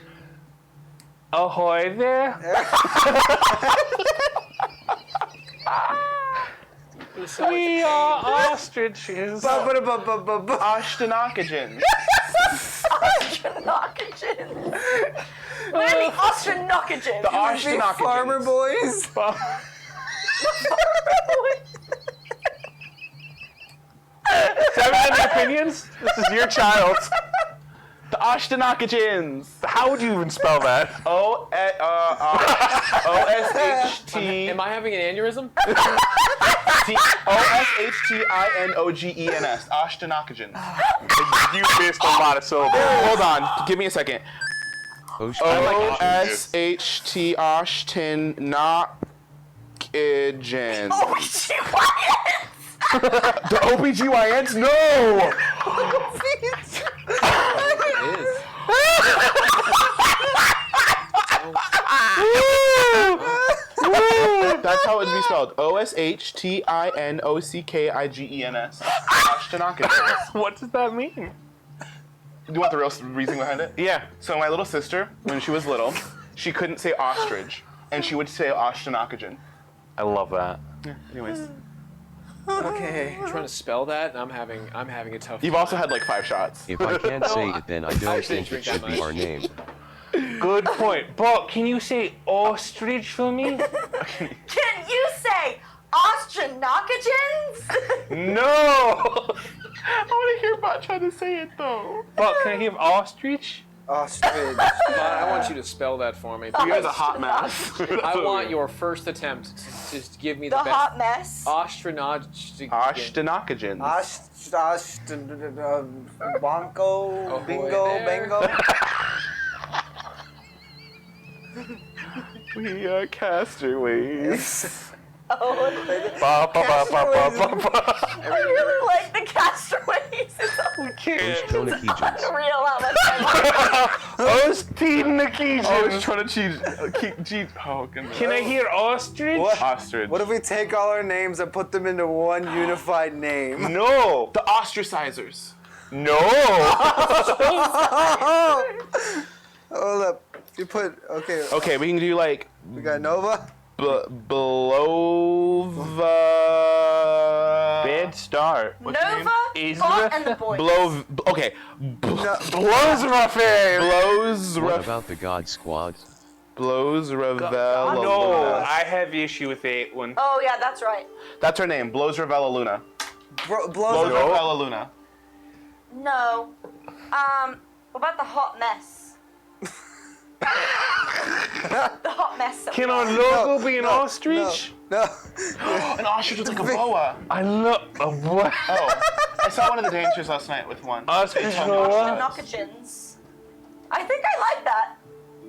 Ahoy there! We are ostriches. Ashtanakajans. Astronaut. Ostrinockagins. We're the Ostrinockagins. The Big Ostrinockagins. farmer boys. Seven opinions? This is your child. The Ostrinockagins. How would you even spell that? O-S-H-T. Am I having an aneurysm? O-S-H-T-I-N-O-G-E-N-S. Ostrinockagins. You missed a lot of syllables. Hold on. Give me a second. Ostrinockagins. O-S-H-T Ostrinockagins. The OBGYNs? No! It is. That's how it would be spelled. O-S-H-T-I-N-O-C-K-I-G-E-N-S. Ostrinockagins. What does that mean? You want the real reason behind it? Yeah. So my little sister, when she was little, she couldn't say ostrich, and she would say Ostrinockagin. I love that. Yeah, anyways. Okay. I'm trying to spell that, and I'm having a tough. You've also had like 5 shots. If I can't say it, then I don't actually think it drink that should be much. our name. Good point. Bott, can you say ostrich for me? Can you say Ostrinockagins? No! I want to hear Bott try to say it though. Bott, can I hear ostrich? Ostrich. But I want you to spell that for me. You guys are hot mess. I want your first attempt to give me the The best. hot mess. Ostrinockagins. Ostrinockagins. Bonko, boy, bingo, there. bango. We are castaways. Oh, Ba, ba, ba, ba, ba, ba, ba. I really like the castaways. It's Ostrinockagins. unreal how much I I was trying to cheat. Oh, goodness. Can I hear ostrich? What? Ostrich. What if we take all our names and put them into one unified name? No. The ostracizers. No. Hold up. You put okay. Okay, we can do like We got Nova. Blova. Bad start. Nova, Is Bott, the- and the boys. Blow. Okay. Blows my face. Blows. What about the God Squad? Blows Ravella. No, Luna. I have issue with that one. Oh yeah, that's right. That's her name. Blows Ravella Luna. Blows Blows up. Ravella Luna. No. What about the hot mess? The hot mess. Can our logo be an ostrich? No. An ostrich with like a boa. I love what? Oh, I saw one of the dancers last night with one. Ostrich It's on Noah? Ostrinockagins. I think I like that.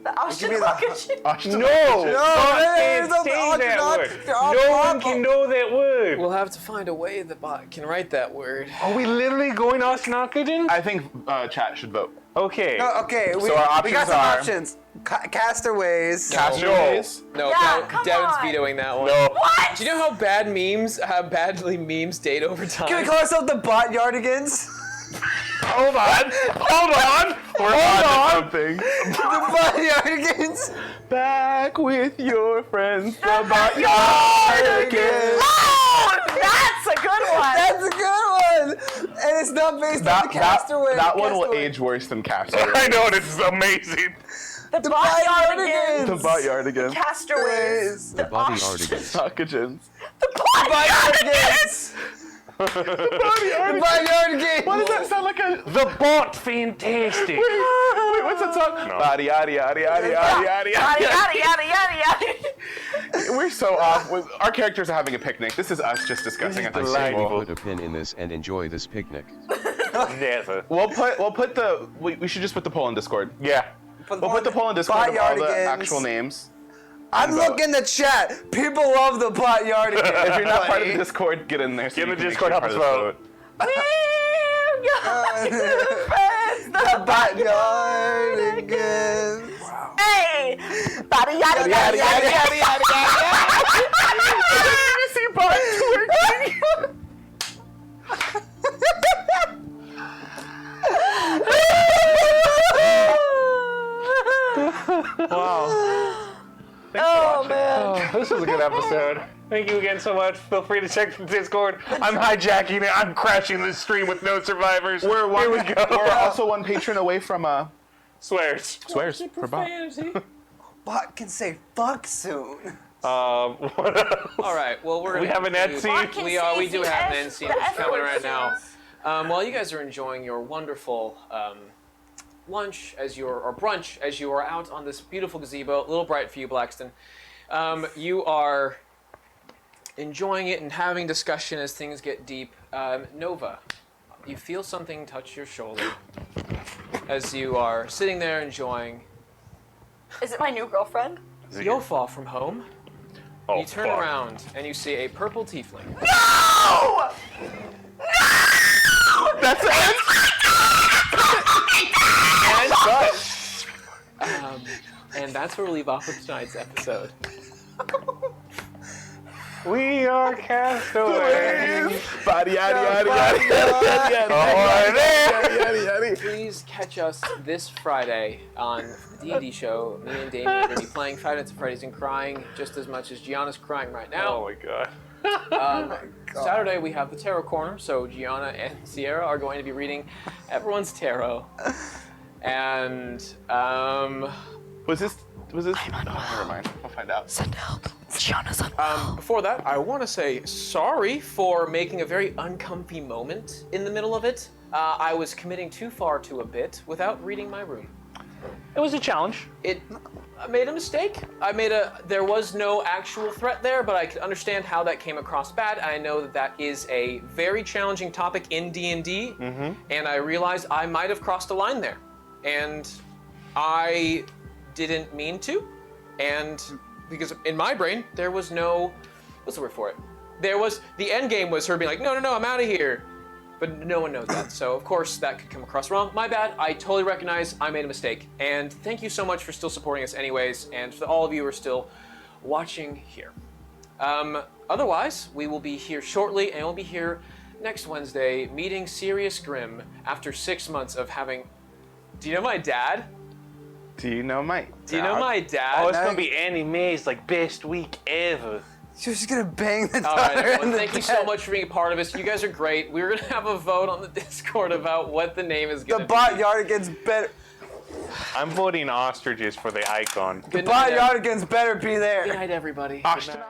The Give me the- Ostrinockagins. No! Bott can't say that word. No one can know that word. We'll have to find a way that Bot can write that word. Are we literally going ostrinockagin? I think chat should vote. Okay. No, okay, we So our got some options are- options. Castaways. Castaways. No, Yeah, Dev- come Devin's on. vetoing that one. No. What? Do you know how badly memes date over time? Can we call ourselves the Bott Yardigans? Hold on. Hold on. We're on something. The Bott Yardigans. Back with your friends. The Yardigans. Oh, that's a good one. That's a good one. And it's not based on the castaway. that one will Castaway. age worse than Castaway. I know, this is amazing. The Bott Bott Yardigans. The Bott Yardigans. Castaways. The Body Artigans. Ostrinockagins. The Bott Yardigans. Body The Bott Yardigans. Why does that sound like a... The Bott Fantastic. Wait, what's that song? Body, yada, yada, yada, yada, Yada, yada. yada, yada, yada, yada. We're so off. Our characters are having a picnic. This is us just discussing at I the say we table. put a pin in this and enjoy this picnic. Never. We'll put the... We should just put the poll in Discord. Yeah. We'll put the poll in Discord Bott of all the Yardigans. actual names. I'm looking the chat. People love the Bott Yardigans. If you're not part of the Discord, get in there. So Get in you the can Discord, make help sure us you're part of We've got new friends. The Bott Yardigans. Hey! Bada yada yada yada yada yada You see Bott twerking? Oh man. This was a good episode. Thank you again so much. Feel free to check the Discord. I'm hijacking it. I'm crashing this stream with no survivors. Here we go. We're also one patron away from Swears. Swears for Bott. Bott can say fuck soon. What else? All right. Well, we're We gonna have an include- Etsy. Bott can We say do the have an F- NC the that's F coming word right now. sounds. While you guys are enjoying your wonderful lunch or brunch as you are out on this beautiful gazebo, a little bright for you, Blackston. You are enjoying it and having discussion as things get deep. Nova, you feel something touch your shoulder as you are sitting there enjoying. Is it my new girlfriend? Yofal from home. Oh, You turn fuck. around and you see a purple tiefling. No! That's it. And that's where we leave off with tonight's episode. We are castaways. Body, yaddy, yaddy, yaddy, yaddy. Please catch us this Friday on the D&D show. Me and Damien are going to be playing Five Nights at Freddy's and crying just as much as Gianna's crying right now. Oh my god. Saturday we have the Tarot Corner, so Gianna and Sierra are going to be reading everyone's tarot. And Was this? Oh, never mind. We'll find out. Send help. Gianna's unwell. before that, I want to say sorry for making a very uncomfy moment in the middle of it. I was committing too far to a bit without reading my room. It was a challenge. I made a mistake. There was no actual threat there, but I could understand how that came across bad. I know that that is a very challenging topic in D&D, and I realized I might have crossed a line there. And I didn't mean to, and because in my brain, there was no, what's the word for it? The end game was her being like, no, I'm out of here. But no one knows that, so of course that could come across wrong. My bad, I totally recognize I made a mistake. And thank you so much for still supporting us anyways, and for all of you who are still watching here. Otherwise, we will be here shortly, and we'll be here next Wednesday, meeting Sirius Grimm after 6 months of having... Do you know my dad? Do you know my? Do you know my dad? Oh, it's gonna be Annie Mae's like best week ever. She was just gonna bang the All right, daughter everyone, in the thank you bed. so much for being a part of this. You guys are great. We're gonna have a vote on the Discord about what the name is gonna The be. Bott Yardigans better. I'm voting ostriches for the icon. Good Bott night, Yardigans better be there. Good night, everybody. Ashton.